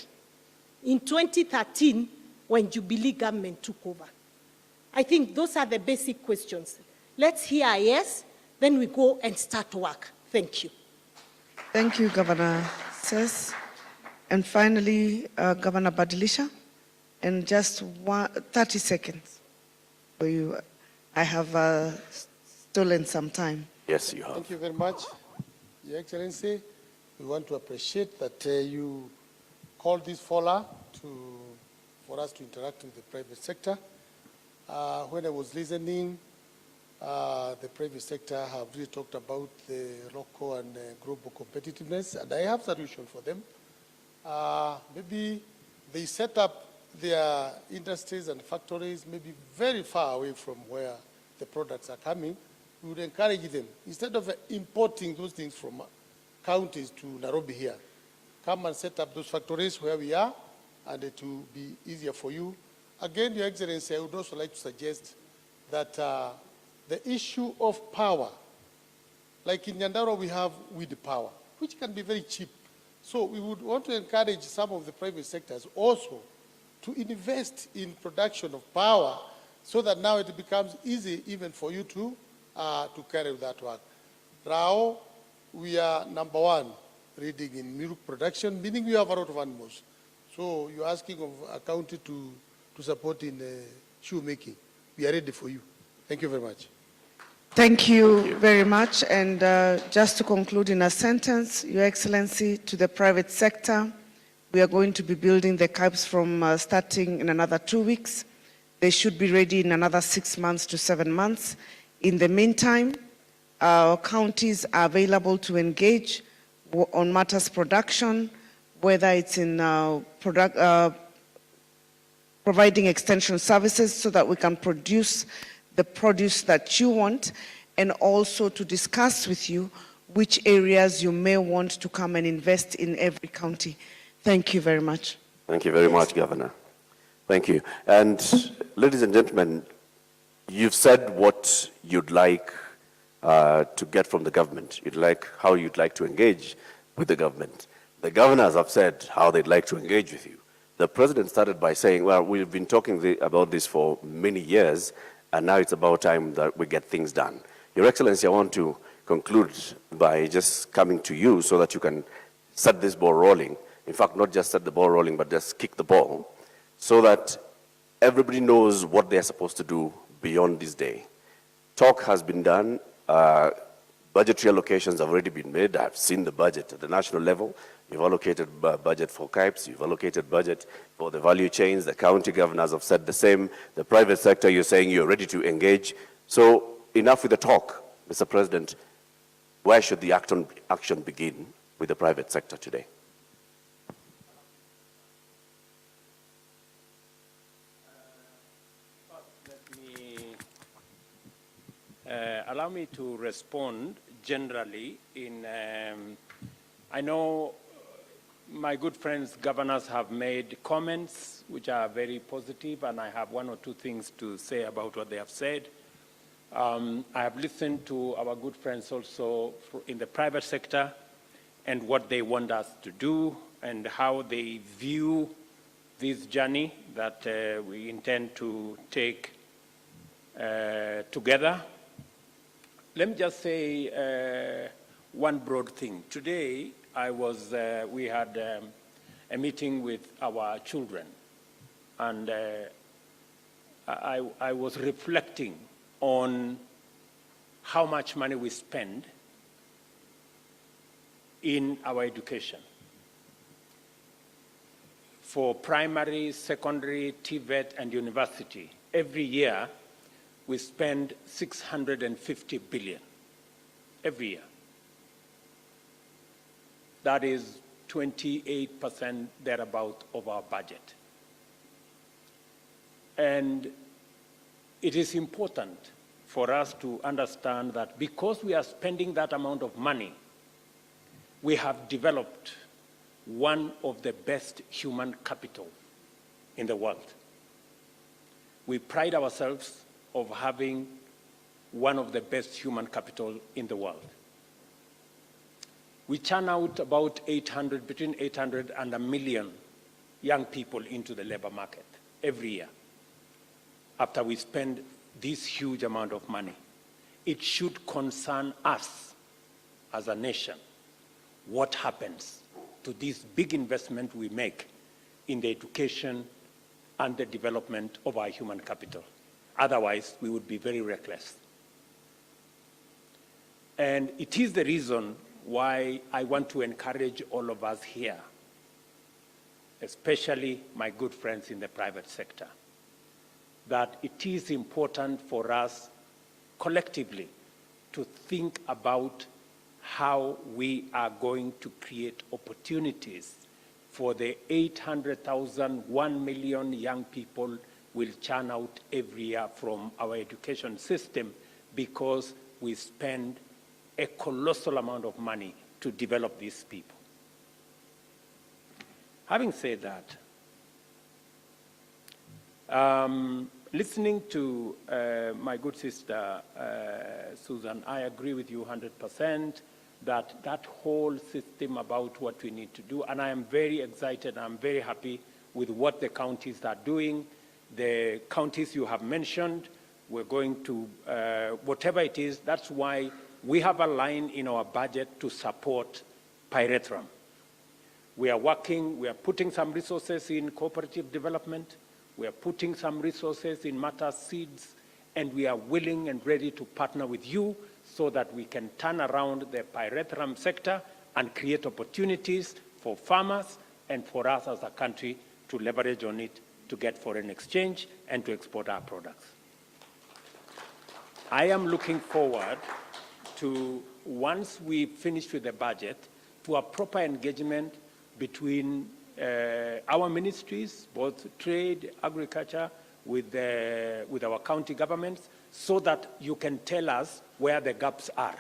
in 2013 when Jubilee government took over? I think those are the basic questions. Let's hear a yes, then we go and start work. Thank you. Thank you, Governor Sess. And finally, Governor Badilisha. And just 30 seconds for you. I have stolen some time. Yes, you have. Thank you very much, Your Excellency. We want to appreciate that you called this forum for us to interact with the private sector. When I was listening, the private sector have really talked about the local and global competitiveness, and I have solutions for them. Maybe they set up their industries and factories maybe very far away from where the products are coming. We would encourage them, instead of importing those things from counties to Nairobi here, come and set up those factories where we are, and it will be easier for you. Again, Your Excellency, I would also like to suggest that the issue of power, like in Nyandarua we have wind power, which can be very cheap. So we would want to encourage some of the private sectors also to invest in production of power, so that now it becomes easy even for you to carry that work. Rao, we are #1 reading in milk production, meaning we have a lot of animals. So you're asking of a county to support in shoemaking. We are ready for you. Thank you very much. Thank you very much. And just to conclude in a sentence, Your Excellency, to the private sector, we are going to be building the CAPs from starting in another 2 weeks. They should be ready in another 6 months to 7 months. In the meantime, our counties are available to engage on matters production, whether it's in providing extension services so that we can produce the produce that you want, and also to discuss with you which areas you may want to come and invest in every county. Thank you very much. Thank you very much, Governor. Thank you. And ladies and gentlemen, you've said what you'd like to get from the government. How you'd like to engage with the government. The governors have said how they'd like to engage with you. The president started by saying, well, we've been talking about this for many years, and now it's about time that we get things done. Your Excellency, I want to conclude by just coming to you so that you can set this ball rolling. In fact, not just set the ball rolling, but just kick the ball so that everybody knows what they're supposed to do beyond this day. Talk has been done. Budgetary allocations have already been made. I've seen the budget at the national level. You've allocated budget for KIPES. You've allocated budget for the value chains. The county governors have said the same. The private sector, you're saying you're ready to engage. So enough with the talk, Mr. President. Where should the action begin with the private sector today? Allow me to respond generally I know my good friends governors have made comments which are very positive, and I have one or two things to say about what they have said. I have listened to our good friends also in the private sector and what they want us to do and how they view this journey that we intend to take together. Let me just say one broad thing. Today, we had a meeting with our children, and I was reflecting on how much money we spend in our education. For primary, secondary, TVET, and university, every year we spend 650 billion, every year. That is 28% thereabout of our budget. And it is important for us to understand that because we are spending that amount of money, we have developed one of the best human capital in the world. We pride ourselves of having one of the best human capital in the world. We churn out about between 800 and 1 million young people into the labor market every year after we spend this huge amount of money. It should concern us as a nation what happens to this big investment we make in the education and the development of our human capital. Otherwise, we would be very reckless. And it is the reason why I want to encourage all of us here, especially my good friends in the private sector, that it is important for us collectively to think about how we are going to create opportunities for the 800,000, 1 million young people will churn out every year from our education system because we spend a colossal amount of money to develop these people. Having said that, listening to my good sister, Susan, I agree with you 100% that that whole system about what we need to do, and I am very excited, I'm very happy with what the counties are doing. The counties you have mentioned, we're going to, whatever it is, that's why we have a line in our budget to support pyrethrum. We are working, we are putting some resources in cooperative development, we are putting some resources in matter seeds, and we are willing and ready to partner with you so that we can turn around the pyrethrum sector and create opportunities for farmers and for us as a country to leverage on it to get foreign exchange and to export our products. I am looking forward to, once we finish with the budget, to a proper engagement between our ministries, both trade, agriculture, with our county governments, so that you can tell us where the gaps are,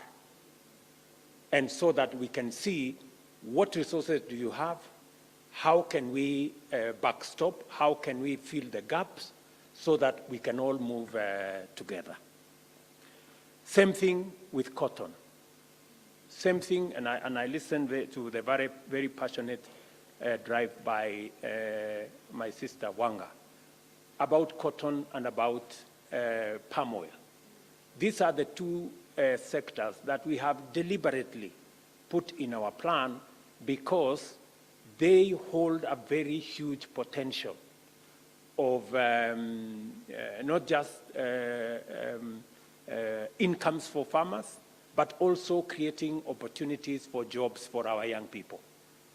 and so that we can see what resources do you have, how can we backstop, how can we fill the gaps so that we can all move together. Same thing with cotton. Same thing, and I listened to the very, very passionate drive by my sister Wanga about cotton and about palm oil. These are the two sectors that we have deliberately put in our plan because they hold a very huge potential of not just incomes for farmers, but also creating opportunities for jobs for our young people,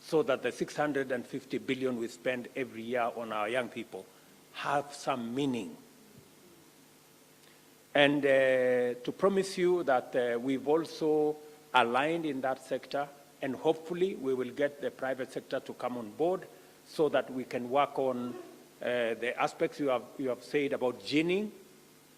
so that the 650 billion we spend every year on our young people have some meaning. And to promise you that we've also aligned in that sector, and hopefully we will get the private sector to come on board so that we can work on the aspects you have said about ginning,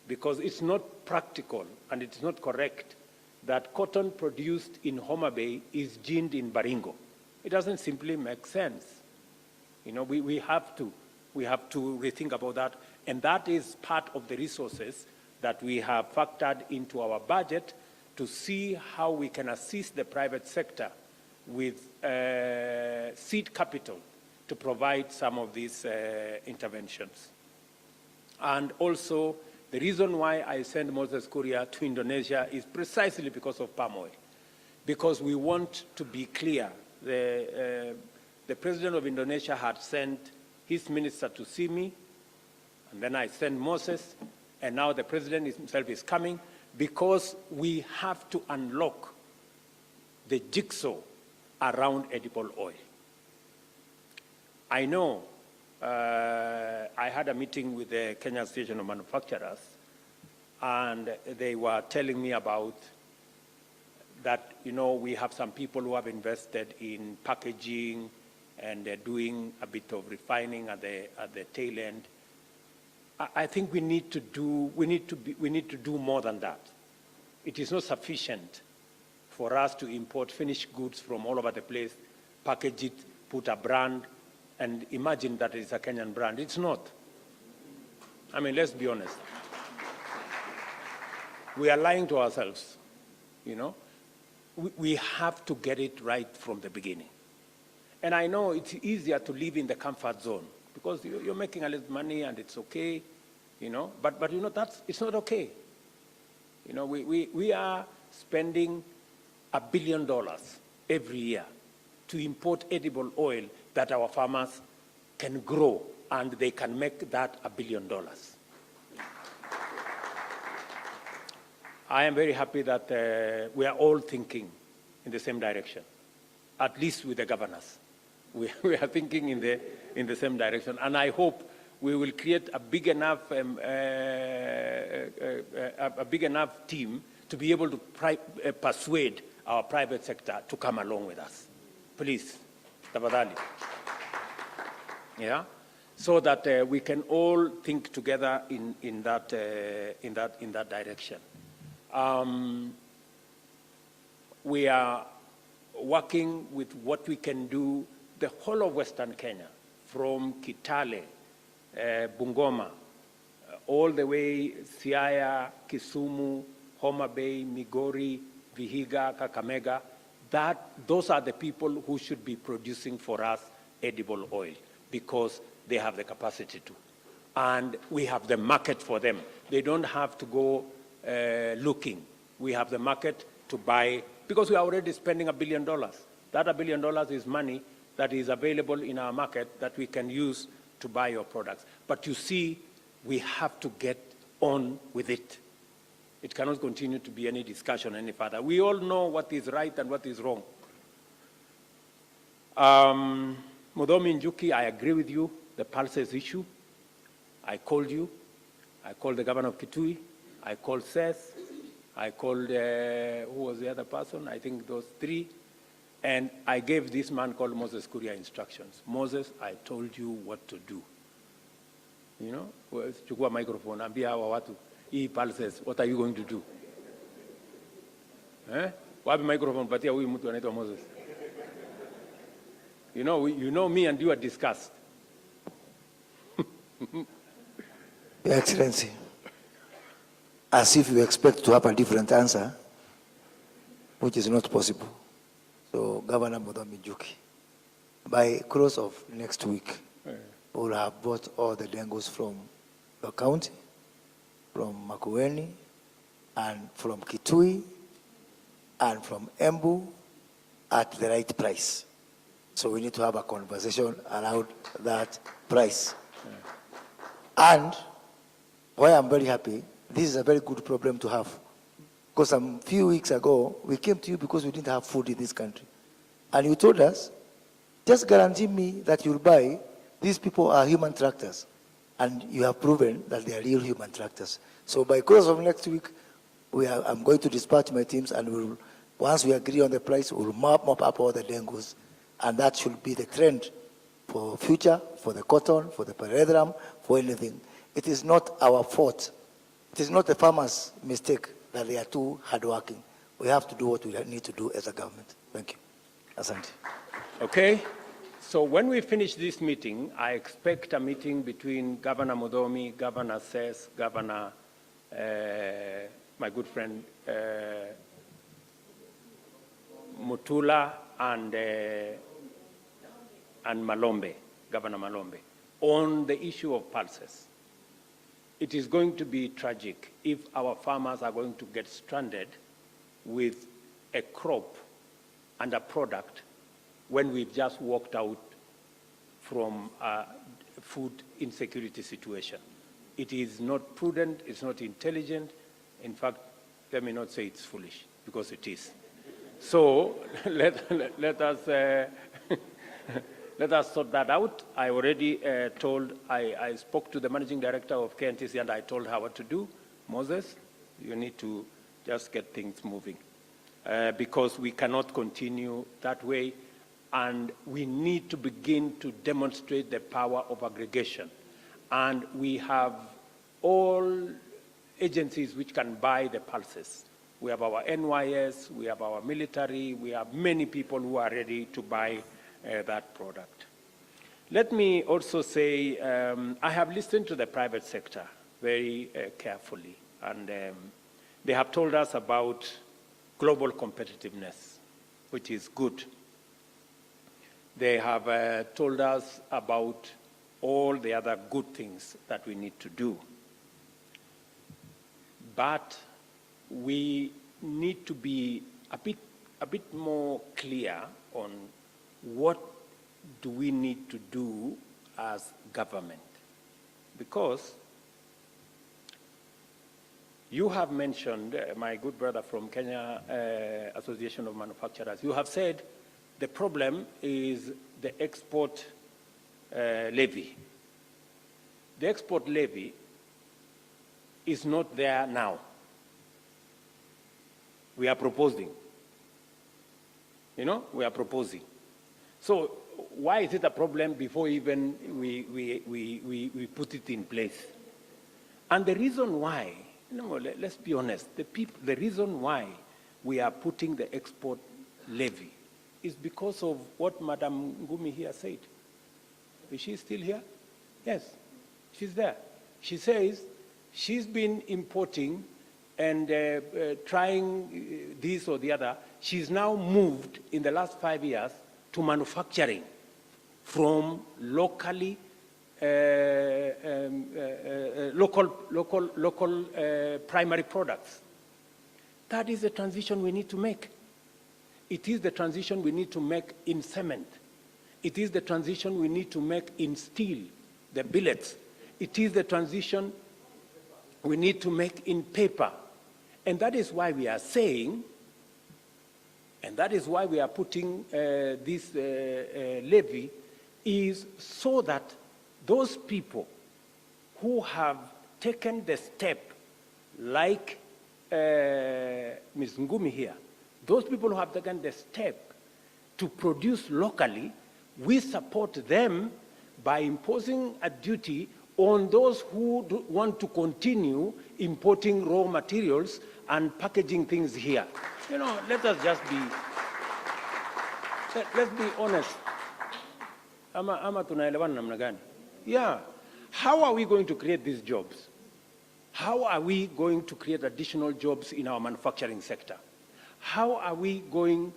because it's not practical and it's not correct that cotton produced in Homa Bay is ginned in Baringo. It doesn't simply make sense. You know, we have to rethink about that, and that is part of the resources that we have factored into our budget to see how we can assist the private sector with seed capital to provide some of these interventions. And also, the reason why I send Moses Kuria to Indonesia is precisely because of palm oil, because we want to be clear. The president of Indonesia had sent his minister to see me, and then I sent Moses, and now the president himself is coming, because we have to unlock the jigsaw around edible oil. I know I had a meeting with the Kenya Association of Manufacturers, and they were telling me about that, you know, we have some people who have invested in packaging and they're doing a bit of refining at the tail end. I think we need to do more than that. It is not sufficient for us to import finished goods from all over the place, package it, put a brand, and imagine that it's a Kenyan brand. It's not. I mean, let's be honest. We are lying to ourselves, you know. We have to get it right from the beginning. And I know it's easier to live in the comfort zone because you're making a little money and it's okay, you know. But you know, it's not okay. You know, we are spending $1 billion every year to import edible oil that our farmers can grow, and they can make that $1 billion. I am very happy that we are all thinking in the same direction, at least with the governors. We are thinking in the same direction, and I hope we will create a big enough team to be able to persuade our private sector to come along with us. Please, tafadhali. Yeah, so that we can all think together in that direction. We are working with what we can do, the whole of Western Kenya, from Kitale, Bungoma, all the way Siaya, Kisumu, Homa Bay, Migori, Vihiga, Kakamega. Those are the people who should be producing for us edible oil because they have the capacity to. And we have the market for them. They don't have to go looking. We have the market to buy, because we are already spending $1 billion. That $1 billion is money that is available in our market that we can use to buy your products. But you see, we have to get on with it. It cannot continue to be any discussion any further. We all know what is right and what is wrong. Mudomi Njuki, I agree with you, the pulses issue. I called you. I called the governor of Kitui. I called Seth. I called, who was the other person? I think those three. And I gave this man called Moses Kuria instructions. Moses, I told you what to do. You know, chukua microphone, ambia hawa watu, hii pulses, what are you going to do? Wapi microphone, patia huyu mtu anaitwa Moses. You know me and you are discussed. Your Excellency, as if you expect to have a different answer, which is not possible. So, Governor Muthoni, by close of next week, we will have bought all the dengos from the county, from Makueni, and from Kitui, and from Embu at the right price. So we need to have a conversation around that price. And why I'm very happy, this is a very good problem to have. Because a few weeks ago, we came to you because we didn't have food in this country. And you told us, just guarantee me that you'll buy, these people are human tractors. And you have proven that they are real human tractors. So by close of next week, I'm going to dispatch my teams, and once we agree on the price, we'll mop up all the dengos. And that should be the trend for future, for the cotton, for the paredram, for anything. It is not our fault. It is not the farmers' mistake that they are too hardworking. We have to do what we need to do as a government. Thank you. Asante. Okay. So when we finish this meeting, I expect a meeting between Governor Muthoni, Governor Sess, Governor, my good friend Mutula, and Malombe, Governor Malombe, on the issue of pulses. It is going to be tragic if our farmers are going to get stranded with a crop and a product when we've just walked out from a food insecurity situation. It is not prudent, it's not intelligent. In fact, let me not say it's foolish, because it is. So let us let us sort that out. I already I spoke to the managing director of KNTC, and I told her what to do. Moses, you need to just get things moving, because we cannot continue that way, and we need to begin to demonstrate the power of aggregation. And we have all agencies which can buy the pulses. We have our NYS, we have our military, we have many people who are ready to buy that product. Let me also say, I have listened to the private sector very carefully, and they have told us about global competitiveness, which is good. They have told us about all the other good things that we need to do. But we need to be a bit more clear on what do we need to do as government. Because you have mentioned, my good brother from Kenya Association of Manufacturers, you have said the problem is the export levy. The export levy is not there now. We are proposing. We are proposing. So why is it a problem before even we put it in place? And the reason why, let's be honest, the reason why we are putting the export levy is because of what Madam Ngumi here said. Is she still here? Yes, she's there. She says she's been importing and trying this or the other. She's now moved in the last 5 years to manufacturing from locally, local primary products. That is the transition we need to make. It is the transition we need to make in cement. It is the transition we need to make in steel, the billets. It is the transition we need to make in paper. And that is why we are saying, and that is why we are putting this levy, is so that those people who have taken the step, like Ms. Ngumi here, those people who have taken the step to produce locally, we support them by imposing a duty on those who want to continue importing raw materials and packaging things here. Let us just be, let's be honest. Ama tunaelewana namna gani? Yeah. How are we going to create these jobs? How are we going to create additional jobs in our manufacturing sector? How are we going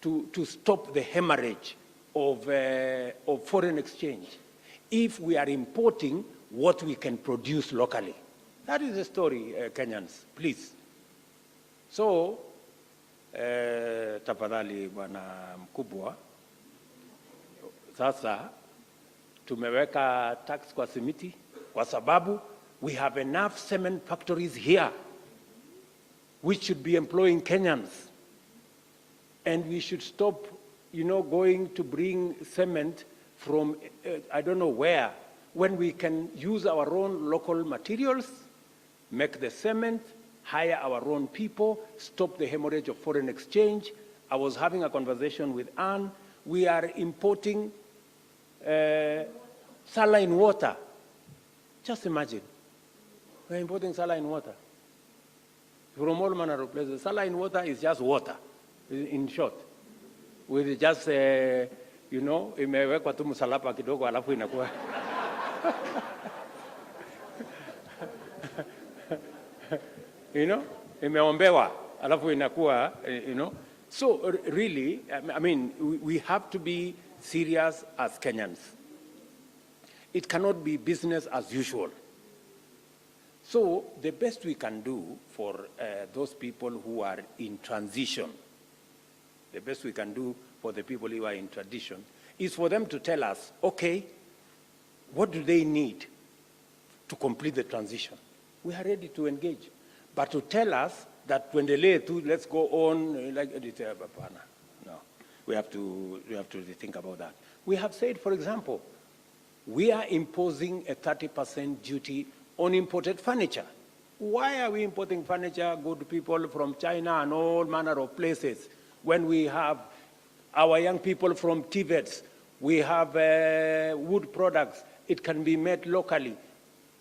to stop the hemorrhage of foreign exchange if we are importing what we can produce locally? That is the story, Kenyans, please. So, tafadhali bwana mkubwa, sasa tumeweka tax kwa simiti kwa sababu we have enough cement factories here which should be employing Kenyans. And we should stop, going to bring cement from, I don't know where, when we can use our own local materials, make the cement, hire our own people, stop the hemorrhage of foreign exchange. I was having a conversation with Anne. We are importing saline water. Just imagine. We're importing saline water from all manner of places. Saline water is just water, in short. With just, imewekwa tu msalaba kidogo alafu inakuwa. Imeombewa alafu inakuwa, So really, I mean, we have to be serious as Kenyans. It cannot be business as usual. So the best we can do for those people who are in transition, the best we can do for the people who are in transition is for them to tell us, okay, what do they need to complete the transition? We are ready to engage. But to tell us that when they lay to, let's go on, no, we have to think about that. We have said, for example, we are imposing a 30% duty on imported furniture. Why are we importing furniture, good people from China and all manner of places, when we have our young people from Tibet, we have wood products, it can be made locally.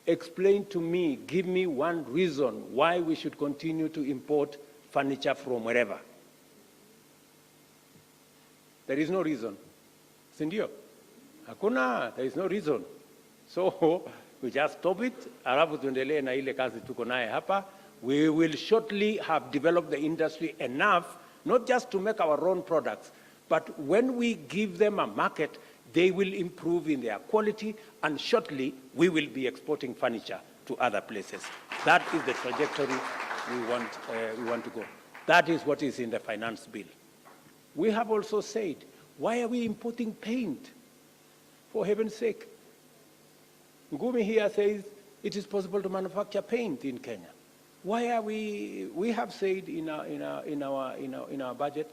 Explain to me, give me one reason why we should continue to import furniture from wherever. There is no reason. Sindio? Hakuna, there is no reason. So we just stop it, alafu tuendelee na ile kazi tuko naye hapa. We will shortly have developed the industry enough, not just to make our own products, but when we give them a market, they will improve in their quality, and shortly we will be exporting furniture to other places. That is the trajectory we want to go. That is what is in the finance bill. We have also said, why are we importing paint? For heaven's sake. Ngumi here says it is possible to manufacture paint in Kenya. Why are we have said in our budget,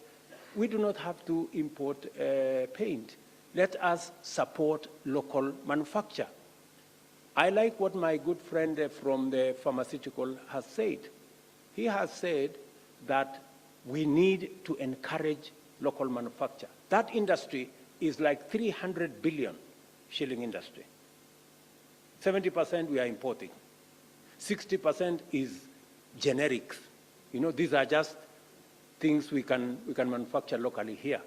we do not have to import paint. Let us support local manufacture. I like what my good friend from the pharmaceutical has said. He has said that we need to encourage local manufacture. That industry is like 300 billion shilling industry. 70% we are importing. 60% is generics. These are just things we can manufacture locally here.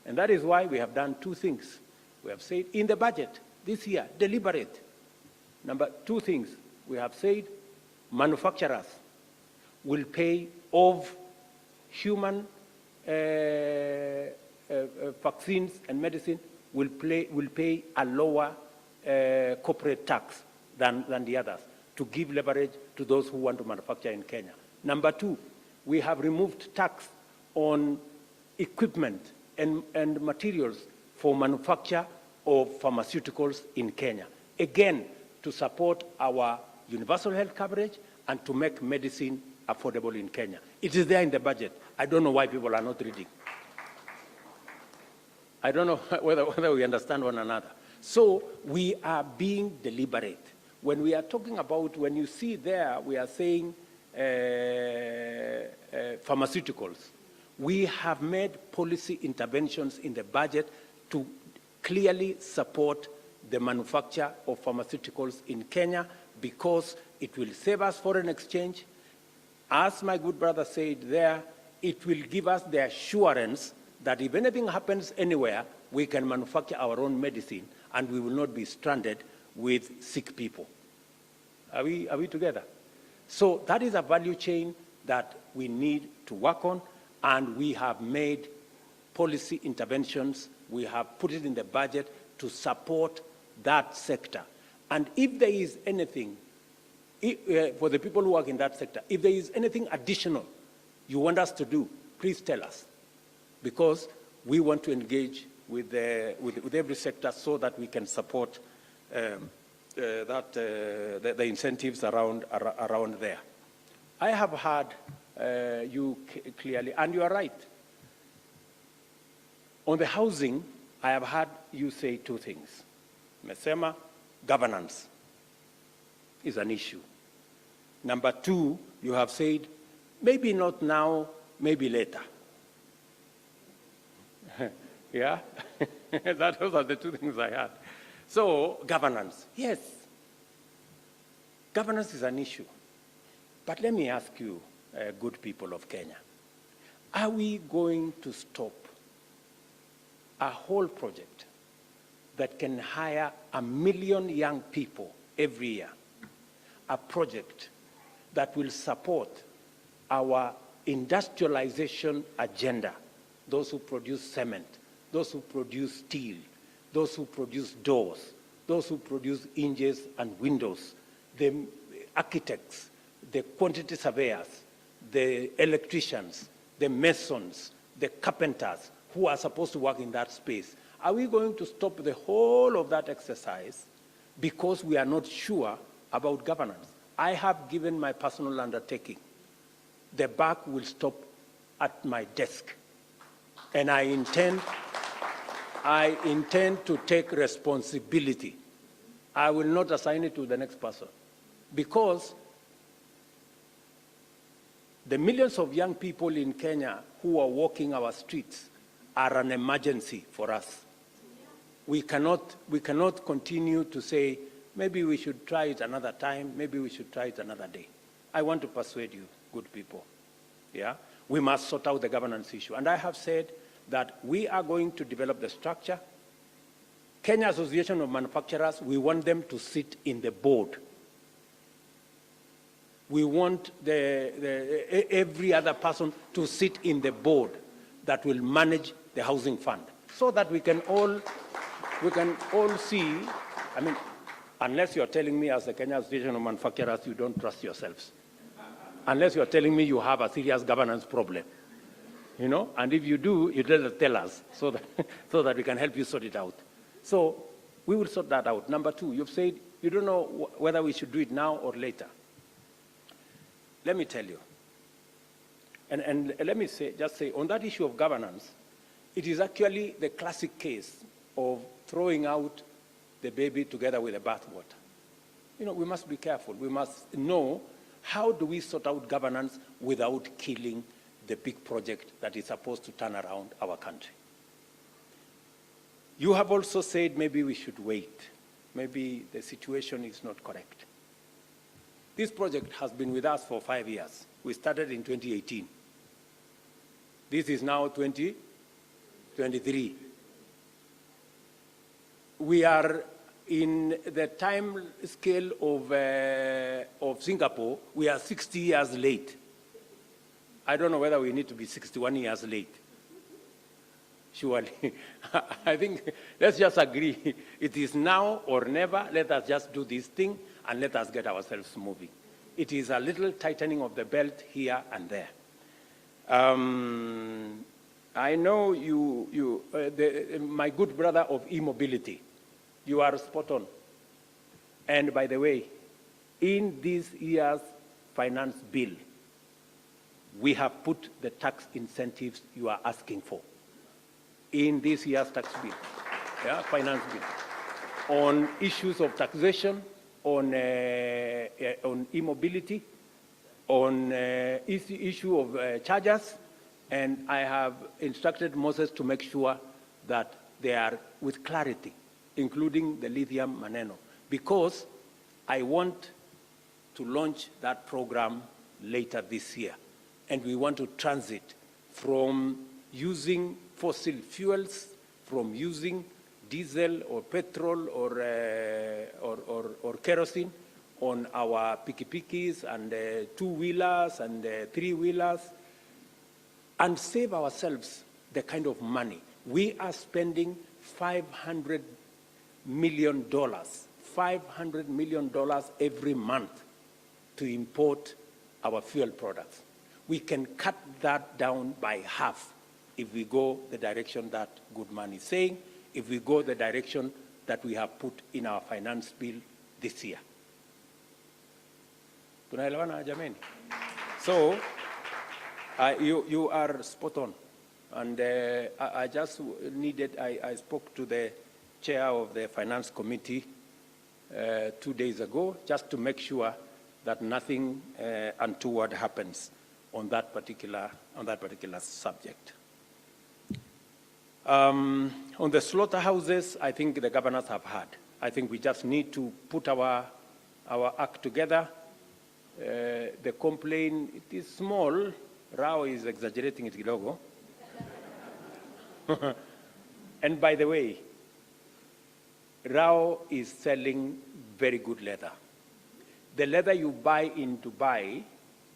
And that is why we have done two things. We have said in the budget this year, deliberate. Two things. We have said manufacturers will pay of human vaccines and medicine will pay a lower corporate tax than the others to give leverage to those who want to manufacture in Kenya. Number two, we have removed tax on equipment and materials for manufacture of pharmaceuticals in Kenya. Again, to support our universal health coverage and to make medicine affordable in Kenya. It is there in the budget. I don't know why people are not reading. I don't know whether we understand one another. So we are being deliberate. When we are talking about, when you see there, we are saying pharmaceuticals. We have made policy interventions in the budget to clearly support the manufacture of pharmaceuticals in Kenya because it will save us foreign exchange. As my good brother said there, it will give us the assurance that if anything happens anywhere, we can manufacture our own medicine and we will not be stranded with sick people. Are we together? So that is a value chain that we need to work on, and we have made policy interventions. We have put it in the budget to support that sector. And if there is anything, for the people who work in that sector, if there is anything additional you want us to do, please tell us, because we want to engage with every sector so that we can support the incentives around there. I have heard you clearly, and you are right. On the housing, I have heard you say two things. Mesema, governance is an issue. Number two, you have said, maybe not now, maybe later. Yeah? Those are the two things I had. So, governance, yes. Governance is an issue. But let me ask you, good people of Kenya, are we going to stop a whole project that can hire 1 million young people every year, a project that will support our industrialization agenda, those who produce cement, those who produce steel, those who produce doors, those who produce hinges and windows, the architects, the quantity surveyors, the electricians, the masons, the carpenters who are supposed to work in that space? Are we going to stop the whole of that exercise because we are not sure about governance? I have given my personal undertaking. The buck will stop at my desk. And I intend to take responsibility. I will not assign it to the next person, because the millions of young people in Kenya who are walking our streets are an emergency for us. We cannot continue to say, maybe we should try it another time, maybe we should try it another day. I want to persuade you, good people. Yeah? We must sort out the governance issue. And I have said that we are going to develop the structure. Kenya Association of Manufacturers, we want them to sit in the board. We want every other person to sit in the board that will manage the housing fund, so that we can all see. I mean, unless you're telling me as the Kenya Association of Manufacturers you don't trust yourselves. Unless you're telling me you have a serious governance problem. You know, and if you do, you better tell us so that we can help you sort it out. So we will sort that out. Number two, you've said you don't know whether we should do it now or later. Let me tell you, and let me just say, on that issue of governance, it is actually the classic case of throwing out the baby together with the bathwater. You know, we must be careful. We must know, how do we sort out governance without killing the big project that is supposed to turn around our country? You have also said maybe we should wait. Maybe the situation is not correct. This project has been with us for 5 years. We started in 2018. This is now 2023. We are in the time scale of Singapore. We are 60 years late. I don't know whether we need to be 61 years late. Surely. I think let's just agree. It is now or never. Let us just do this thing and let us get ourselves moving. It is a little tightening of the belt here and there. I know my good brother of e-mobility, you are spot on. And by the way, in this year's finance bill, we have put the tax incentives you are asking for in this year's tax bill, finance bill, on issues of taxation, on e-mobility, on issue of chargers, and I have instructed Moses to make sure that they are with clarity, including the lithium maneno, because I want to launch that program later this year, and we want to transit from using fossil fuels, from using diesel or petrol or kerosene on our pikipikis and two-wheelers and three-wheelers, and save ourselves the kind of money. We are spending $500 million every month to import our fuel products. We can cut that down by half if we go the direction that Goodman is saying, if we go the direction that we have put in our finance bill this year. Tunaelewana jameni? So, you are spot on. And I just needed, I spoke to the chair of the finance committee 2 days ago, just to make sure that nothing untoward happens on that particular subject. On the slaughterhouses, I think the governors have heard. I think we just need to put our act together. The complaint, it is small. Rao is exaggerating it kidogo. And by the way, Rao is selling very good leather. The leather you buy in Dubai,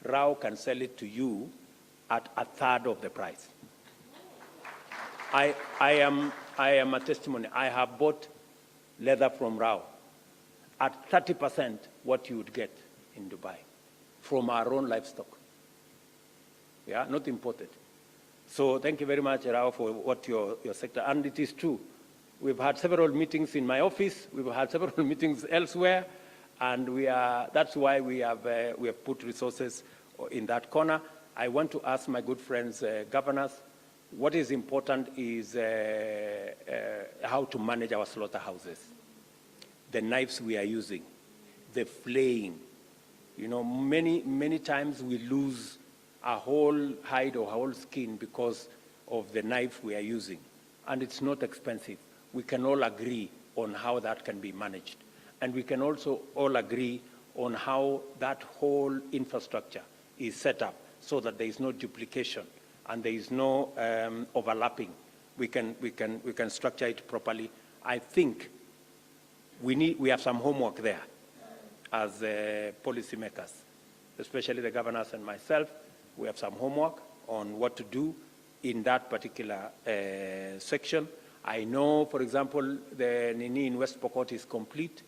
Rao can sell it to you at 1/3 of the price. I am a testimony. I have bought leather from Rao at 30% what you would get in Dubai from our own livestock. Yeah, not imported. So thank you very much, Rao, for what your sector, and it is true. We've had several meetings in my office, we've had several meetings elsewhere, and that's why we have put resources in that corner. I want to ask my good friends, governors, what is important is how to manage our slaughterhouses, the knives we are using, the flaying. You know, many times we lose a whole hide or a whole skin because of the knife we are using, and it's not expensive. We can all agree on how that can be managed, and we can also all agree on how that whole infrastructure is set up so that there is no duplication and there is no overlapping. We can structure it properly. I think we have some homework there as policymakers, especially the governors and myself. We have some homework on what to do in that particular section. I know, for example, the Nini in West Pokot is complete.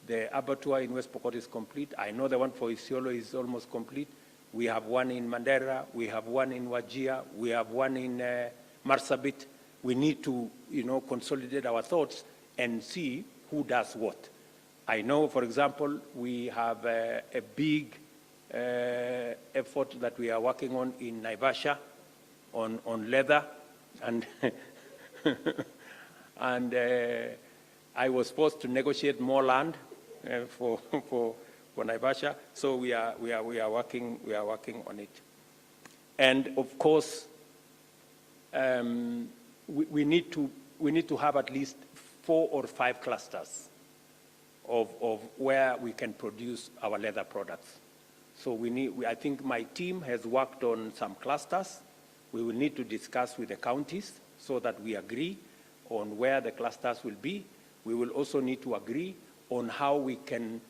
The abattoir in West Pokot is complete. I know the one for Isiolo is almost complete. We have one in Mandera. We have one in Wajir. We have one in Marsabit. We need to, consolidate our thoughts and see who does what. I know, for example, we have a big effort that we are working on in Naivasha on leather, and and I was supposed to negotiate more land for Naivasha, so we are working on it. And of course, we need to have at least 4 or 5 clusters of where we can produce our leather products. So I think my team has worked on some clusters. We will need to discuss with the counties so that we agree on where the clusters will be. We will also need to agree on how we can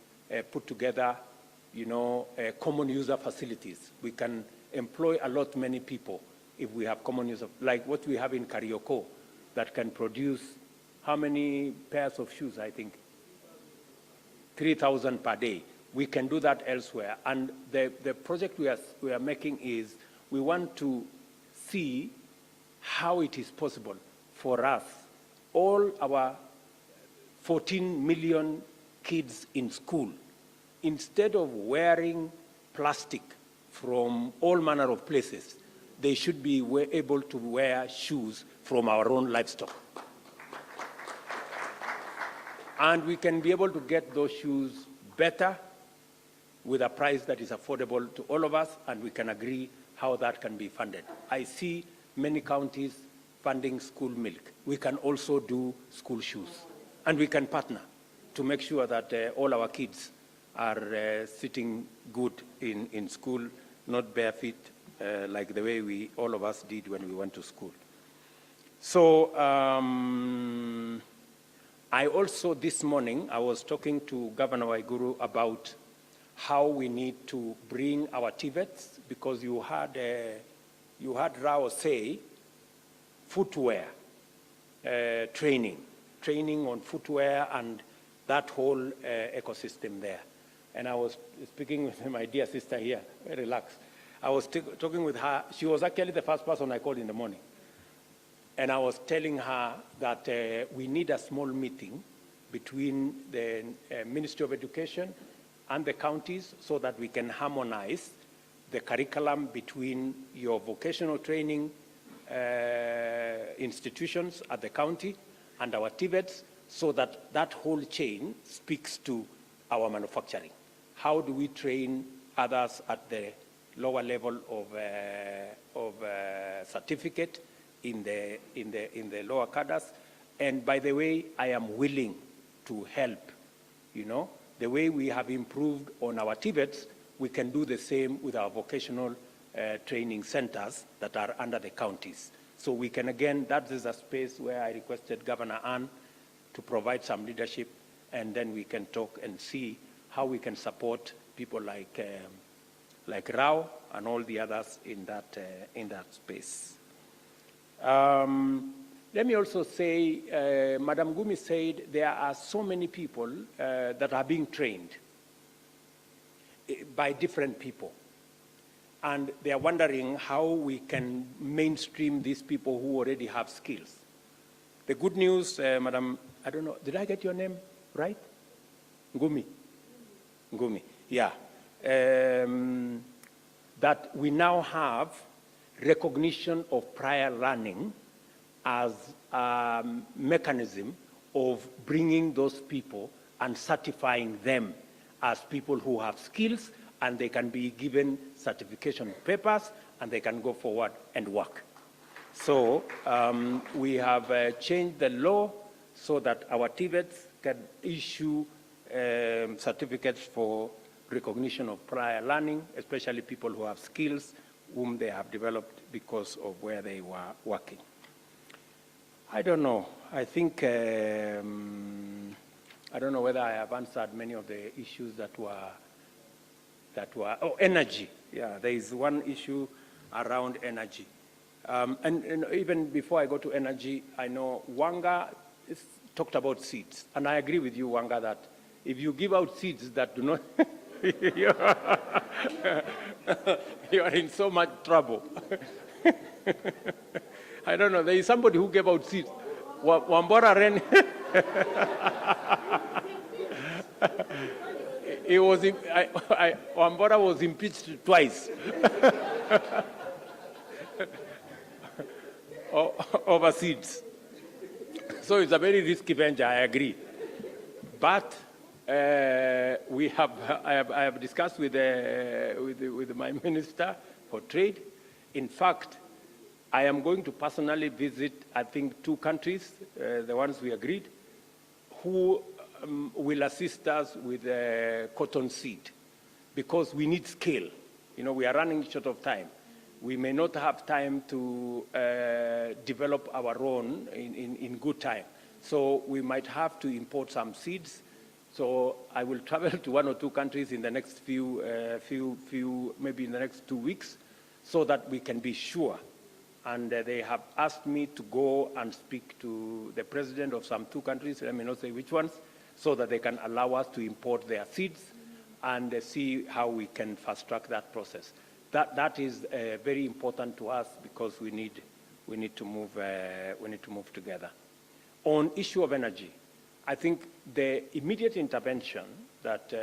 put together, common user facilities. We can employ many people if we have common user, like what we have in Karioko, that can produce how many pairs of shoes, I think? 3,000 per day. We can do that elsewhere. And the project we are making is we want to see how it is possible for us, all our 14 million kids in school, instead of wearing plastic from all manner of places, they should be able to wear shoes from our own livestock. And we can be able to get those shoes better with a price that is affordable to all of us, and we can agree how that can be funded. I see many counties funding school milk. We can also do school shoes, and we can partner to make sure that all our kids are sitting good in school, not bare feet like the way all of us did when we went to school. So I also, this morning, I was talking to Governor Waiguru about how we need to bring our TVETs, because you had Rao say footwear training on footwear and that whole ecosystem there. And I was speaking with my dear sister here, very relaxed. I was talking with her. She was actually the first person I called in the morning. And I was telling her that we need a small meeting between the Ministry of Education and the counties so that we can harmonize the curriculum between your vocational training institutions at the county and our TVETs, so that that whole chain speaks to our manufacturing. How do we train others at the lower level of certificate in the lower cadres? And by the way, I am willing to help. You know, the way we have improved on our TVETs, we can do the same with our vocational training centers that are under the counties. So we can, again, that is a space where I requested Governor Ann to provide some leadership, and then we can talk and see how we can support people like Rao and all the others in that space. Let me also say, Madam Gumi said there are so many people that are being trained by different people. And they are wondering how we can mainstream these people who already have skills. The good news, Madam, I don't know, did I get your name right? Ngumi. Ngumi, yeah. That we now have recognition of prior learning as a mechanism of bringing those people and certifying them as people who have skills, and they can be given certification papers, and they can go forward and work. So we have changed the law so that our TVETs can issue certificates for recognition of prior learning, especially people who have skills whom they have developed because of where they were working. I don't know. I think, I don't know whether I have answered many of the issues that were, oh, energy. Yeah, there is one issue around energy. And even before I go to energy, I know Wanga talked about seeds. And I agree with you, Wanga, that if you give out seeds that do not, you are in so much trouble. I don't know, there is somebody who gave out seeds. Wambora ran. Wambora was impeached twice. Over seeds. So it's a very risky venture, I agree. But I have discussed with my minister for trade. In fact, I am going to personally visit, I think, 2 countries, the ones we agreed, who will assist us with cotton seed, because we need scale. You know, we are running short of time. We may not have time to develop our own in good time. So we might have to import some seeds. So I will travel to 1 or 2 countries in the next maybe in the next 2 weeks, so that we can be sure. And they have asked me to go and speak to the president of some 2 countries, let me not say which ones, so that they can allow us to import their seeds and see how we can fast track that process. That is very important to us, because we need to move together. On issue of energy, I think the immediate intervention that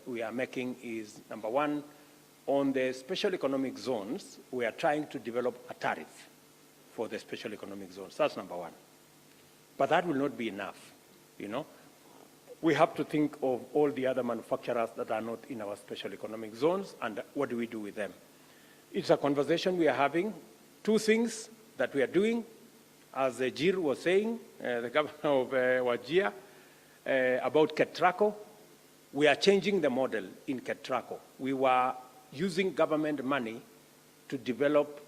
we are making is, number 1, on the special economic zones, we are trying to develop a tariff for the special economic zones. That's number 1. But that will not be enough, you know. We have to think of all the other manufacturers that are not in our special economic zones, and what do we do with them? It's a conversation we are having. 2 things that we are doing, as Jir was saying, the governor of Wajir, about Ketraco. We are changing the model in Ketraco. We were using government money to develop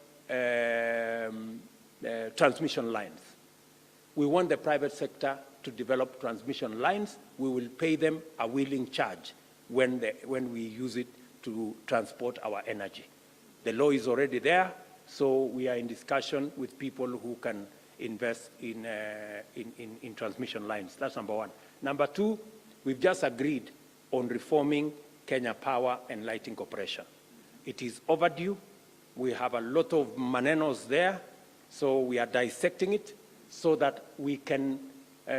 transmission lines. We want the private sector to develop transmission lines. We will pay them a willing charge when we use it to transport our energy. The law is already there, so we are in discussion with people who can invest in transmission lines. That's number one. Number two, we've just agreed on reforming Kenya Power and Lighting Corporation. It is overdue. We have a lot of manenos there, so we are dissecting it so that we can,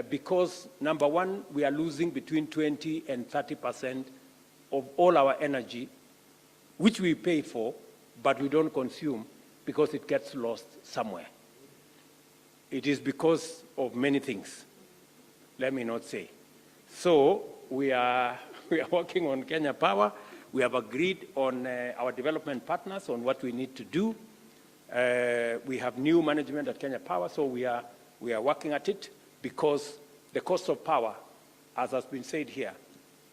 because number one, we are losing between 20 and 30% of all our energy, which we pay for, but we don't consume because it gets lost somewhere. It is because of many things, let me not say. So we are working on Kenya Power. We have agreed on our development partners on what we need to do. We have new management at Kenya Power, so we are working at it because the cost of power, as has been said here,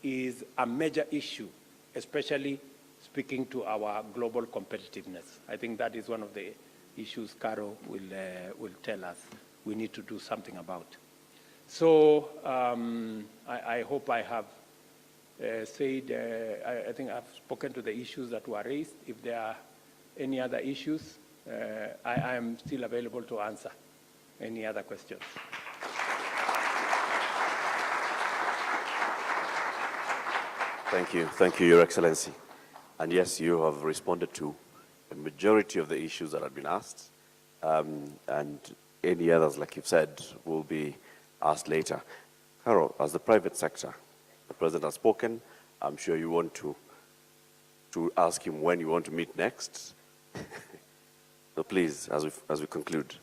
is a major issue, especially speaking to our global competitiveness. I think that is one of the issues Caro will tell us we need to do something about. So I hope I have said, I think I've spoken to the issues that were raised. If there are any other issues, I am still available to answer any other questions. Thank you, Your Excellency. And yes, you have responded to the majority of the issues that have been asked, and any others, like you've said, will be asked later. Carol, as the private sector, the President has spoken. I'm sure you want to ask him when you want to meet next. So please, as we conclude.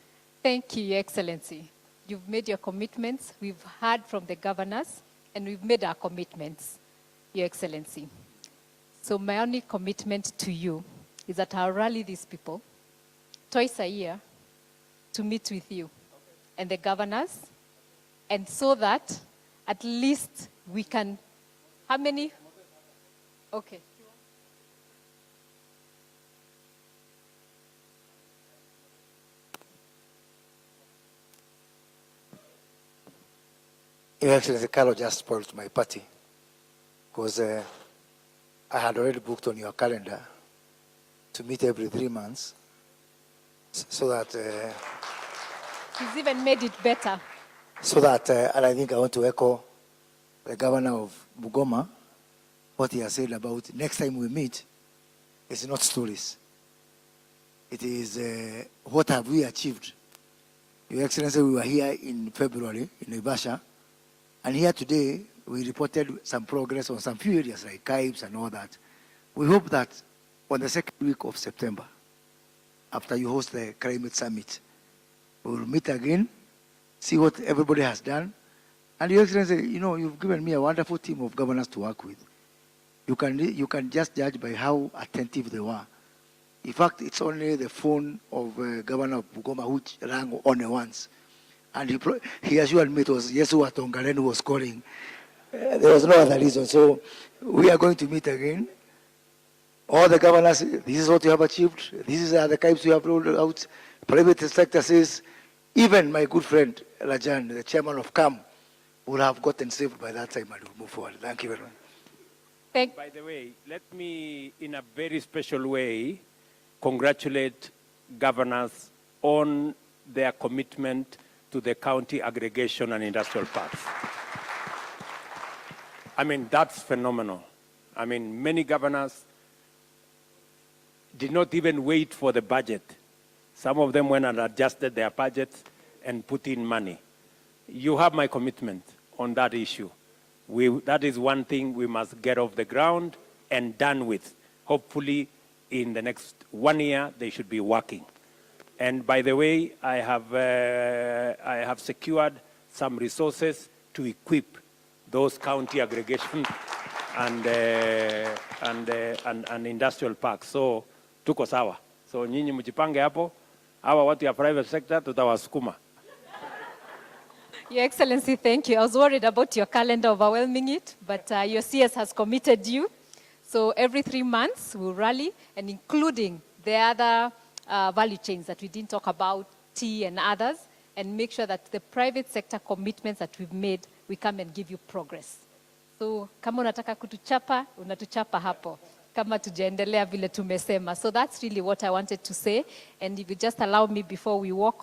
Thank you, Your Excellency. You've made your commitments. We've heard from the governors, and we've made our commitments, Your Excellency. So my only commitment to you is that I'll rally these people twice a year to meet with you and the governors, and so that at least we can, how many? Okay. Your Excellency, Carlo just spoiled my party because I had already booked on your calendar to meet every 3 months so that... He's even made it better. So that, and I think I want to echo the governor of Bungoma, what he has said about next time we meet, it's not stories. It is what have we achieved. Your Excellency, we were here in February in Naivasha, and here today we reported some progress on some few areas like Kibes and all that. We hope that on the second week of September, after you host the climate summit, we will meet again, see what everybody has done. And Your Excellency, you know, you've given me a wonderful team of governors to work with. You can just judge by how attentive they were. In fact, it's only the phone of Governor of Bungoma which rang only once. And he assured me it was Yesu Watongalen who was calling. There was no other reason. So we are going to meet again. All the governors, this is what you have achieved. These are the Kibes you have rolled out. Private sector says, even my good friend Rajan, the chairman of CAM, would have gotten saved by that time and we'll move forward. Thank you very much. By the way, let me, in a very special way, congratulate governors on their commitment to the county aggregation and industrial parks. I mean, that's phenomenal. I mean, many governors did not even wait for the budget. Some of them went and adjusted their budgets and put in money. You have my commitment on that issue. That is one thing we must get off the ground and done with. Hopefully, in the next 1 year, they should be working. And by the way, I have secured some resources to equip those county aggregation and industrial parks. So, tuko sawa. So, nyinyi mjipange hapo. Hawa watu ya private sector tutawasukuma. Your Excellency, thank you. I was worried about your calendar overwhelming it, but your CS has committed you. So every 3 months we'll rally, and including the other value chains that we didn't talk about, tea and others, and make sure that the private sector commitments that we've made, we come and give you progress. So kama unataka kutuchapa, unatuchapa hapo. Kama tujaendelea vile tumesema. So that's really what I wanted to say. And if you just allow me before we walk